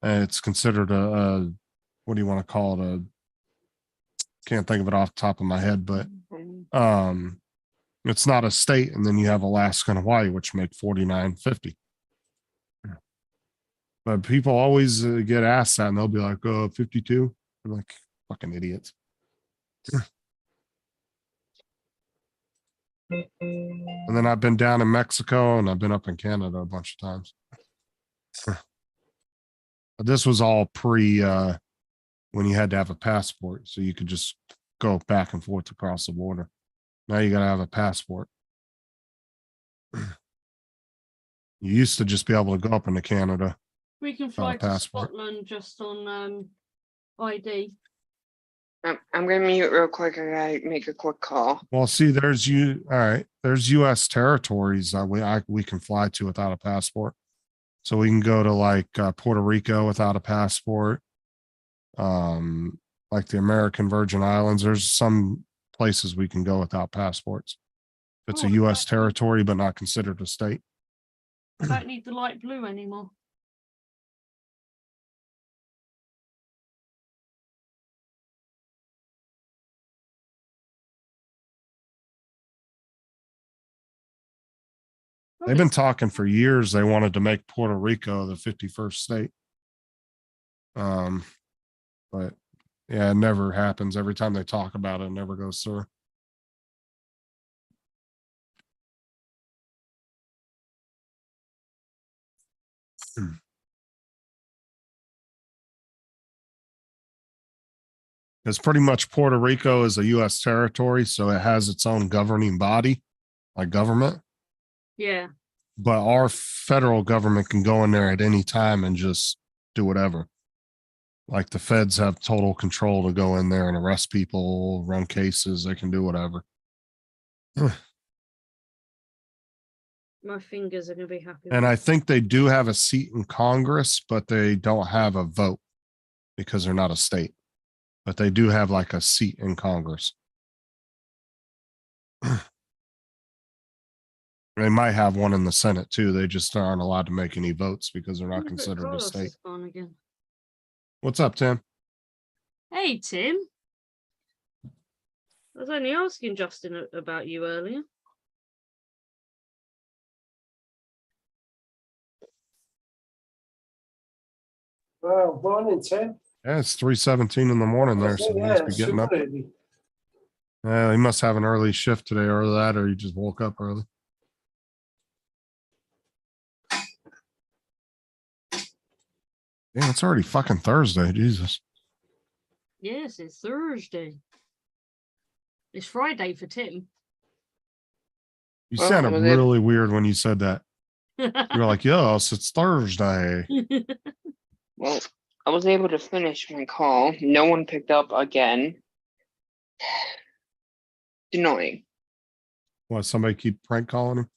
It's considered a what do you want to call it? Can't think of it off the top of my head, but it's not a state. And then you have Alaska and Hawaii, which make 49, 50. But people always get asked that, and they'll be like, 52. I'm like, fucking idiots. And then I've been down in Mexico and I've been up in Canada a bunch of times. But this was all pre when you had to have a passport, so you could just go back and forth across the border. Now you got to have a passport. You used to just be able to go up into Canada. We can fly to Scotland just on ID. I'm gonna mute real quick. I gotta make a quick call. Well, see, there's you. All right, there's U.S. territories that we can fly to without a passport. So we can go to like Puerto Rico without a passport. Like the American Virgin Islands. There's some places we can go without passports. It's a U.S. territory, but not considered a state. I don't need the light blue anymore. They've been talking for years. They wanted to make Puerto Rico the 51st state. But yeah, it never happens. Every time they talk about it, it never goes through. Because pretty much Puerto Rico is a U.S. territory, so it has its own governing body, like government. Yeah. But our federal government can go in there at any time and just do whatever. Like the feds have total control to go in there and arrest people, run cases. They can do whatever. My fingers are going to be happy. And I think they do have a seat in Congress, but they don't have a vote because they're not a state. But they do have like a seat in Congress. They might have one in the Senate too. They just aren't allowed to make any votes because they're not considered a state. Again. What's up, Tim? Hey, Tim. I was only asking Justin about you earlier. Well, morning, Tim. Yeah, it's 3:17 in the morning there, so he must be getting up. super early. He must have an early shift today, or that, or he just woke up early. Yeah, it's already fucking Thursday. Jesus. Yes, it's Thursday. It's Friday for Tim. You Well, sounded was it- really weird when you said that. You were like, yes, it's Thursday. Well, I was able to finish my call. No one picked up again. It's annoying. What, somebody keep prank calling him?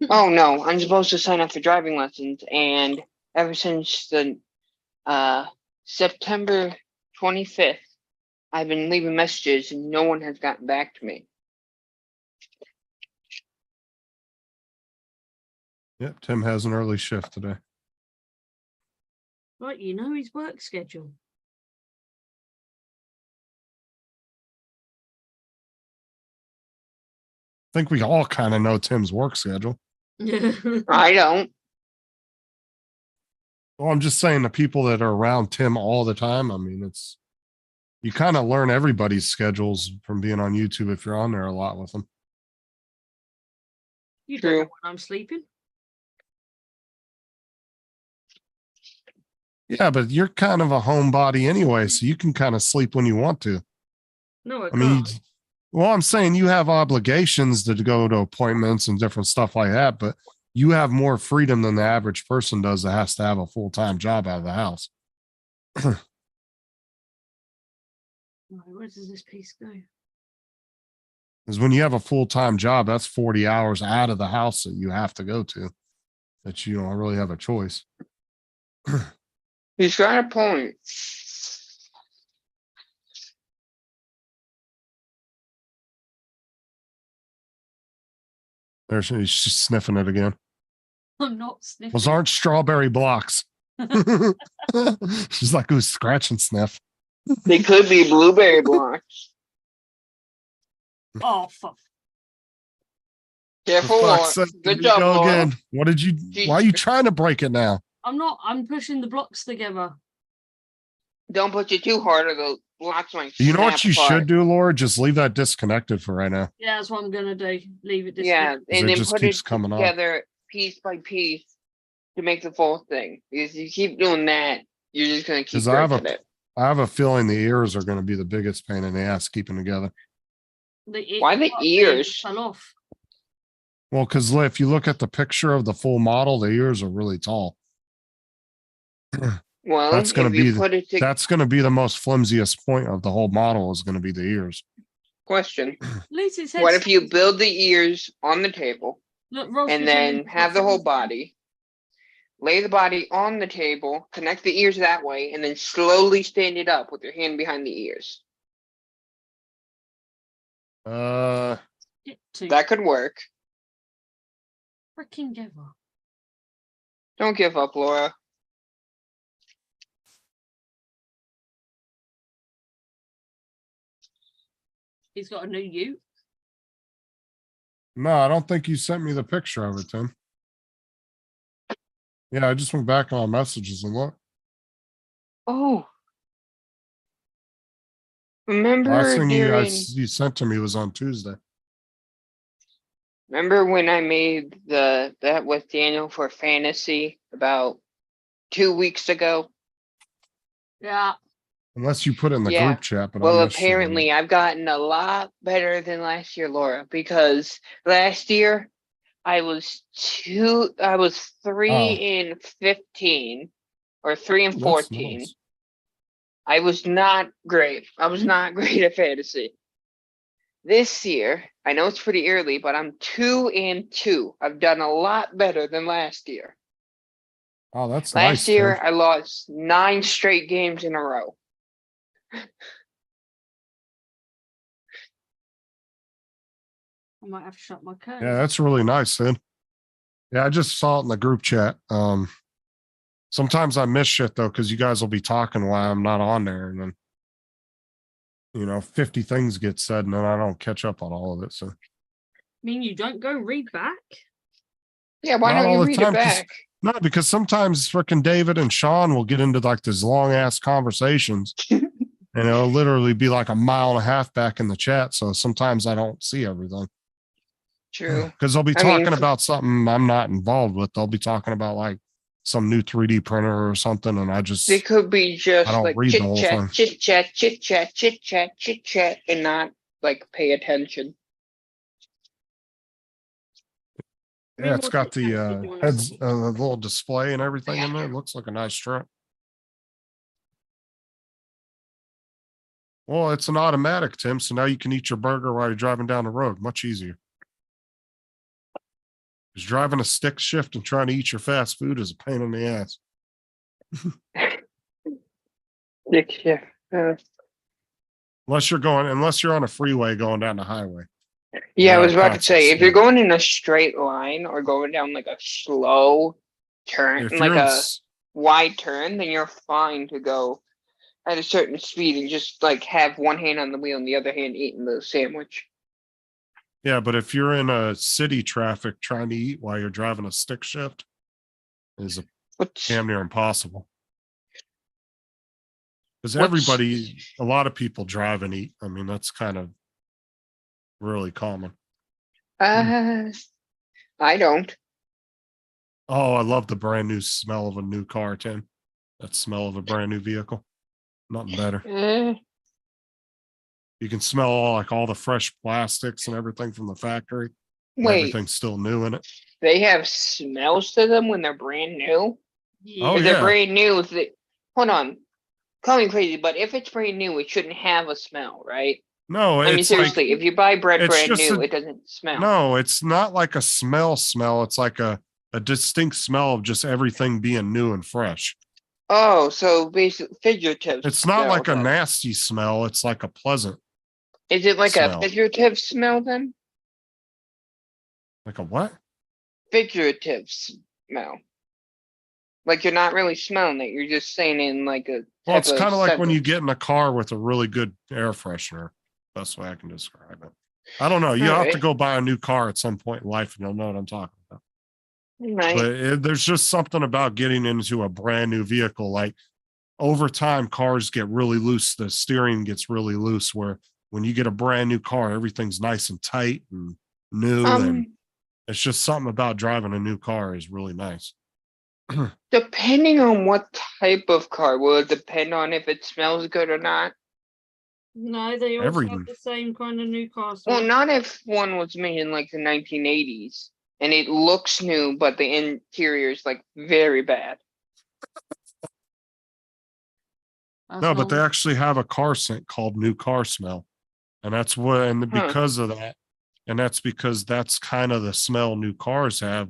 Oh no, I'm supposed to sign up for driving lessons, and ever since the September 25th, I've been leaving messages and no one has gotten back to me. Yep, Tim has an early shift today. Right, you know his work schedule. I think we all kind of know Tim's work schedule. I don't. Well, I'm just saying the people that are around Tim all the time. I mean, you kind of learn everybody's schedules from being on YouTube if you're on there a lot with them. You don't know True. when I'm sleeping. Yeah, but you're kind of a homebody anyway, so you can kind of sleep when you want to. No, I I mean, can't. well, I'm saying you have obligations to go to appointments and different stuff like that, but you have more freedom than the average person does that has to have a full-time job out of the house. Right, where does this piece go? Because when you have a full-time job, that's 40 hours out of the house that you have to go to, that you don't really have a choice. He's got a point. There's she's sniffing it again. I'm not sniffing. Those aren't strawberry blocks. She's like, ooh, scratch and sniff. They could be blueberry blocks. Oh, fuck. Careful, For Laura. fuck's sake, here Good we job, go Laura. again. What did you? Why are you trying to break it now? I'm pushing the blocks together. Don't put you too hard or the blocks might You know what snap you apart. should do, Laura? Just leave that disconnected for right now. Yeah, that's what I'm gonna do. Leave it. Yeah, disconnected. and it then just put keeps it coming off. together piece by piece to make the full thing. Because you keep doing that, you're just gonna keep 'Cause I have breaking it. I have a feeling the ears are going to be the biggest pain in the ass keeping together. Why the ears? Fell off. Well, because if you look at the picture of the full model, the ears are really tall. Well, That's gonna if you be put it to That's going to be the most flimsiest point of the whole model is going to be the ears. question. At least it said. What if you build the ears on the table Look, Ross, and pretending then to have put the whole things in. body, lay the body on the table, connect the ears that way, and then slowly stand it up with your hand behind the ears? Get to That could work. freaking together. Don't give up, Laura. He's got a new ute. No, I don't think you sent me the picture of it, Tim. Yeah, I just went back on my messages and look. Oh. Remember Last thing you during you sent to me was on Tuesday. remember when I made that with Daniel for fantasy about 2 weeks ago? Yeah. Unless you put it in the Yeah. group chat, but Well, I missed you on apparently I've gotten a lot better than last year, Laura, because last year I was 3-15 or 3 that. and That's 14. nice. I was not great. I was not great at fantasy. This year, I know it's pretty early, but I'm 2-2. I've done a lot better than last year. Oh, that's Last nice. year, Tim. I lost 9 straight games in a row. I might have to shut my curtains. Yeah, that's really nice, Tim. Yeah, I just saw it in the group chat. Sometimes I miss shit though, because you guys will be talking while I'm not on there, and then 50 things get said, and then I don't catch up on all of it. So mean you don't go read back? Yeah, why Not don't all you the read time, it 'cause- back? No, because sometimes freaking David and Sean will get into like these long ass conversations and it'll literally be like a mile and a half back in the chat. So sometimes I don't see everything True. because they'll be I mean, talking about something I'm not involved with. They'll be talking about like some new 3D printer or something. And I They just, could be I just don't like read the chit whole chat, thing. chit chat, chit chat, chit chat, chit chat, and not like pay attention. Three Yeah, it's more got the chit-chats, did you wanna heads, say? the little display and everything in there. It looks like a nice truck. Well, it's an automatic, Tim. So now you can eat your burger while you're driving down the road. Much easier. Because driving a stick shift and trying to eat your fast food is a pain in the ass. Yeah. Unless you're on a freeway going down the highway. Yeah, I They're was at about to say, constant if you're speed. going in a straight line or going down like a slow turn, If like you're in, a wide turn, then you're fine to go at a certain speed and just like have one hand on the wheel and the other hand eating the sandwich. yeah, but if you're in a city traffic trying to eat while you're driving a stick shift is What's damn near impossible. Because What's- a lot of people drive and eat. I mean, that's kind of really common. I don't. Oh, I love the brand new smell of a new car, Tim. That smell of a brand new vehicle. Nothing better. You can smell all the fresh plastics and everything from the factory. And Wait, everything's still new in it. they have smells to them when they're brand new? Oh, If they're yeah. brand new, hold on. Call me crazy, but if it's brand new, it shouldn't have a smell, right? No, I mean, it's like, seriously, if you buy bread it's brand just new, a- it doesn't smell. no, it's not like a smell. It's like a distinct smell of just everything being new and fresh. Oh, so basically figurative. It's not smell like a then. nasty smell. It's like a pleasant, Is it like smell. a figurative smell then? like a what? Figurative smell. Like you're not really smelling it, you're just saying it in like a Well, type it's kind of like when you sentence. get in a car with a really good air freshener. That's the way I can describe it. I don't know. You have to Alright. go buy a new car at some point in life and you'll know what I'm talking about. Right. But there's just something about getting into a brand new vehicle. Like over time, cars get really loose. The steering gets really loose where when you get a brand new car, everything's nice and tight and new. And it's just something about driving a new car is really nice. Depending on what type of car, will it depend on if it smells good or not? No, they all Everything. have the same kind of new car. Well, smell. not if one was made in like the 1980s and it looks new, but the interior is like very bad. That's No, but they normal. actually have a car scent called new car smell. And that's what, and Huh. because of that, and that's because that's kind of the smell new cars have.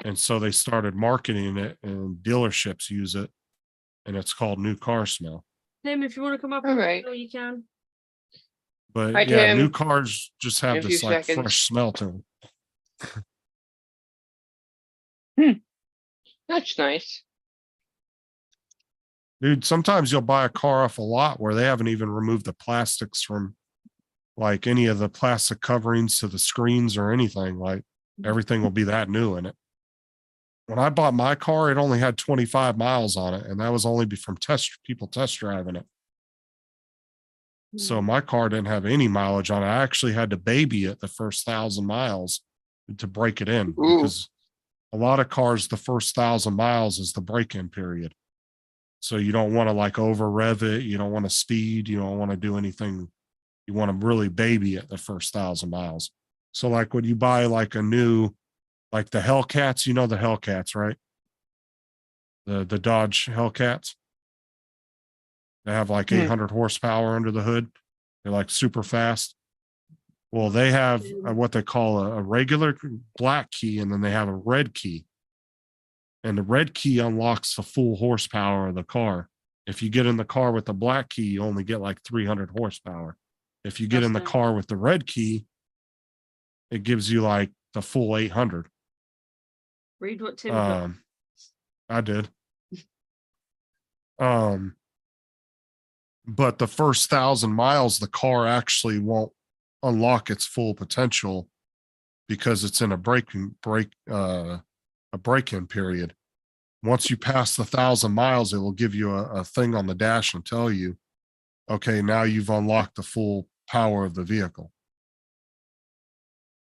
And so they started marketing it and dealerships use it. And it's called new car smell. Tim, if you want to come up, All right. you you But Hi, yeah, new Tim. cars just In have a few this like seconds. fresh smell to can. That's nice. Dude, sometimes you'll buy a car off a lot where they haven't even removed the plastics from like any of the plastic coverings to the screens or anything. Like everything will be that new in it. When I bought my car, it only had 25 miles on it, and that was only from people test driving it. So my car didn't have any mileage on it. I actually had to baby it the first 1,000 miles to break it in Ooh. because a lot of cars, the first 1,000 miles is the break-in period. So you don't want to like over rev it. You don't want to speed. You don't want to do anything. You want to really baby it the first 1,000 miles. So like when you buy like a new, like the Hellcats, you know the Hellcats, right? The Dodge Hellcats. They have like 800 horsepower under the hood. They're like super fast. Well, they have what they call a regular black key, and then they have a red key. And the red key unlocks the full horsepower of the car. If you get in the car with the black key, you only get like 300 horsepower. If you get in the car with the red key, it gives you like the full 800. Read what Tim put. I did. But the first 1,000 miles, the car actually won't unlock its full potential because it's in a break-in period. Once you pass the 1,000 miles, it will give you a thing on the dash and tell you, okay, now you've unlocked the full power of the vehicle.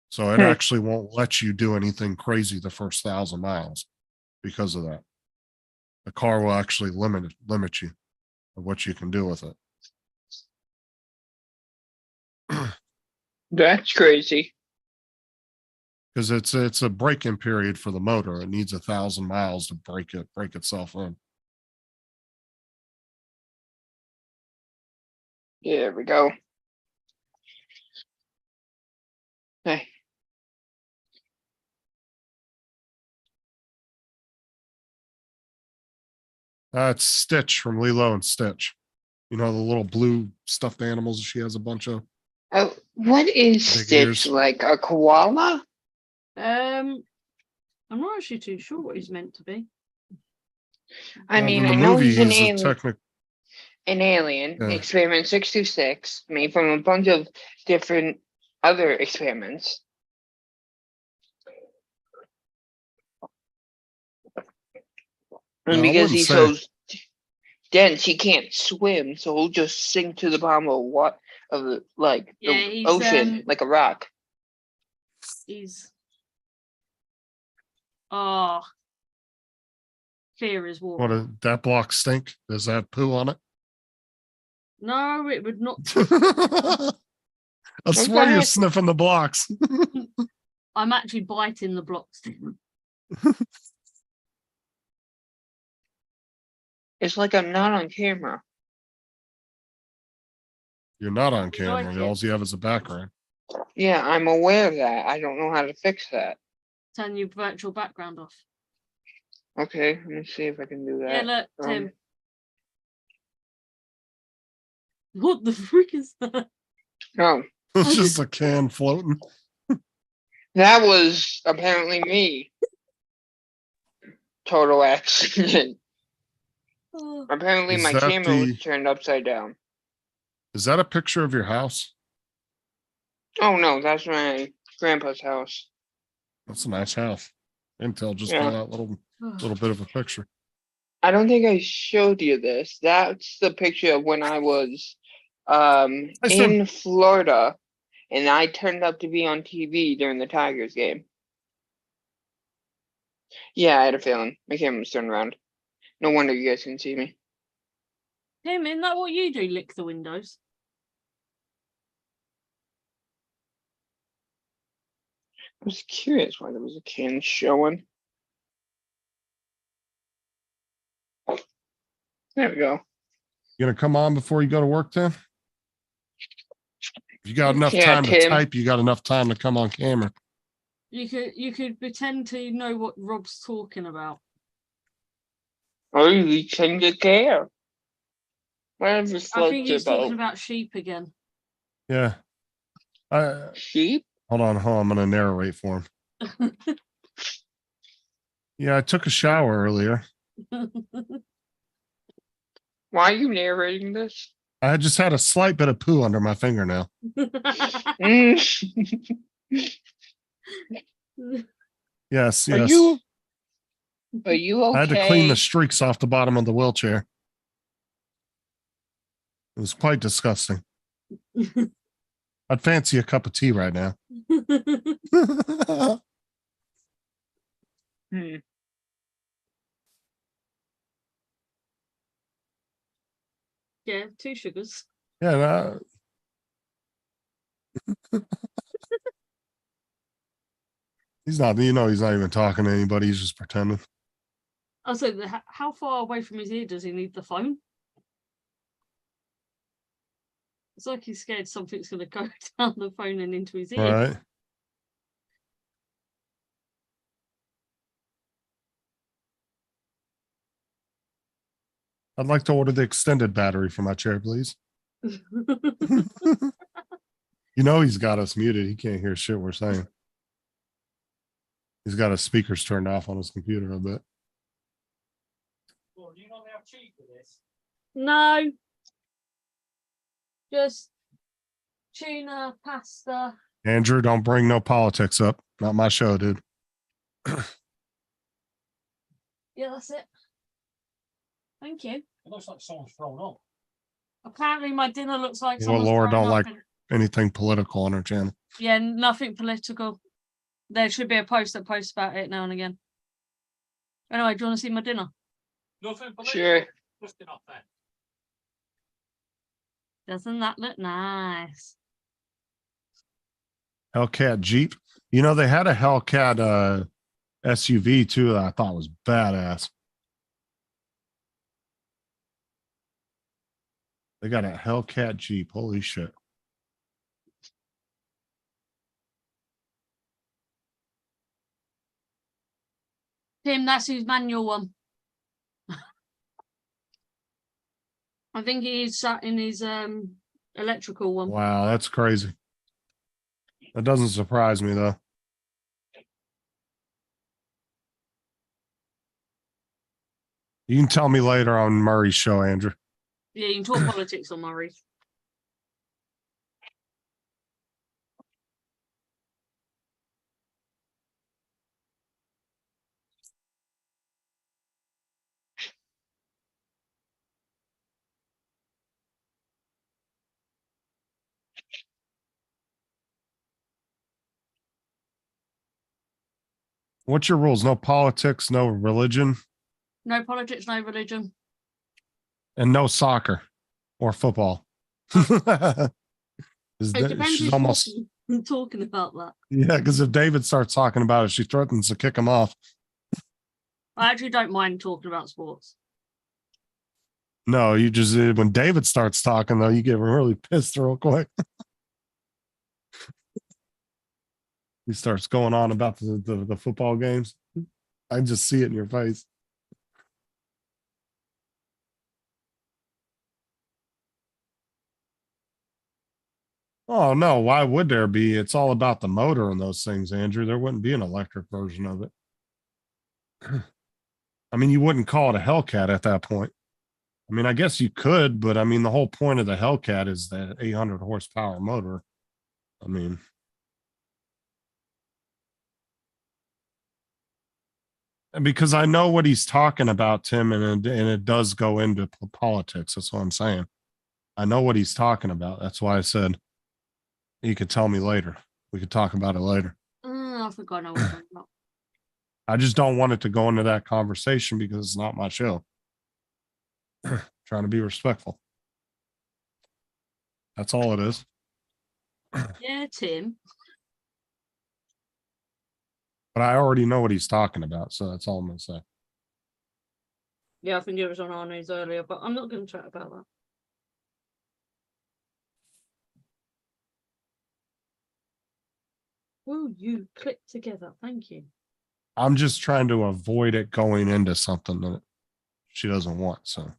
So it Hmm. actually won't let you do anything crazy the first 1,000 miles because of that. The car will actually limit you of what you can do with it. That's crazy. Because it's a break-in period for the motor. It needs 1,000 miles to break itself in. There we go. Hey. It's Stitch from Lilo and Stitch. You know, the little blue stuffed animals she has a bunch of. Oh, what is Big Stitch ears. like? A koala? I'm not actually too sure what he's meant to be. I mean, in the I know movie, he's an he's a alien. technic. An alien, Yeah. experiment 626, made from a bunch of different other experiments. And No, I because wouldn't he's say- so dense, he can't swim, so he'll just sink to the bottom of what of the Yeah, the he's, ocean, like a rock. He's oh, fear is water. What that block stink? Does that have poo on it? No, it would not. I swear you're Okay. sniffing the blocks. I'm actually biting the blocks. It's like I'm not on camera. You're not on like camera. it. All you have is a background. Yeah, I'm aware of that. I don't know how to fix that. Turn your virtual background off. Okay, let me see if I can do Yeah, that. look, Tim. Um, What the frick is that? Oh, It's just a can floating. that was apparently me. Total accident. Oh, Apparently, Is my that camera the- was turned upside down. Is that a picture of your house? Oh no, that's my grandpa's house. That's a nice house. Intel just Yeah. pulled out little bit of a picture. I don't think I showed you this. That's the picture of when I was Sim. in Florida and I turned up to be on TV during the Tigers game. Yeah, I had a feeling. My camera was turned around. No wonder you guys can see me. Tim, isn't that what you do? Lick the windows. I was curious why there was a can showing. There we go. You gonna come on before you go to work, Tim? If you got enough Yeah, time to Tim. type, you got enough time to come on camera. You could pretend to know what Rob's talking about. Oh, you tend to care. Whatever I floats think your he's talking boat. about sheep again. Yeah. Sheep? Hold on. I'm gonna narrate for him. Yeah, I took a shower earlier. Why are you narrating this? I just had a slight bit of poo under my fingernail. Mm. Yes, Are yes. you okay? I had to clean the streaks off the bottom of the wheelchair. It was quite disgusting. I'd fancy a cup of tea right now. Hmm. Yeah, 2 sugars. Yeah. He's not even talking to anybody. He's just pretending. Also, how far away from his ear does he need the phone? It's like he's scared something's going to go down the phone and into his ear. Right. I'd like to order the extended battery for my chair, please. He's got us muted. He can't hear shit we're saying. He's got his speakers turned off on his computer a bit. Well, do you not have cheese for this? No. Just tuna, pasta. Andrew, don't bring no politics up. Not my show, dude. Yeah, that's it. Thank you. It looks like someone's thrown up. Apparently, my dinner looks like Well, someone's Laura thrown don't up like- in- Anything political on her channel. Yeah, nothing political. There should be a post that posts about it now and again. Anyway, do you want to see my dinner? Nothing political. Sure. Just enough then. Doesn't that look nice? Hellcat Jeep. You know, they had a Hellcat SUV too that I thought was badass. They got a Hellcat Jeep. Holy shit. Tim, that's his manual one. I think he's sat in his electrical one. Wow, that's crazy. That doesn't surprise me though. You can tell me later on Murray's show, Andrew. Yeah, you can talk politics on Murray. What's your rules? No politics, no religion, No politics, no religion. and no soccer or football. It depends She's who's almost talking about that. yeah, because if David starts talking about it, she threatens to kick him off. I actually don't mind talking about sports. No, you just when David starts talking though, you get really pissed real quick. He starts going on about the football games. I just see it in your face. Oh no, why would there be? It's all about the motor and those things, Andrew. There wouldn't be an electric version of it. I mean, you wouldn't call it a Hellcat at that point. I mean, I guess you could, but I mean, the whole point of the Hellcat is that 800 horsepower motor. I mean, because I know what he's talking about, Tim, and it does go into politics. That's what I'm saying. I know what he's talking about. That's why I said you could tell me later. We could talk about it later. I forgot I know what I'm talking about. I just don't want it to go into that conversation because it's not my show. Trying to be respectful. That's all it is. Yeah, Tim. But I already know what he's talking about, so that's all I'm gonna say. Yeah, I think it was on our news earlier, but I'm not going to chat about that. Will you click together? Thank you. I'm just trying to avoid it going into something that she doesn't want. So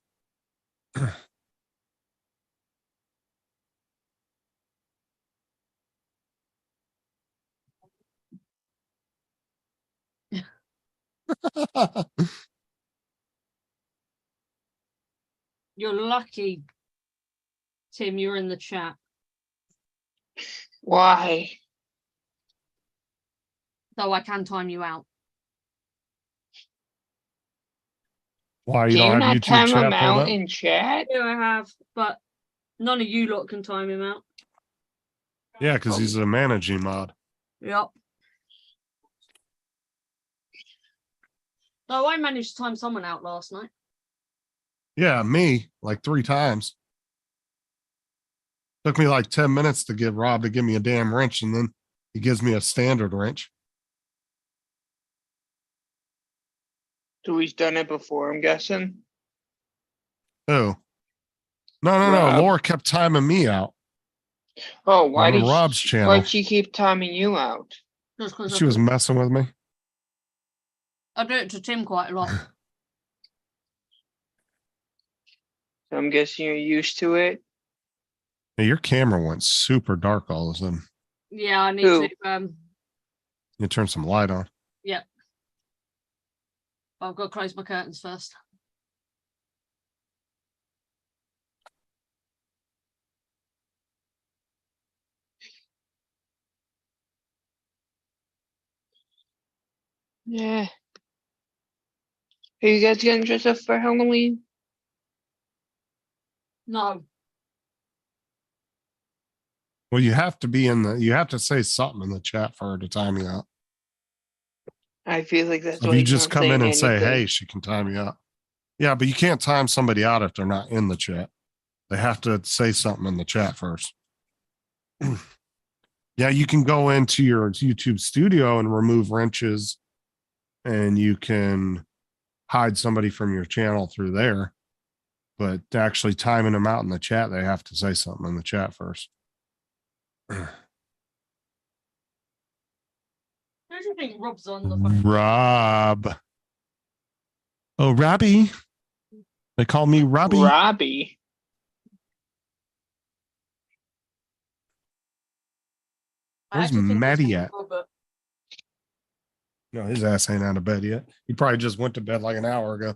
You're lucky, Tim, you're in the chat. Why? Though I can time you out. why you Can you don't have not YouTube time chat him pulled out up? in chat? Yeah, I have, but none of you lot can time him out. Yeah, because he's a managing mod. Yep. No, I managed to time someone out last night. Yeah, me like 3 times. Took me like 10 minutes to get Rob to give me a damn wrench, and then he gives me a standard wrench. So he's done it before, I'm guessing. Oh. No, Rob. Laura kept timing me out Oh, why on did Rob's she, channel. why'd she keep timing you out? Just because She was messing with me. I do it to Tim quite a lot. So I'm guessing you're used to it. Hey, your camera went super dark all of a sudden. Yeah, I need Who? to You turn some light on. yeah. I've got to close my curtains first. Yeah. Are you guys getting dressed up for Halloween? No. Well, you have to be in the. You have to say something in the chat for her to time you out. I feel like that's So why if you he's just not come in saying and say, anything. "Hey," she can time you out. Yeah, but you can't time somebody out if they're not in the chat. They have to say something in the chat first. Yeah, you can go into your YouTube studio and remove wrenches, and you can hide somebody from your channel through there. But actually timing them out in the chat, they have to say something in the chat first. Who do you think Rob's on the phone? Rob. Oh, Robbie. They call me Robbie. Robbie. I Where's actually think his Maddie name's at? Robert. No, his ass ain't out of bed yet. He probably just went to bed like an hour ago.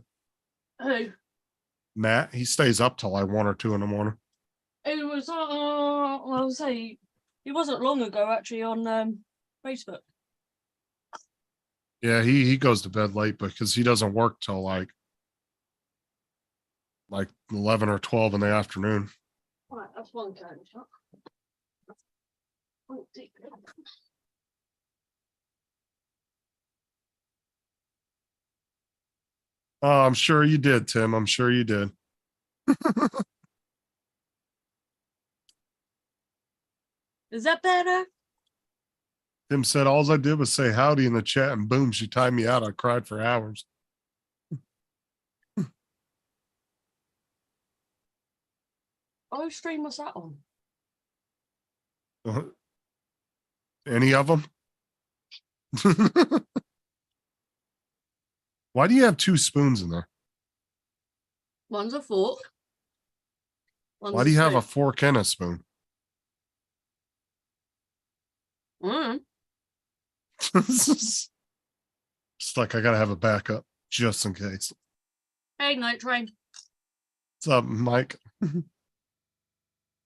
Who? Matt, he stays up till like 1 or 2 in the morning. It was I'll say it wasn't long ago actually on Facebook. Yeah, he goes to bed late because he doesn't work till like 11 or 12 in the afternoon. Right, that's one candy shot. Oh, dear. Oh, I'm sure you did, Tim. I'm sure you did. Is that better? Tim said, all I did was say howdy in the chat, and boom, she timed me out. I cried for hours. Oh, stream was that on? Any of them? Why do you have 2 spoons in there? One's a fork. Why do you have a spoon. fork and a spoon? Mm. It's like I gotta have a backup just in case. Hey, Night Train. What's up, Mike?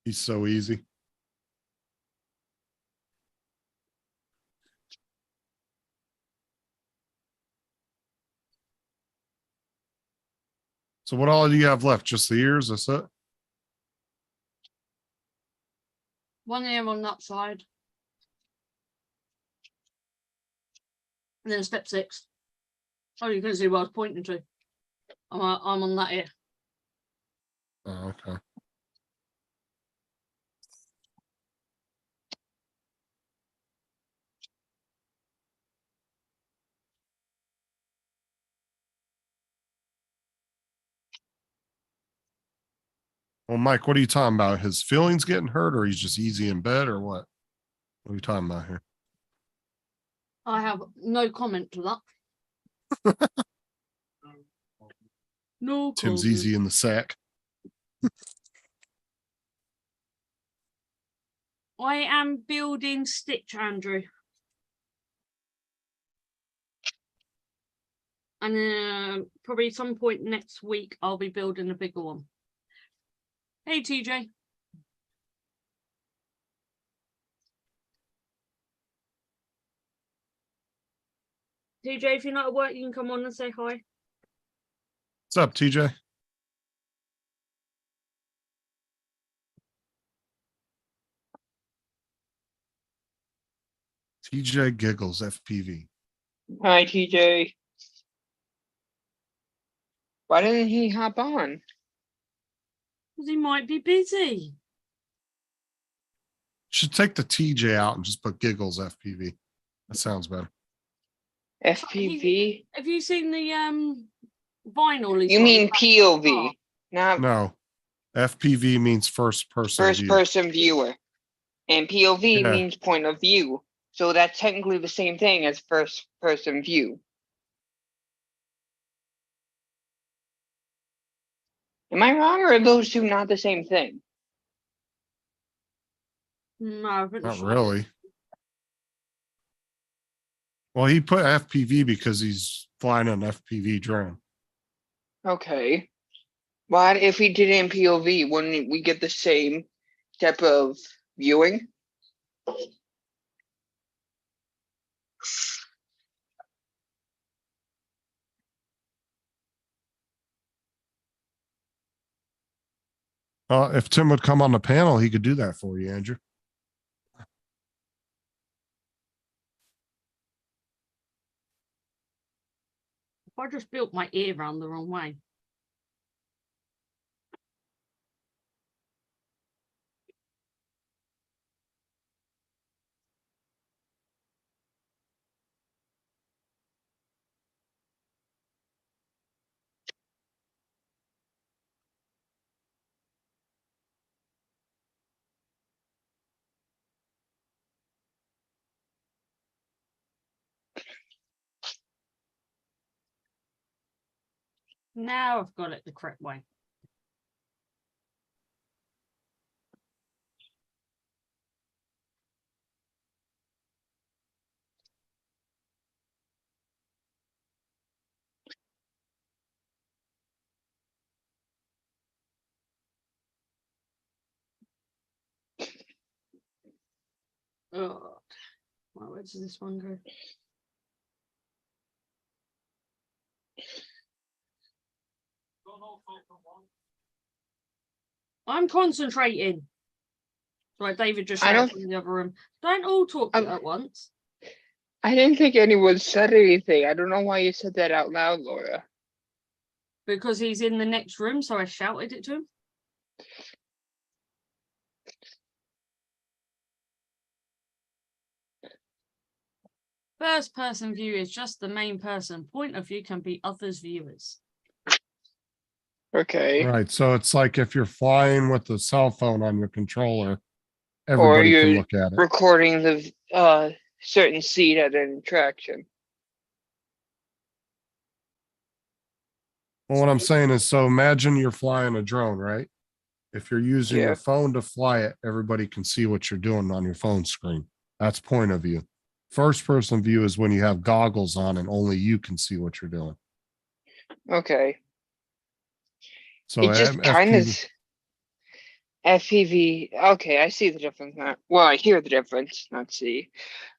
He's so easy. So what all do you have left? Just the ears? That's it? One ear on that side. And then step 6. Oh, you can see what I was pointing to. I'm on that ear. Oh, okay. Well, Mike, what are you talking about? His feelings getting hurt, or he's just easy in bed, or what? What are you talking about here? I have no comment to that. No Tim's comment. easy in the sack. I am building Stitch, Andrew. And probably some point next week, I'll be building a bigger one. Hey, TJ. TJ, if you're not at work, you can come on and say hi. What's up, TJ? TJ giggles FPV. Hi, TJ. Why didn't he hop on? Because he might be busy. Should take the TJ out and just put giggles FPV. That sounds better. FPV? Have you seen the vinyl? he's You got on mean the back? POV, not No, FPV means first person first view. person viewer. And POV Yeah. means point of view. So that's technically the same thing as first person view. Am I wrong, or are those two not the same thing? No, I'm pretty Not sure. really. Well, he put FPV because he's flying an FPV drone. Okay. What if we did it in POV? Wouldn't we get the same type of viewing? If Tim would come on the panel, he could do that for you, Andrew. If I just built my ear round the wrong way. Now I've got it the correct way. Oh, well, where does this one go? I'm concentrating. Like David just I shouted don't- from the other room. Don't all talk Um, at once. I didn't think anyone said anything. I don't know why you said that out loud, Laura. Because he's in the next room, so I shouted it to him. First person view is just the main person. Point of view can be others' viewers. Okay. Right. So it's like if you're flying with the cell phone on your controller, everybody can you're look at it. Recording the certain seat at an attraction. Well, what I'm saying is, so imagine you're flying a drone, right? If you're using Yeah. your phone to fly it, everybody can see what you're doing on your phone screen. That's point of view. First person view is when you have goggles on and only you can see what you're doing. Okay. So It just kind of FPV. Okay, I see the difference now. Well, I hear the difference, not see.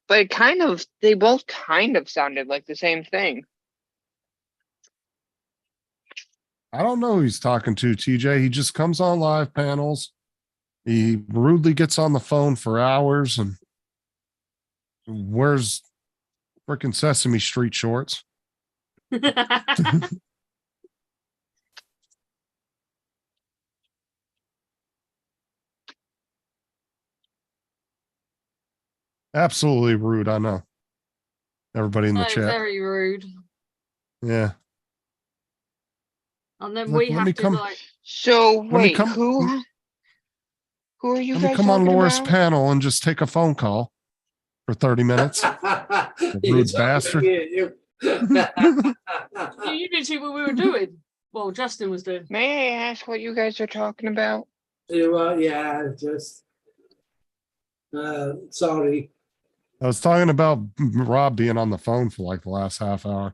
But it kind of, they both kind of sounded like the same thing. I don't know who he's talking to, TJ. He just comes on live panels. He rudely gets on the phone for hours and wears freaking Sesame Street shorts. Absolutely rude, I know. Everybody in the So chat. very rude. Yeah. And then Look, we let have me to come- like So me wait, come- who are you Let me guys come on talking Laura's about? panel and just take a phone call for 30 minutes. Rude bastard. you didn't see what we were doing. Well, Justin was doing. May I ask what you guys are talking about? Yeah, just sorry. I was talking about Rob being on the phone for like the last half hour.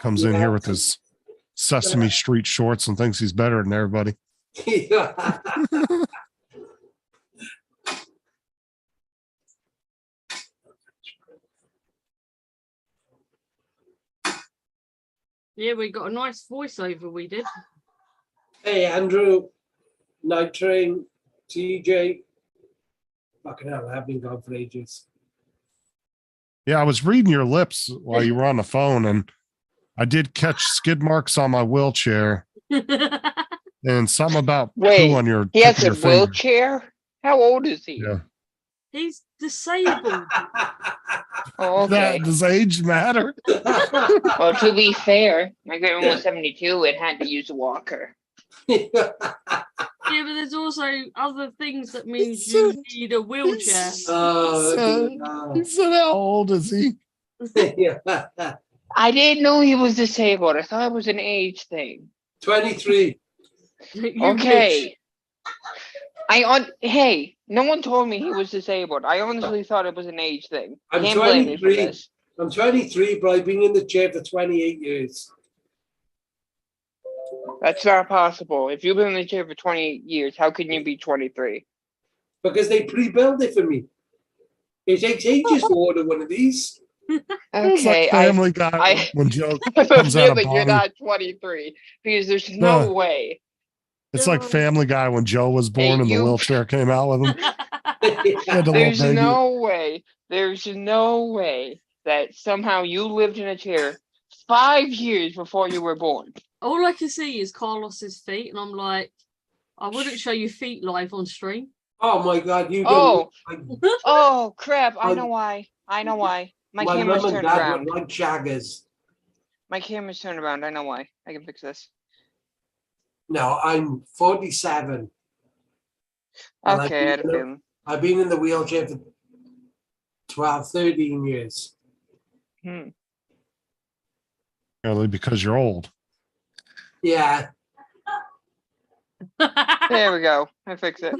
Comes in here with his Sesame Street shorts and thinks he's better than everybody. Yeah, we got a nice voiceover. We did. Hey, Andrew, Night Train, TJ. Fucking hell, I've been gone for ages. Yeah, I was reading your lips while you were on the phone, and I did catch skid marks on my wheelchair and something about Wait, poo on your He tip has of a your finger. wheelchair? How old is he? Yeah. He's disabled. Oh, okay. Does age matter? Well, to be fair, my grandma was 72 and had to use a walker. Yeah, but there's also other things that means you need a wheelchair. He said, how old is he? I didn't know he was disabled. I thought it was an age thing. 23. You Okay. Hey, no one told me he was disabled. I honestly thought it was an age thing. I'm Can't blame me for 23. this. I'm 23, but I've been in the chair for 28 years. That's not possible. If you've been in the chair for 28 years, how can you be 23? Because they pre-built it for me. It takes ages to order one of these. It's Okay, like Family Guy I- when Joe I have a comes out of feeling you're body. not 23 because there's no way. It's like Family Guy when Joe was born Hey, and the you- wheelchair came out with him. He had the little There's baby. no way. There's no way that somehow you lived in a chair 5 years before you were born. All I can see is Carlos's feet, and I'm like, I wouldn't show you feet live on stream. Oh my God, you Oh. don't. Oh crap! I I- know why. I know why. My My camera's mum and turned dad around. were like shaggers. My camera's turned around. I know why. I can fix this. No, I'm 47. And Okay, I had a feeling. I've been in the wheelchair for 12, 13 years. Hmm. Only because you're old. Yeah, There we go. I fixed it.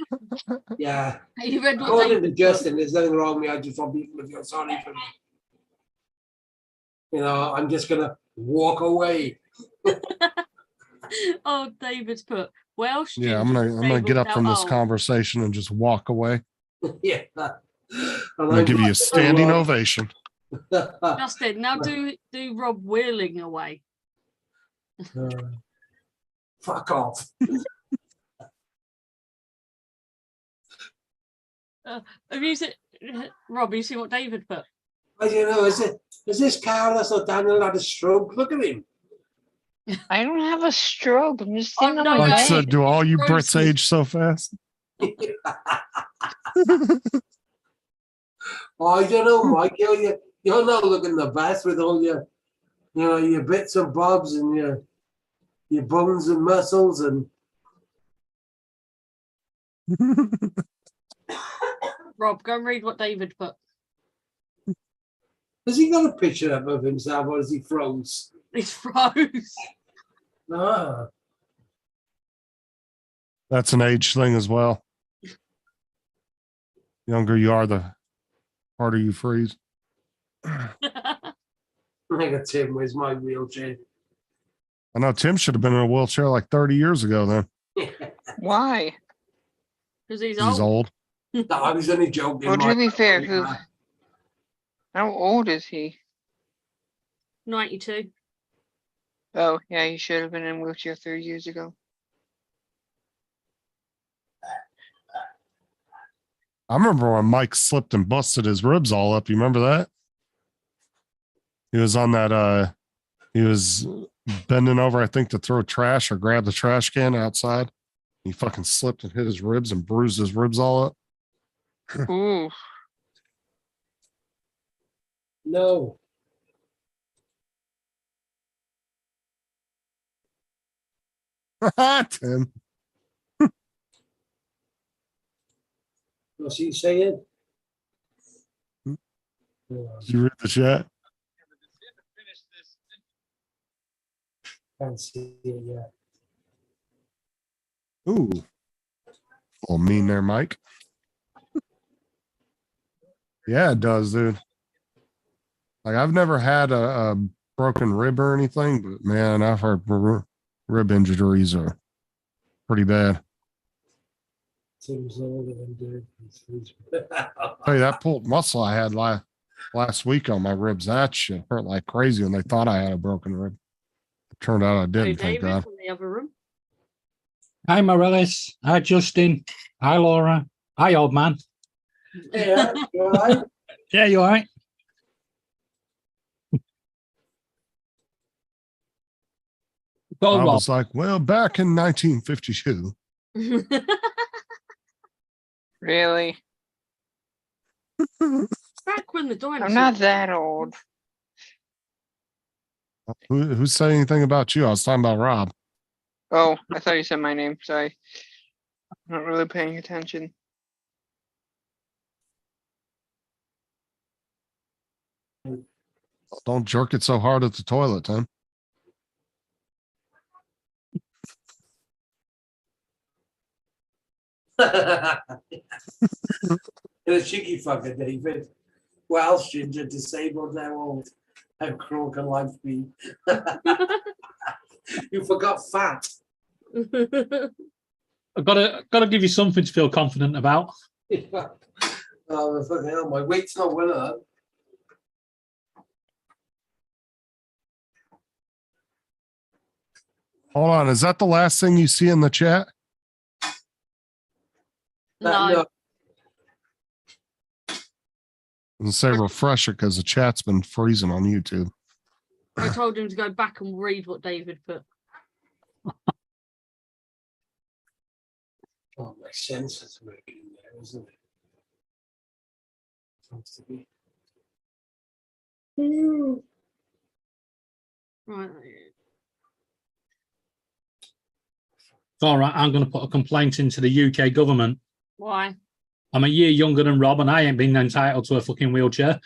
yeah. You read what According to David put? Justin, there's nothing wrong with me. I just want people to feel sorry for me. You know, I'm just gonna walk away. Oh, David's put Welsh. Yeah, I'm ginger gonna get up disabled from this now. conversation and just walk away. Yeah. I'm gonna give you a standing ovation. Justin, now do Rob wheeling away. Fuck off. Have you seen, Rob? You seen what David put? I don't know. Is this Carlos or Daniel had a stroke? Look at him. I don't have a stroke. I'm just Oh, sitting on no, my Like no. I said, bed. do all you Gross. Brits age so fast? Oh, I don't know, Mike. You're not looking the best with all your, you know, your bits and bobs and your bones and muscles and Rob, go and read what David put. has he got a picture up of himself or is he froze? He's froze. Ah, That's an age thing as well. Younger you are, the harder you freeze. I got Tim. Where's my wheelchair? I know Tim should have been in a wheelchair like 30 years ago then. Why? Because he's 'Cause he's old. old. No, I was only joking. Well, to Mike. be fair, how old is he? 92. Oh, yeah, he should have been in a wheelchair 30 years ago. I remember when Mike slipped and busted his ribs all up. You remember that? He was on that he was bending over, I think, to throw trash or grab the trash can outside. He fucking slipped and hit his ribs and bruised his ribs all up. Ooh. No. Tim. What's he saying? Did you read the chat? Can't see it yet. Ooh. Oh, mean there, Mike. Yeah, it does, dude. Like, I've never had a broken rib or anything, but man, I've heard rib injuries are pretty bad. Tim's older than Dave. Hey, that pulled muscle I had last week on my ribs, that shit hurt like crazy when they thought I had a broken rib. It turned out I Hey, didn't, thank David God. from the other room. Hi, Morellis. Hi, Justin. Hi, Laura. Hi, old man. Yeah, you all right? Yeah, you all right? Go, I Rob. was like, well, back in 1952. Really? Back when the dinosaurs. I'm not that old. Who said anything about you? I was talking about Rob. Oh, I thought you said my name. Sorry. I'm not really paying attention. Don't jerk it so hard at the toilet, Tim. You're a cheeky fucker, David. Welsh, ginger, disabled, now old. How cruel can life be? You forgot fat. I've got to give you something to feel confident about. Oh, fucking hell, my weight's not went up. Hold on. Is that the last thing you see in the chat? No, And say refresh it because the chat's been freezing on YouTube. I told him to go back and read what David put. Oh, my senses are working there, isn't it? Seems to be. Right. It's all right. I'm going to put a complaint into the UK government. Why? I'm a year younger than Rob and I ain't been entitled to a fucking wheelchair.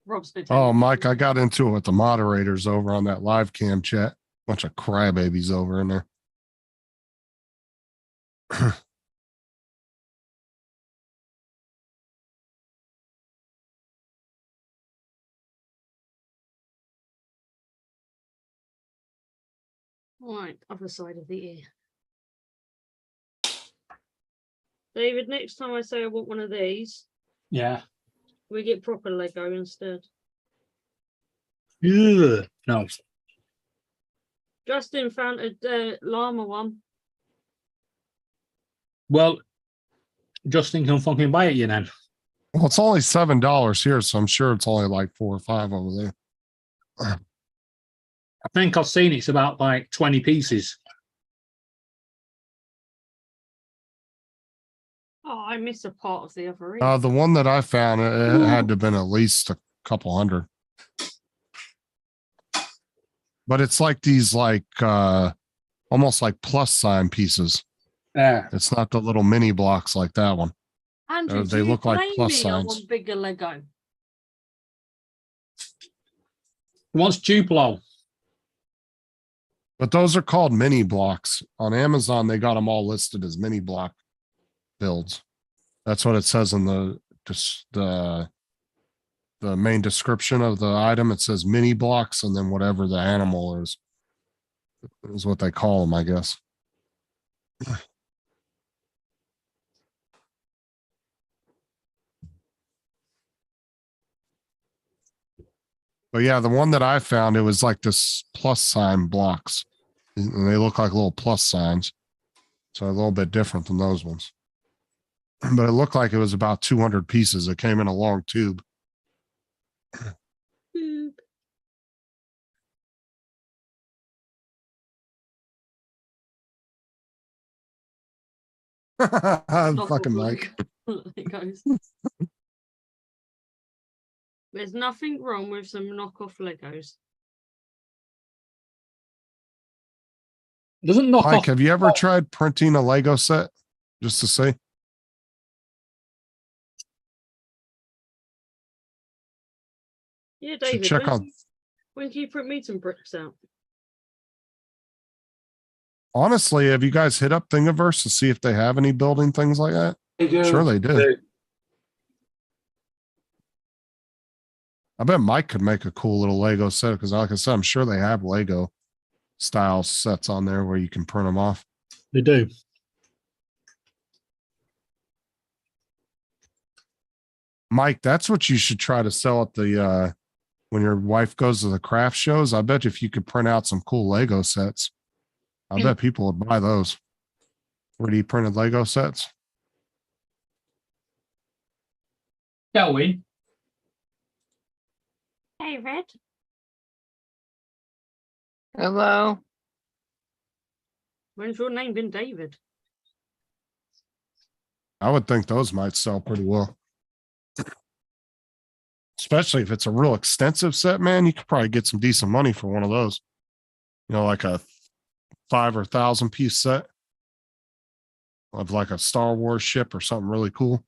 Rob's been. Oh, Mike, I got into it with the moderators over on that live cam chat. Bunch of crybabies over in there. Right, other side of the ear. David, next time I say I want one of these, Yeah. we get proper Lego instead. Ugh. No. Justin found a llama one. Well, Justin can fucking buy it, you know. Well, it's only $7 here, so I'm sure it's only like 4 or 5 over there. I think I've seen it's about like 20 pieces. Oh, I missed a part of the other ear. The one that I found, it had to have been at least a couple hundred. But it's like these, like, almost like plus sign pieces. Yeah. It's not the little mini blocks like that one. Andrew, they do you look like blame plus me? I signs. want bigger Lego. What's Duplo? But those are called mini blocks. On Amazon, they got them all listed as mini block builds. That's what it says in the main description of the item. It says mini blocks, and then whatever the animal is what they call them, I guess. But yeah, the one that I found, it was like this plus sign blocks. And they look like little plus signs. So a little bit different than those ones. But it looked like it was about 200 pieces. It came in a long tube. Fucking Mike. Legos. There's nothing wrong with some knockoff Legos. Doesn't knock Mike, off. have you ever tried printing a Lego set just to see? Yeah, Should David, check on. when can you print me some bricks out? Honestly, have you guys hit up Thingiverse to see if they have any building things like that? They do. Sure, they do. I bet Mike could make a cool little Lego set because, like I said, I'm sure they have Lego style sets on there where you can print them off. They do. Mike, that's what you should try to sell at the when your wife goes to the craft shows. I bet if you could print out some cool Lego sets, I bet people would buy those. 3D printed Lego sets. Going. Hey, Red. Hello. When's your name been David? I would think those might sell pretty well. Especially if it's a real extensive set, man, you could probably get some decent money for one of those. You know, like a 5 or 1,000 piece set of like a Star Wars ship or something really cool.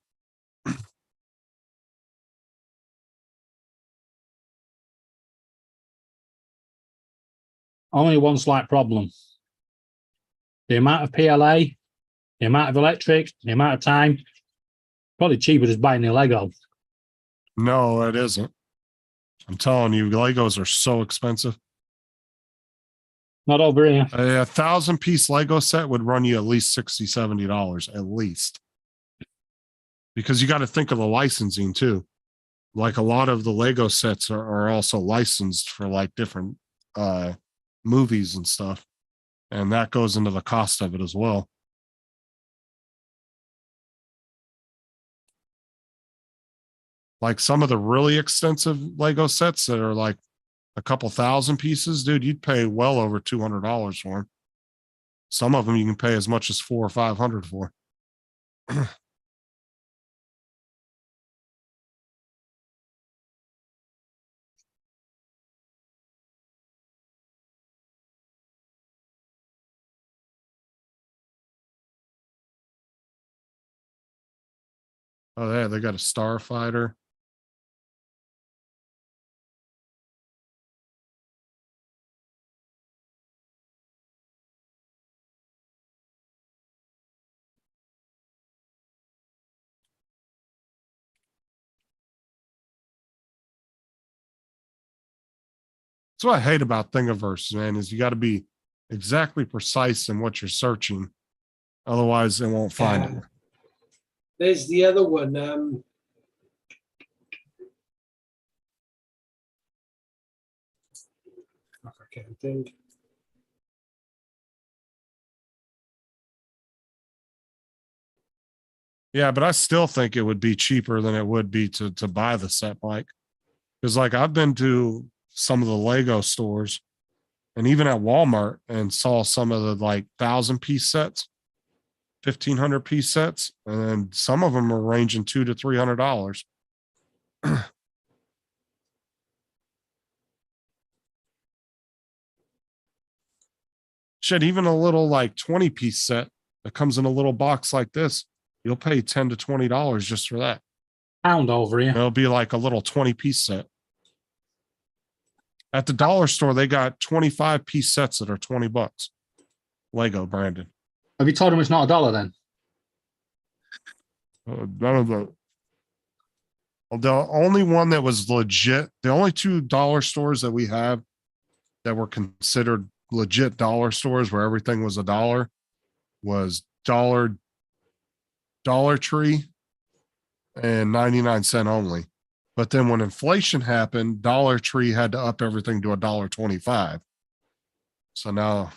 Only one slight problem. The amount of PLA, the amount of electric, the amount of time. Probably cheaper just buying the Lego. No, it isn't. I'm telling you, Legos are so expensive. Not over here. A 1,000 piece Lego set would run you at least $60, $70 at least. Because you got to think of the licensing too. like a lot of the Lego sets are also licensed for like different movies and stuff. And that goes into the cost of it as well. Like some of the really extensive Lego sets that are like a couple thousand pieces, dude, you'd pay well over $200 for them. Some of them you can pay as much as $400 or $500 for. Oh, yeah, they got a starfighter. That's what I hate about Thingiverse, man, is you got to be exactly precise in what you're searching. Otherwise, they won't find it. There's the other one. I can't think. Yeah, but I still think it would be cheaper than it would be to buy the set, Mike. Because like I've been to some of the Lego stores and even at Walmart and saw some of the like 1,000-piece sets, 1,500-piece sets, and some of them are ranging $200 to $300. Shit, even a little like 20-piece set that comes in a little box like this, you'll pay $10 to $20 just for that. Pound over here. It'll be like a little 20-piece set. At the dollar store, they got 25-piece sets that are $20. Lego branded. Have you told them it's not $1 then? None of the only one that was legit, the only $2 stores that we have that were considered legit dollar stores where everything was $1 was Dollar Tree and 99-cent only. But then when inflation happened, Dollar Tree had to up everything to $1.25. So now,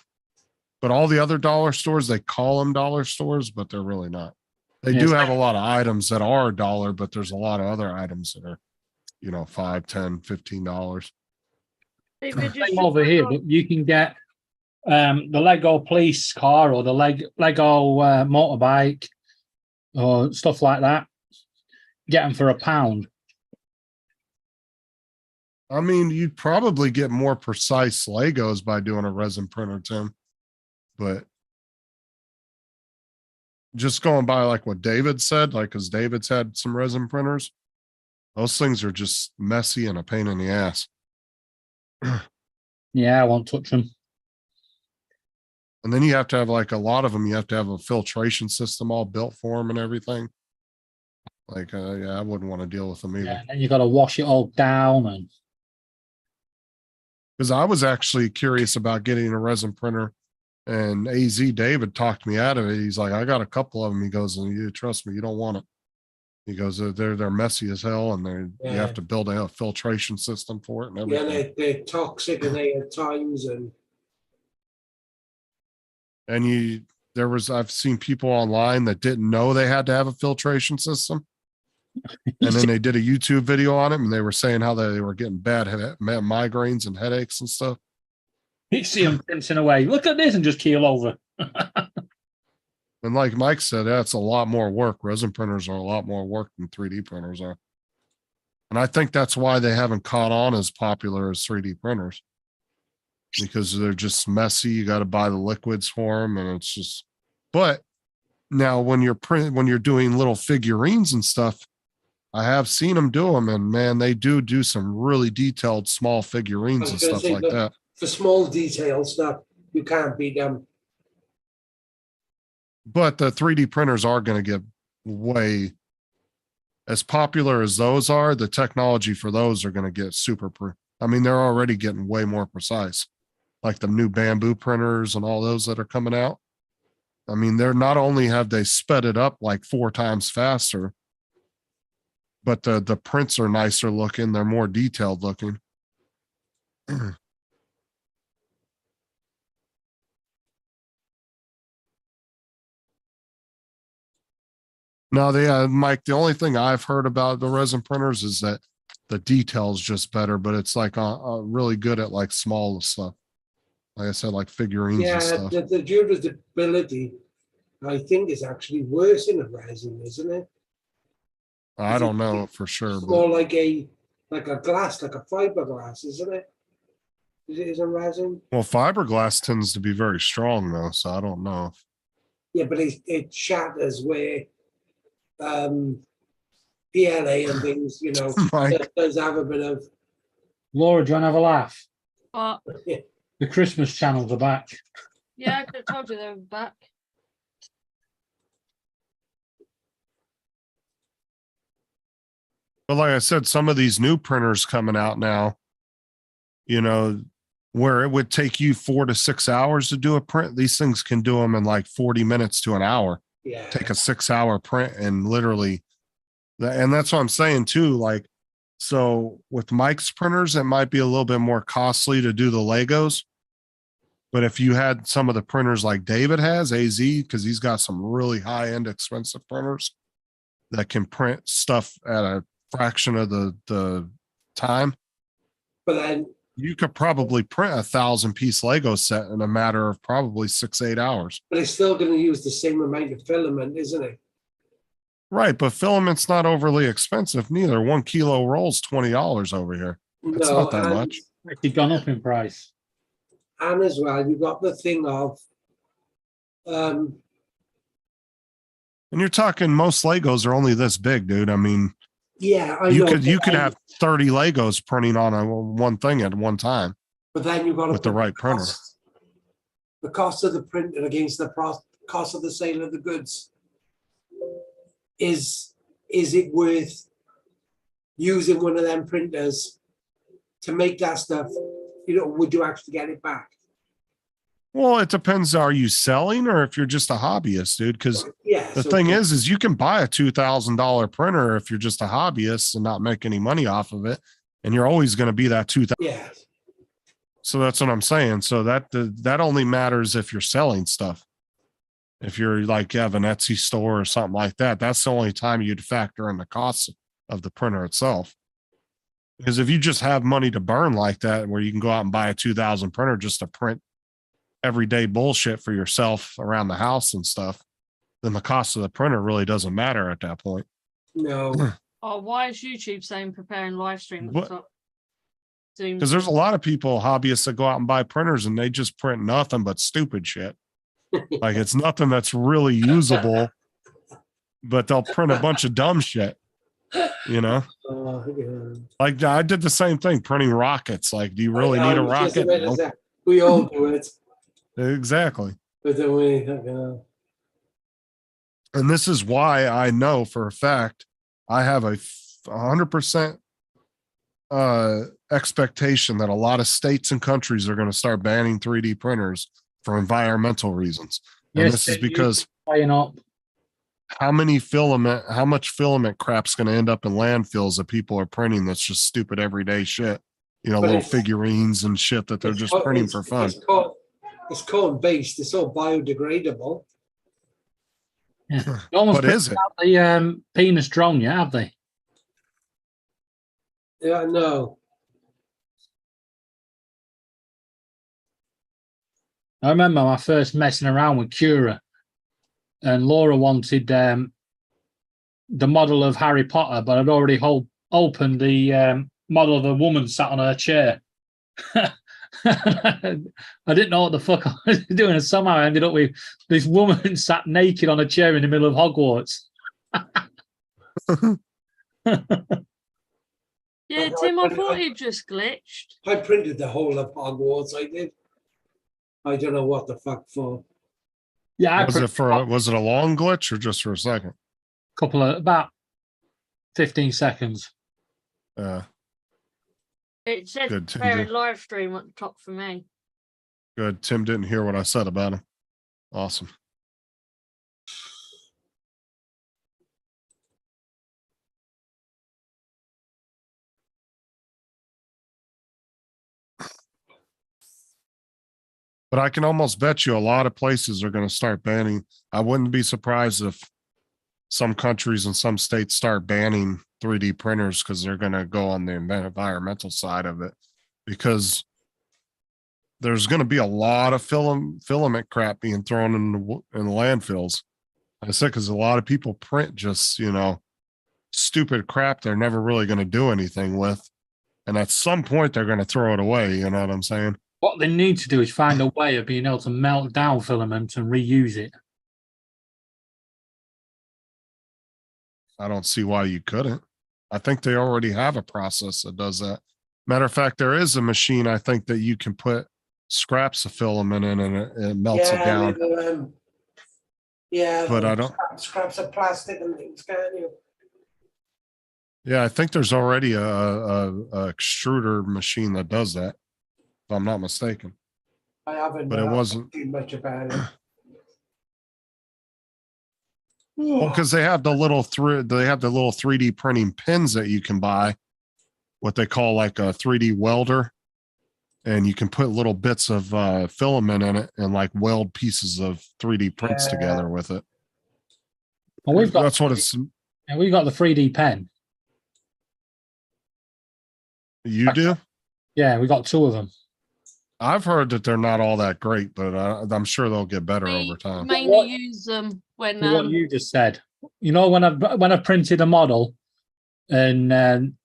but all the other dollar stores, they call them dollar stores, but they're really not. They Yeah, do it's have a lot of items that are $1, but there's a lot of other items that are, $5, $10, $15. Same over here, but you can get the Lego police car or the Lego motorbike or stuff like that. Get them for £1. I mean, you'd probably get more precise Legos by doing a resin printer, Tim. But just going by like what David said, like, because David's had some resin printers, those things are just messy and a pain in the ass. Yeah, I won't touch them. And then you have to have like a lot of them, you have to have a filtration system all built for them and everything. Like, yeah, I wouldn't want to deal with them either. Yeah, and then you got to wash it all down. And because I was actually curious about getting a resin printer, and AZ David talked me out of it. He's like, I got a couple of them. He goes, and you trust me, you don't want it. He goes, they're messy as hell, and you have to build a filtration system for it and everything. Yeah, they're toxic and they at times And I've seen people online that didn't know they had to have a filtration system. And then they did a YouTube video on it, and they were saying how they were getting bad migraines and headaches and stuff. you see them rinsing away. Look at this and just keel over. And like Mike said, that's a lot more work. Resin printers are a lot more work than 3D printers are. And I think that's why they haven't caught on as popular as 3D printers, because they're just messy. You got to buy the liquids for them, and it's just. But now when you're doing little figurines and stuff, I have seen them do them, and man, they do some really detailed small figurines and stuff like that. for small details that you can't beat them. But the 3D printers are going to get way, as popular as those are, the technology for those are going to get I mean, they're already getting way more precise, like the new bamboo printers and all those that are coming out. I mean, they're not only have they sped it up like 4 times faster, but the prints are nicer looking. They're more detailed looking. No, Mike, the only thing I've heard about the resin printers is that the detail's just better, but it's like really good at like small stuff. Like I said, like figurines and Yeah, stuff. the durability, I think, is actually worse in a resin, isn't it? I don't know for sure, It's but more like a glass, like a fiberglass, isn't it? Is a resin? well, fiberglass tends to be very strong though, so I don't know. Yeah, but it shatters where PLA and things, you know, Mike, does have a bit of. Laura, do you want to have a laugh? But The Christmas channels are back. yeah, I could have told you they were back. but like I said, some of these new printers coming out now, you know, where it would take you 4 to 6 hours to do a print, these things can do them in like 40 minutes to an hour. Yeah. Take a 6-hour print and literally, and that's what I'm saying too. Like, so with Mike's printers, it might be a little bit more costly to do the Legos. But if you had some of the printers like David has, AZ, because he's got some really high end expensive printers that can print stuff at a fraction of the time, But then, you could probably print 1,000-piece Lego set in a matter of probably 6-8 hours. but it's still going to use the same amount of filament, isn't it? Right, but filament's not overly expensive neither. 1 kilo rolls $20 over here. It's No, not that much. Actually gone up in price. And as well, you've got the thing of, And you're talking most Legos are only this big, dude. I mean, yeah, I you know. could but then- have 30 Legos printing on one thing at one time. But then you've got to with the put right printer. The cost of the printer against the cost of the sale of the goods. Is it worth using one of them printers to make that stuff? You know, would you actually get it back? Well, it depends. Are you selling or if you're just a hobbyist, dude? Because Yeah. the thing is you can buy a $2,000 printer if you're just a hobbyist and not make any money off of it. And you're always going to be that 2,000. Yeah. So that's what I'm saying. So that only matters if you're selling stuff. If you're like you have an Etsy store or something like that, that's the only time you'd factor in the cost of the printer itself. Because if you just have money to burn like that, where you can go out and buy a 2,000 printer just to print everyday bullshit for yourself around the house and stuff, then the cost of the printer really doesn't matter at that point. No. Oh, why is YouTube saying preparing live stream at the What? top? Zoom. Because there's a lot of people, hobbyists, that go out and buy printers and they just print nothing but stupid shit. Like it's nothing that's really usable, but they'll print a bunch of dumb shit, you know? Yeah. Like I did the same thing, printing rockets. Like, do you really I need a was just rocket? about to No. say, we all do it, Exactly. but then we, you know. And this is why I know for a fact I have a 100% expectation that a lot of states and countries are going to start banning 3D printers for environmental reasons. And this is because buying up. how much filament crap's going to end up in landfills that people are printing that's just stupid everyday shit. You know, But little it's- figurines and shit that they're It's just co- printing it's- for fun. It's cone based. It's all biodegradable. They almost But is it? out the penis drone yet, have they? Yeah, no. I remember my first messing around with Cura, and Laura wanted the model of Harry Potter, but I'd already opened the model of a woman sat on her chair. I didn't know what the fuck I was doing, and somehow I ended up with this woman sat naked on a chair in the middle of Hogwarts. Yeah, Tim, I thought it just glitched. I printed the whole of Hogwarts. I did. I don't know what the fuck for. Yeah, Was it a long glitch or just for a second? couple of about 15 seconds. It said Good, Tim preparing did. live stream at the top for me. Good. Tim didn't hear what I said about him. Awesome. But I can almost bet you a lot of places are going to start banning. I wouldn't be surprised if some countries and some states start banning 3D printers because they're going to go on the environmental side of it. Because there's going to be a lot of filament crap being thrown in the landfills. Like I said, because a lot of people print just, stupid crap they're never really going to do anything with. And at some point, they're going to throw it away. You know what I'm saying? What they need to do is find a way of being able to melt down filament and reuse it. I don't see why you couldn't. I think they already have a process that does that. Matter of fact, there is a machine I think that you can put scraps of filament in and it melts it down. Yeah, But I don't. scraps of plastic and things, can't you? Yeah, I think there's already a extruder machine that does that, if I'm not mistaken. I haven't. But it wasn't too much about it. well because they have the little 3D printing pins that you can buy, what they call like a 3D welder, and you can put little bits of filament in it and like weld pieces of 3D prints together with it. Well, we've got That's what it's. and we've got the 3D pen. You do? Yeah, we got 2 of them. I've heard that they're not all that great, but I'm sure they'll get better over time. Mainly What- use them when What you just said. You know, when I've printed a model, and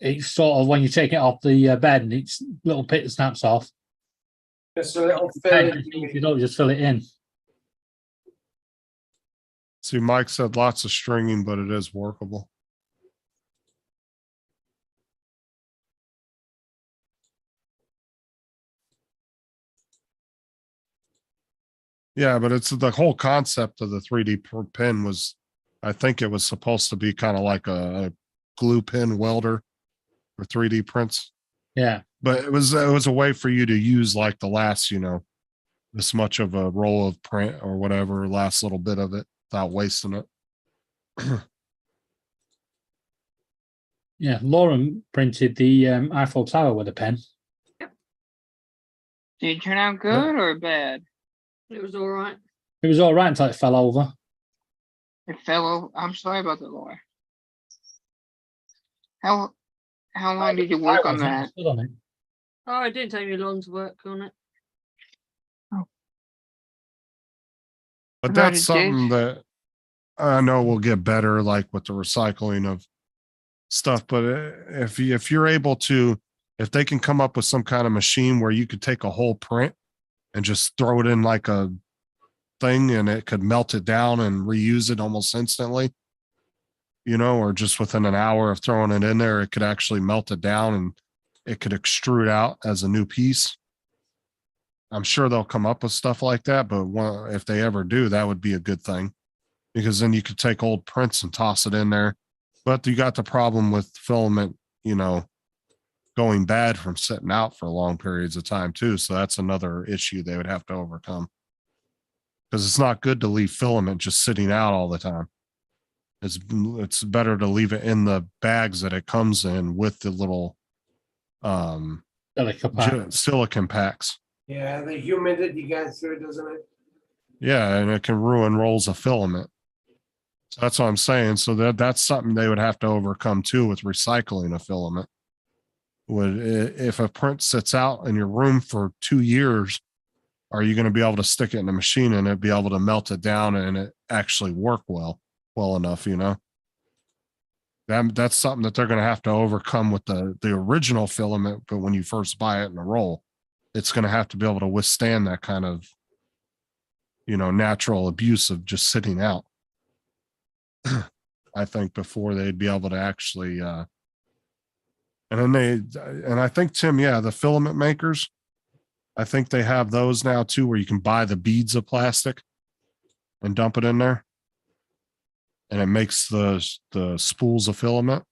it's sort of when you take it off the bed and it's little bit snaps off. Just a little Pen, filling. you don't just fill it in. See, Mike said lots of stringing, but it is workable. Yeah, but it's the whole concept of the 3D pen was, I think it was supposed to be kind of like a glue pen welder for 3D prints. Yeah. But it was a way for you to use like the last, this much of a roll of print or whatever, last little bit of it without wasting it. Yeah. Lauren printed the Eiffel Tower with a pen. Did it turn out good or bad? it was all right. It was all right until it fell over. It fell over. I'm sorry about the Laura. How long did you work on that? Stood on it. Oh, it didn't take me long to work on it. But About that's a something dish? that I know will get better, like with the recycling of stuff. But if you're able to, if they can come up with some kind of machine where you could take a whole print and just throw it in like a thing and it could melt it down and reuse it almost instantly, or just within an hour of throwing it in there, it could actually melt it down and it could extrude out as a new piece. I'm sure they'll come up with stuff like that, but if they ever do, that would be a good thing, because then you could take old prints and toss it in there. But you got the problem with filament, going bad from sitting out for long periods of time too. So that's another issue they would have to overcome, because it's not good to leave filament just sitting out all the time. It's better to leave it in the bags that it comes in with the little silicon packs. Yeah, the humidity gets through, doesn't it? Yeah, and it can ruin rolls of filament. So that's what I'm saying. So that's something they would have to overcome too with recycling a filament. If a print sits out in your room for 2 years, are you going to be able to stick it in a machine and it be able to melt it down and it actually work well enough? That's something that they're going to have to overcome with the original filament. But when you first buy it in a roll, it's going to have to be able to withstand that kind of, natural abuse of just sitting out. I think before they'd be able to actually, and I think, Tim, yeah, the filament makers, I think they have those now too, where you can buy the beads of plastic and dump it in there, and it makes the spools of filament.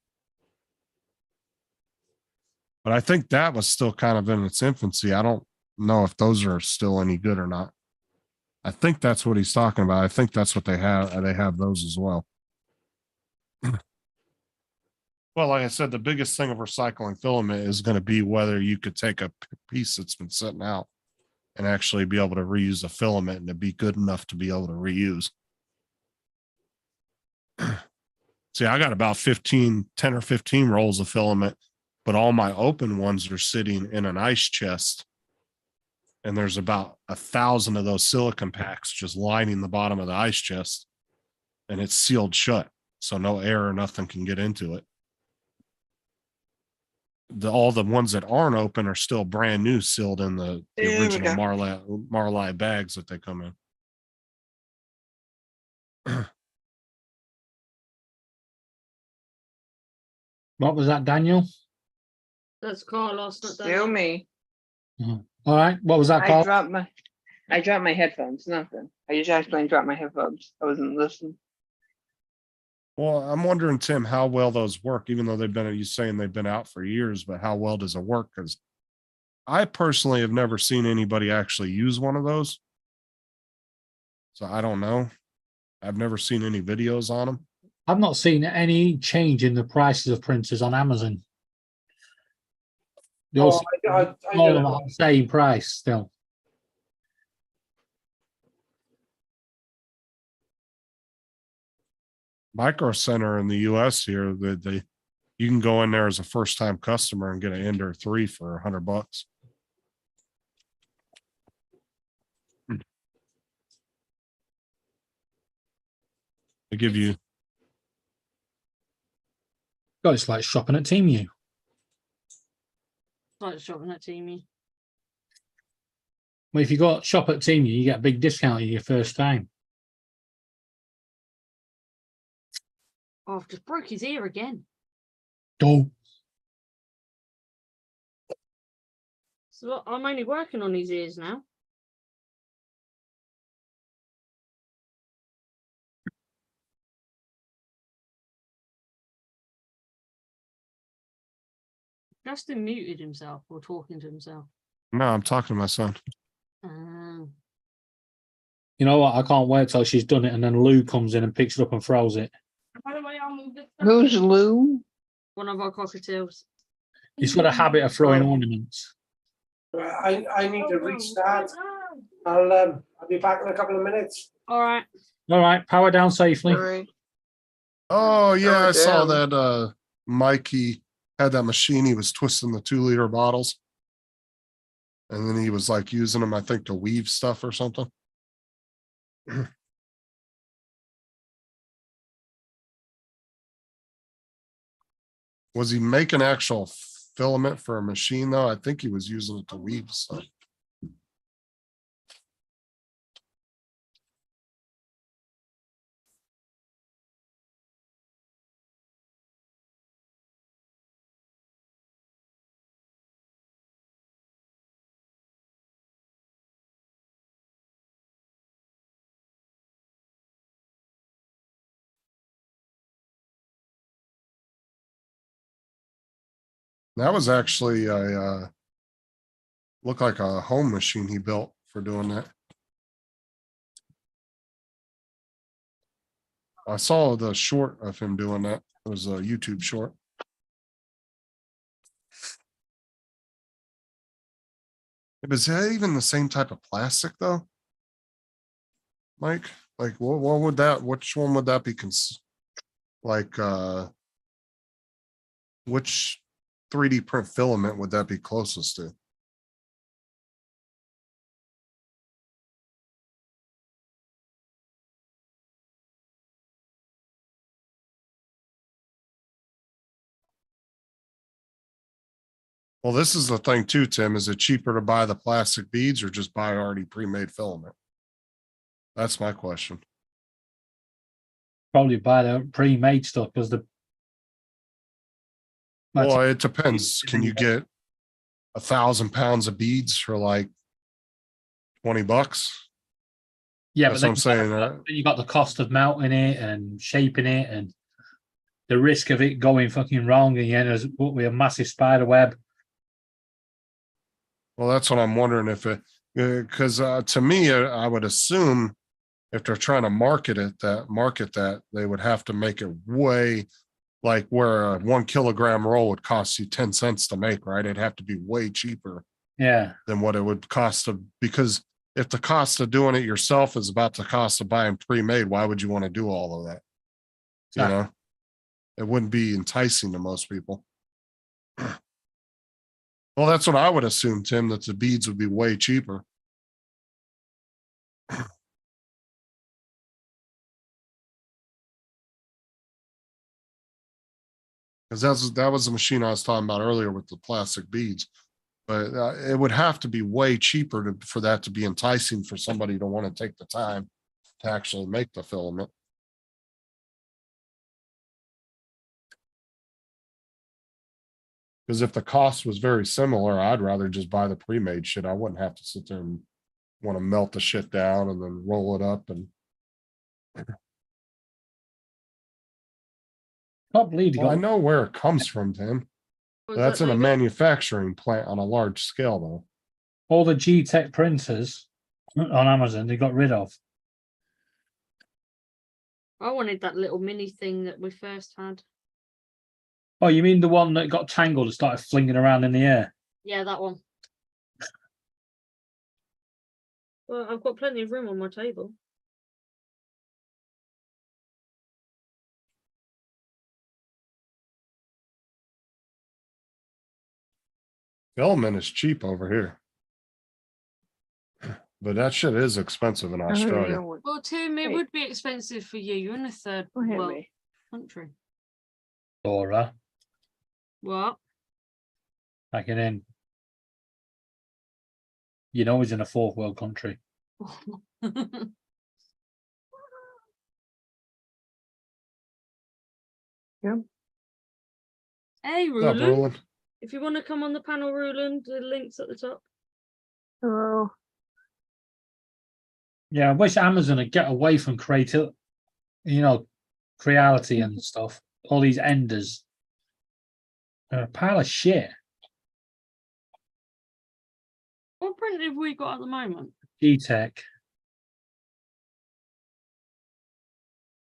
But I think that was still kind of in its infancy. I don't know if those are still any good or not. I think that's what he's talking about. I think that's what they have. They have those as well. Well, like I said, the biggest thing of recycling filament is going to be whether you could take a piece that's been sitting out and actually be able to reuse the filament and to be good enough to be able to reuse. See, I got about 10 or 15 rolls of filament, but all my open ones are sitting in an ice chest. And there's about 1,000 of those silicon packs just lining the bottom of the ice chest, and it's sealed shut. So no air or nothing can get into it. All the ones that aren't open are still brand new, sealed in the There we original go. Marlite bags that they come in. What was that, Daniel? That's Carlos, not Still Daniel. me. All right. What was that I called? dropped my headphones. Nothing. I just accidentally dropped my headphones. I wasn't listening. Well, I'm wondering, Tim, how well those work, even though you saying they've been out for years, but how well does it work? Because I personally have never seen anybody actually use one of those. So I don't know. I've never seen any videos on them. I've not seen any change in the prices of printers on Amazon. They all seem I all don't of them know. are the same price still. Micro Center in the US here, you can go in there as a first time customer and get an Ender 3 for $100. They give you, God, it's like shopping at Temu. Like shopping at Teamy. Well, if you go shop at Temu, you get a big discount your first time. Oh, I've just broke his ear again. Oh, So I'm only working on his ears now. Justin muted himself or talking to himself. no, I'm talking to my son. Um, you know what? I can't wait till she's done it, and then Lou comes in and picks it up and throws it. by the way, I'll move this. Who's Lou? One of our cockatiels. He's got a habit of throwing ornaments. I need to restart. I'll be back in a couple of minutes. All right. All right, power down safely. All right. Oh yeah, Oh, I saw damn. that Mikey had that machine, he was twisting the 2-liter bottles. And then he was like using them, I think, to weave stuff or something. Was he making actual filament for a machine though? I think he was using it to weave stuff. That was actually a looked like a home machine he built for doing that. I saw the short of him doing that. It was a YouTube short. Was that even the same type of plastic though? Mike, like what would that, which one would that be? Like which 3D print filament would that be closest to? Well, this is the thing too, Tim. Is it cheaper to buy the plastic beads or just buy already pre-made filament? That's my question. Probably buy the pre-made stuff because the. Well, it depends. Can you get 1,000 pounds of beads for like $20? Yeah, That's but what I'm saying. You got the cost of melting it and shaping it, and the risk of it going fucking wrong, and you end up with a massive spider web. Well, that's what I'm wondering if it, because to me, I would assume if they're trying to market that, they would have to make it way like where a 1 kilogram roll would cost you 10 cents to make, right? It'd have to be way cheaper Yeah. than what it would cost to, because if the cost of doing it yourself is about the cost of buying pre-made, why would you want to do all of that? You Exactly. know, it wouldn't be enticing to most people. Well, that's what I would assume, Tim, that the beads would be way cheaper. Because that was the machine I was talking about earlier with the plastic beads. But it would have to be way cheaper for that to be enticing for somebody to want to take the time to actually make the filament. Because if the cost was very similar, I'd rather just buy the pre-made shit. I wouldn't have to sit there and want to melt the shit down and then roll it up. And Can't believe you well, I got know where it comes from, Tim. Was That's that in a no good? manufacturing plant on a large scale, though. all the G-Tech printers on Amazon. They got rid of. I wanted that little mini thing that we first had. Oh, you mean the one that got tangled and started flinging around in the air? Yeah, that one. Well, I've got plenty of room on my table. Filament is cheap over here. But that shit is expensive in Australia. Well, Tim, it Hey. would be expensive for you. You're in a third Don't hit world me. country. Laura, What? back it in. You know he's in a fourth world country. Hey, What's up, Ruland. Roland? If you want to come on the panel, Ruland, the link's at the top. Hello. Yeah, I wish Amazon would get away from creative, creality and stuff. All these enders. They're a pile of shit. What print have we got at the moment? G-Tech.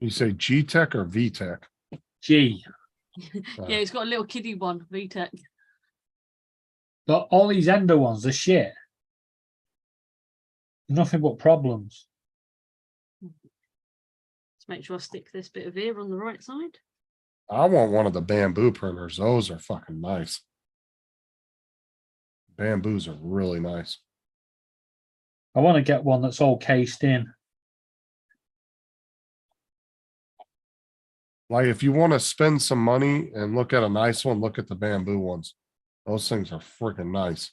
You say G-Tech or V-Tech? G. Yeah, it's got a little kiddie one, VTech. But all these ender ones are shit. Nothing but problems. Let's make sure I stick this bit of ear on the right side. I want one of the bamboo printers. Those are fucking nice. Bamboos are really nice. I want to get one that's all cased in. Like if you want to spend some money and look at a nice one, look at the bamboo ones. Those things are freaking nice.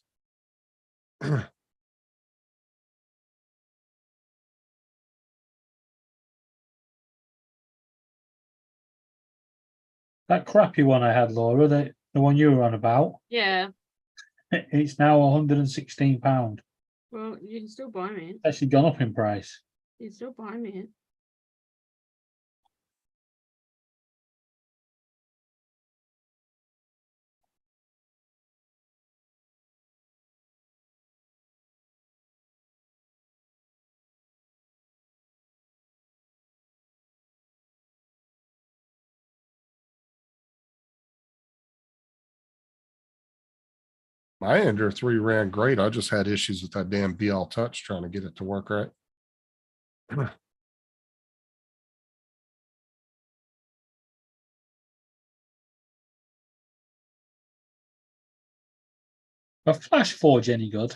That crappy one I had, Laura, the one you were on about, Yeah. it's now £116. Well, you can still buy me it. Actually gone up in price. You can still buy me it. My Ender 3 ran great. I just had issues with that damn BL Touch trying to get it to work right. A Flash Forge any good?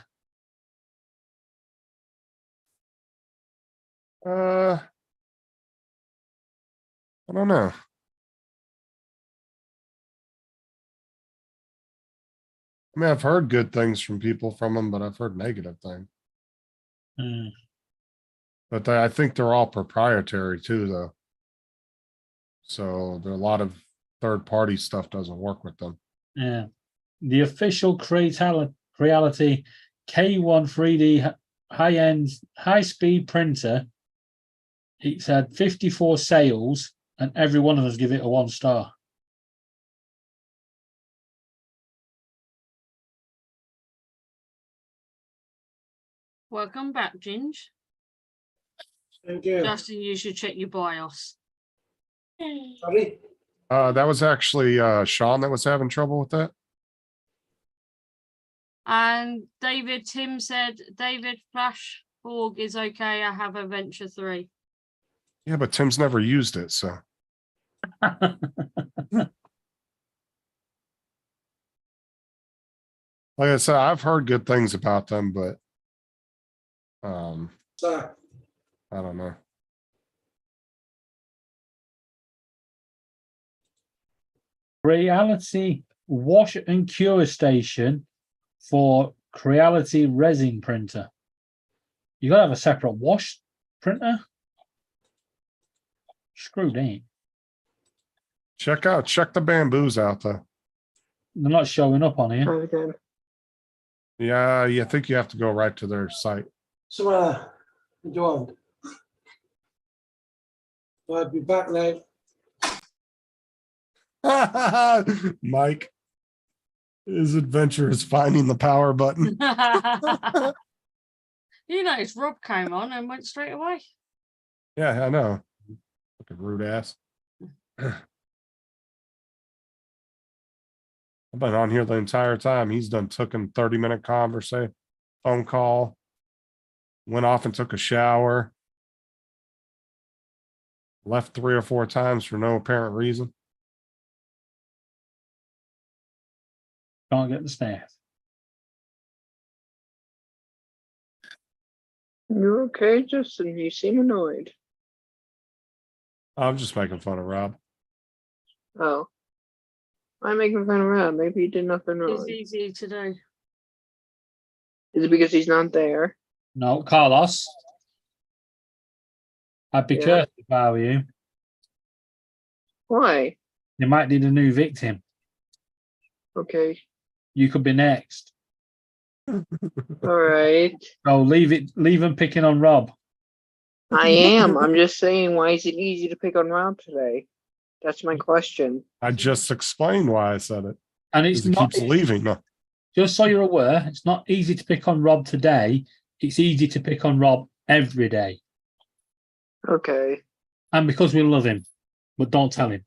I don't know. I mean, I've heard good things from people from them, but I've heard negative things. Hmm. But I think they're all proprietary too, though. So there are a lot of third-party stuff doesn't work with them. Yeah. The official Creality K1 3D high-end, high-speed printer. It's had 54 sales, and every one of us give it a 1 star. Welcome back, Ginge. Thank you. Justin, you should check your BIOS. Sorry. That was actually Sean that was having trouble with that. And Tim said, David Flash Borg is okay. I have Adventure 3. Yeah, but Tim's never used it, so. Like I said, I've heard good things about them, but So, I don't know. Creality wash and cure station for Creality resin printer. You gotta have a separate wash printer. Screwed in. Check the bamboos out though. They're not showing up on here. Okay. Yeah, you think you have to go right to their site. so what do you want? I'll be back now. Mike, his adventure is finding the power button. You noticed Rob came on and went straight away. Yeah, I know. Fucking rude ass. I've been on here the entire time. He's took a 30-minute conversation, phone call, went off and took a shower, left 3 or 4 times for no apparent reason. Can't get the staff. You okay, Justin? You seem annoyed. I'm just making fun of Rob. Oh. I'm making fun of Rob. Maybe he did nothing It's wrong. easy to do. Is it because he's not there? No, Carlos. I'd be Yeah. careful if I were you. Why? You might need a new victim. Okay. You could be next. All right. Oh, leave him picking on Rob. I am. I'm just saying, why is it easy to pick on Rob today? That's my question. I just explained why I said it. And it's He not keeps leaving. No. just so you're aware, it's not easy to pick on Rob today. It's easy to pick on Rob every day. Okay. And because we love him, but don't tell him.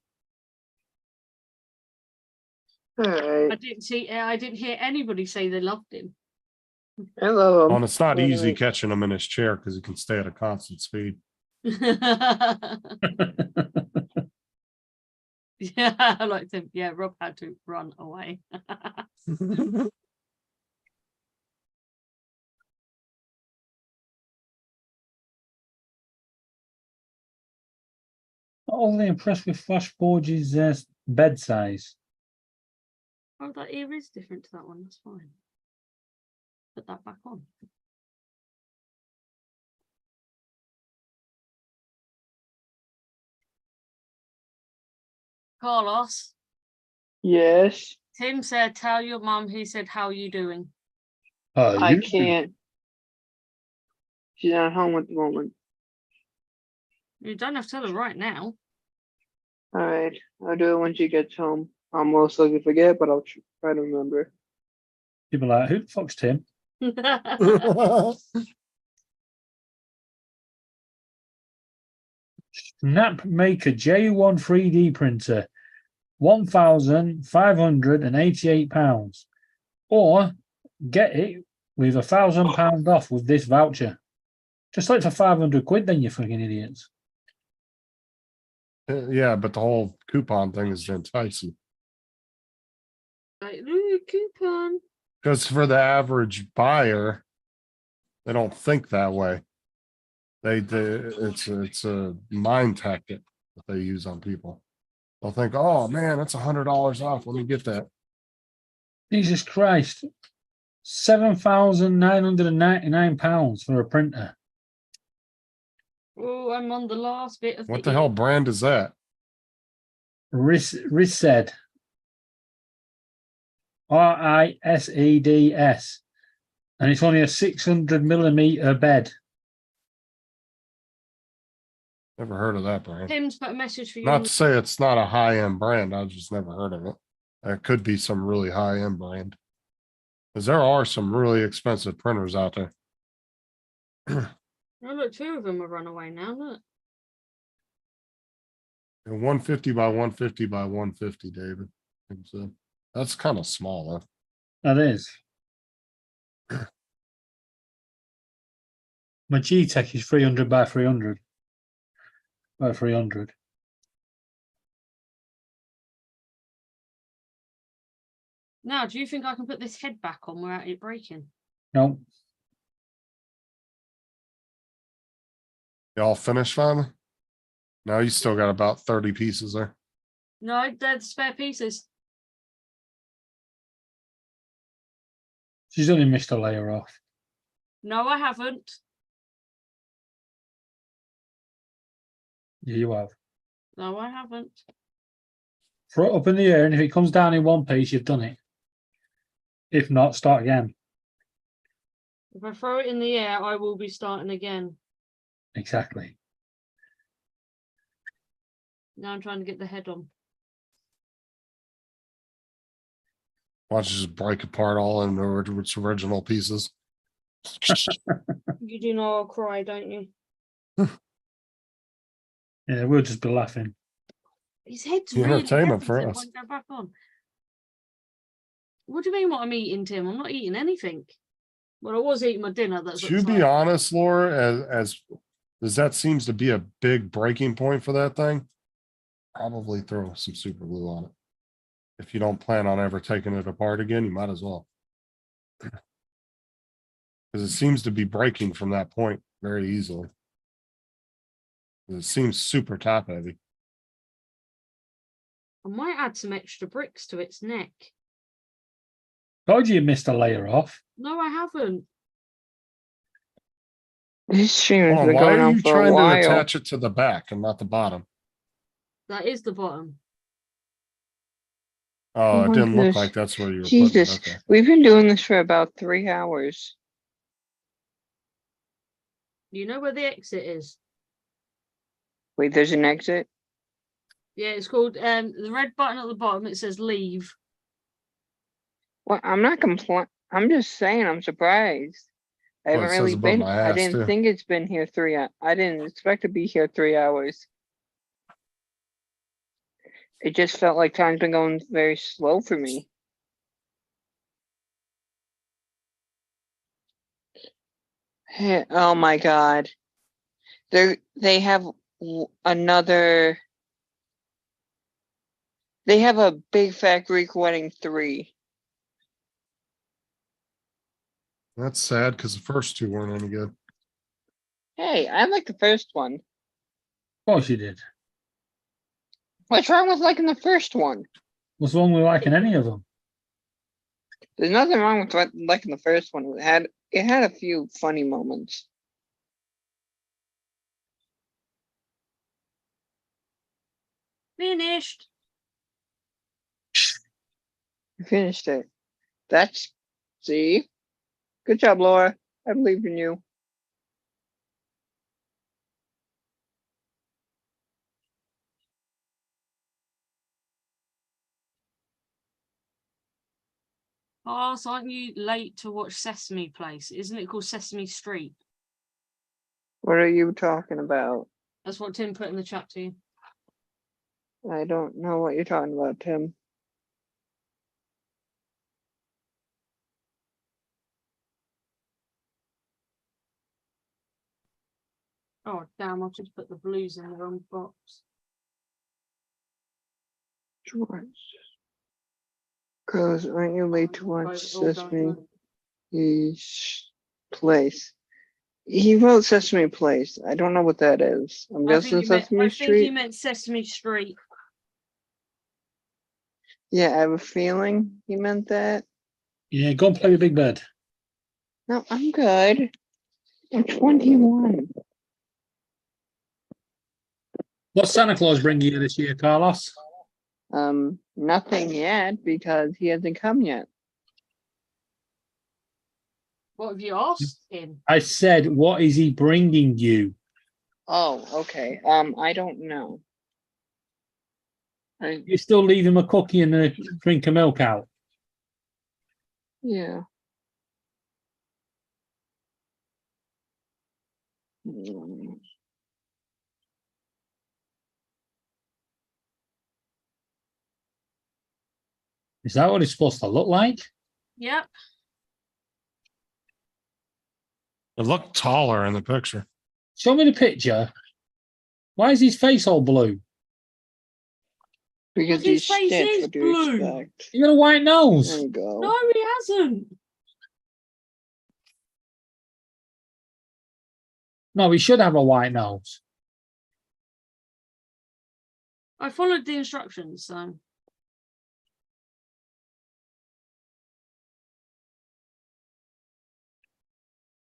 All right. I didn't hear anybody say they loved him. I love him. And it's not All easy right. catching him in his chair because he can stay at a constant speed. Yeah, I like to. Yeah, Rob had to run away. Not overly impressed with Flash Forge's bed size. Oh, that ear is different to that one. That's fine. Put that back on. Carlos, Yes. Tim said, "Tell your mum." He said, "How you doing?" I can't. She's not home at the moment. You don't have to tell her right now. All right. I'll do it when she gets home. I'll most likely forget, but I'll try to remember. People are like, who the fuck's Tim? Snap Maker J1 3D printer, £1,588. Or get it with £1,000 off with this voucher. Just like for 500 quid, then you fucking idiots. Yeah, but the whole coupon thing is enticing. Like, ooh, coupon. Because for the average buyer, they don't think that way. It's a mind tactic that they use on people. They'll think, oh man, that's $100 off. Let me get that. Jesus Christ. £7,999 for a printer. Oh, I'm on the last bit of What the hell brand is that? Rised. RISEDS. And it's only a 600mm bed. Never heard of that brand. Tim's put a message for you. Not to say it's not a high-end brand. I've just never heard of it. It could be some really high-end brand. Because there are some really expensive printers out there. Oh, look, 2 of them have run away now. Look. And 150 by 150 by 150, David. So that's kind of small, though. That is. My G-Tech is 300 by 300 by 300. Now, do you think I can put this head back on without it breaking? No, Y'all finished finally? No, you still got about 30 pieces there. No, they're the spare pieces. she's only missed a layer off. No, I haven't. Yeah, you have. No, I haven't. Throw it up in the air, and if it comes down in one piece, you've done it. If not, start again. If I throw it in the air, I will be starting again. Exactly. Now I'm trying to get the head on. Why don't you just break apart all in its original pieces? You do know I'll cry, don't you? Yeah, we'll just be laughing. His head's The really entertainment heavy, for so it us. won't go back on. What do you mean what I'm eating, Tim? I'm not eating anything. Well, I was eating my dinner. That's To be honest, Laura, as that seems to be a big breaking point for that thing, probably throw some super glue on it. If you don't plan on ever taking it apart again, you might as well. Because it seems to be breaking from that point very easily. It seems super top heavy. I might add some extra bricks to its neck. Told you missed a layer off. No, I haven't. This stream has Hold on, been why going are on you for a trying to while. attach it to the back and not the bottom? That is the bottom. Oh, Oh it my didn't look goodness. like that's where you were putting it. Jesus, Okay. we've been doing this for about 3 hours. You know where the exit is? Wait, there's an exit? Yeah, it's called the red button at the bottom. It says leave. Well, I'm not complaining. I'm just saying I'm surprised. I Well, haven't it says really above been. my I ass, didn't too. think it's been here I didn't expect to be here 3 hours. It just felt like time's been going very slow for me. Hey, oh my God. They have another. They have a big fat Greek wedding 3. That's sad because the first two weren't any good. Hey, I like the first one. Of course you did. What's wrong with liking the first one? What's wrong with liking any of them? There's nothing wrong with liking the first one. It had a few funny moments. Finished. I finished it. See? Good job, Laura. I believe in you. Oh, so aren't you late to watch Sesame Place? Isn't it called Sesame Street? What are you talking about? That's what Tim put in the chat to you. I don't know what you're talking about, Tim. Oh, damn, I've just put the blues in the wrong box. George. Cause aren't you late to watch Both all Sesame done. Place? He wrote Sesame Place. I don't know what that is. I'm guessing Sesame I think he Street. meant Sesame Street. Yeah, I have a feeling he meant that. Yeah, go and play with Big Bird. No, I'm good. I'm 21. What's Santa Claus bringing you this year, Carlos? Nothing yet because he hasn't come yet. What have you asked him? I said, what is he bringing you? Oh, okay. I don't know. You still leave him a cookie and a drink of milk out? Yeah. Mm. Is that what it's supposed to look like? Yep. It looked taller in the picture. Show me the picture. Why is his face all blue? Because his he's face Stitch, is what do you blue. expect? You got a white There nose. you go. No, he hasn't. No, he should have a white nose. I followed the instructions, so.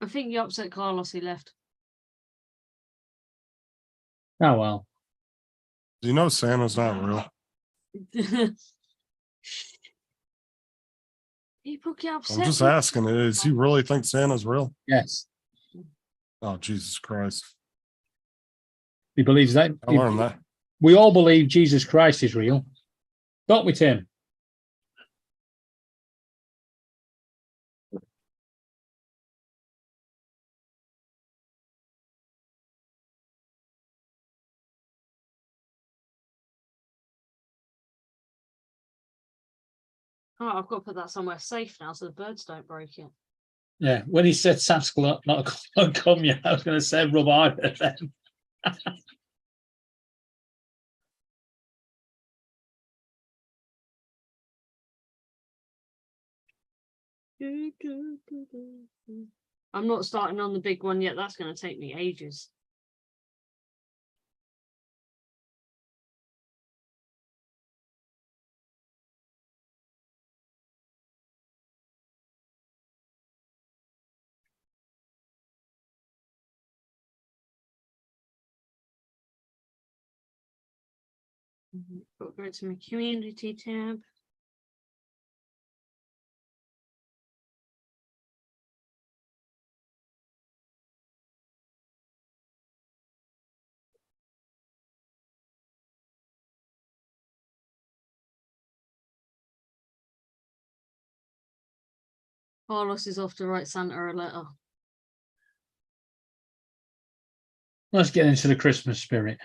I think you upset Carlos, he left. Oh well. Do you know Santa's not real? People get upset. I'm just asking, does he really think Santa's real? Yes. Oh, Jesus Christ. He believes that. I learned that. We all believe Jesus Christ is real. Don't we, Tim? Oh, I've got to put that somewhere safe now so the birds don't break it. Yeah. When he said Santa's not come yet, I was going to say rub harder then. I'm not starting on the big one yet. That's going to take me ages. Got to go to my community tab. Carlos is off to write Santa a letter. Let's get into the Christmas spirit.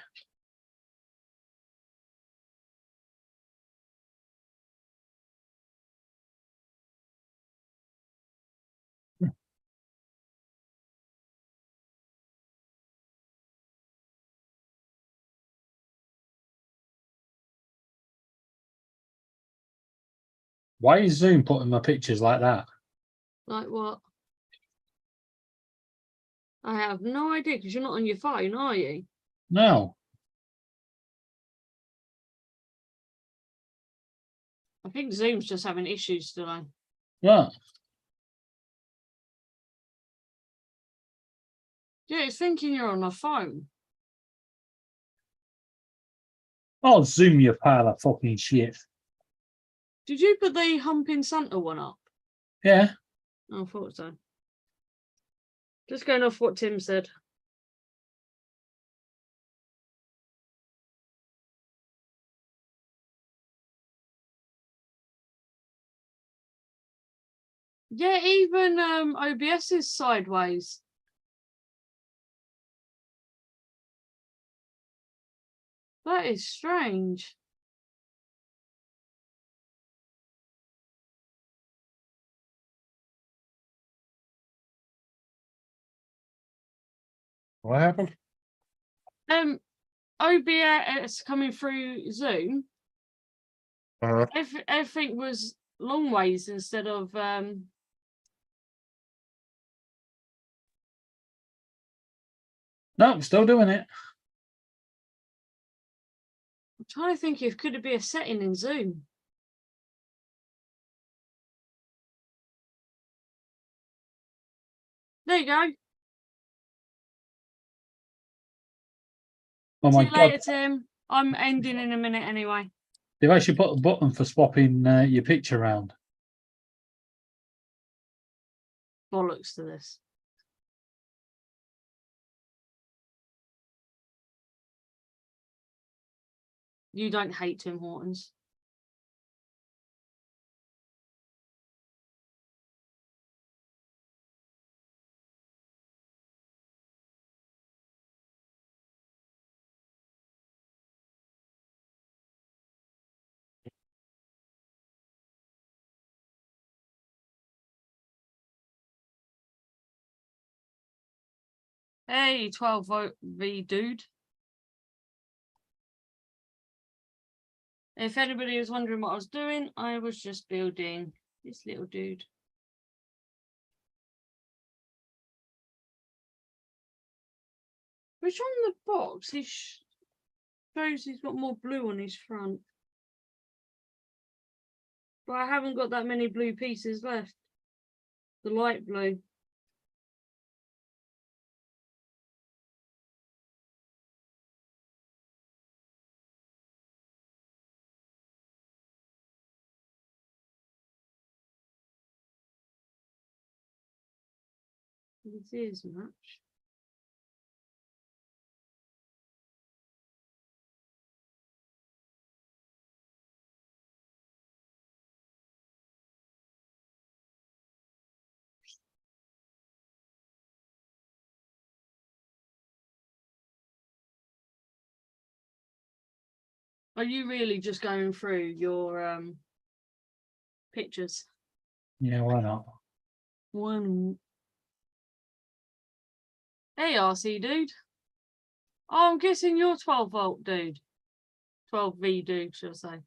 Why is Zoom putting my pictures like that? Like what? I have no idea because you're not on your phone, are you? No. I think Zoom's just having issues today. Right. Yeah, it's thinking you're on a phone. Oh, Zoom, you pile of fucking shit. Did you put the humping Santa one up? Yeah. I thought so. Just going off what Tim said. Yeah, even OBS is sideways. That is strange. What happened? OBS coming through Zoom. Uh-huh. Everything was long ways instead of No, I'm still doing it. I'm trying to think if could it be a setting in Zoom. There you go. Oh See my you God. later, Tim. I'm ending in a minute anyway. They've actually put a button for swapping your picture around. Bollocks to this. You don't hate Tim Hortons. Hey, 12-volt V dude. If anybody was wondering what I was doing, I was just building this little dude. Which on the box, he shows he's got more blue on his front. But I haven't got that many blue pieces left. The light blue. This is much. Are you really just going through your pictures? Yeah, why not? One. Hey, RC dude. Oh, I'm guessing you're 12-volt dude. 12V dude, should I say.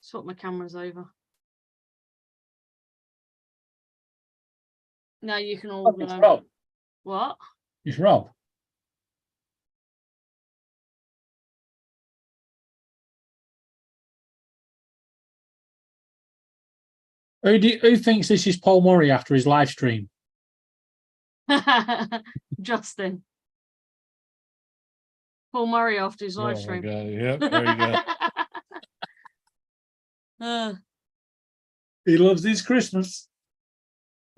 Swap my cameras over. Now you can all It's Rob. what? It's Rob. Who thinks this is Paul Murray after his live stream? Justin. Paul Murray after his live Oh my stream. God. Yep, there you go. He loves his Christmas.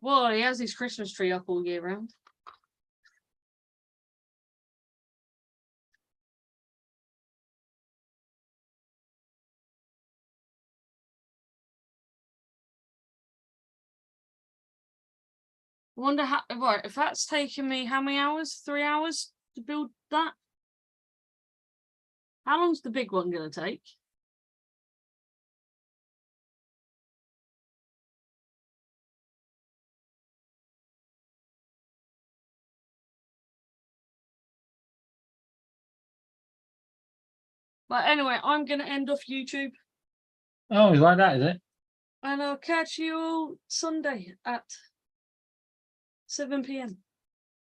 Well, he has his Christmas tree up all year round. I wonder how, right, if that's taken me how many hours? 3 hours to build that? How long's the big one going to take? But anyway, I'm going to end off YouTube Oh, it's like that, is it? and I'll catch you all Sunday at 7 p.m.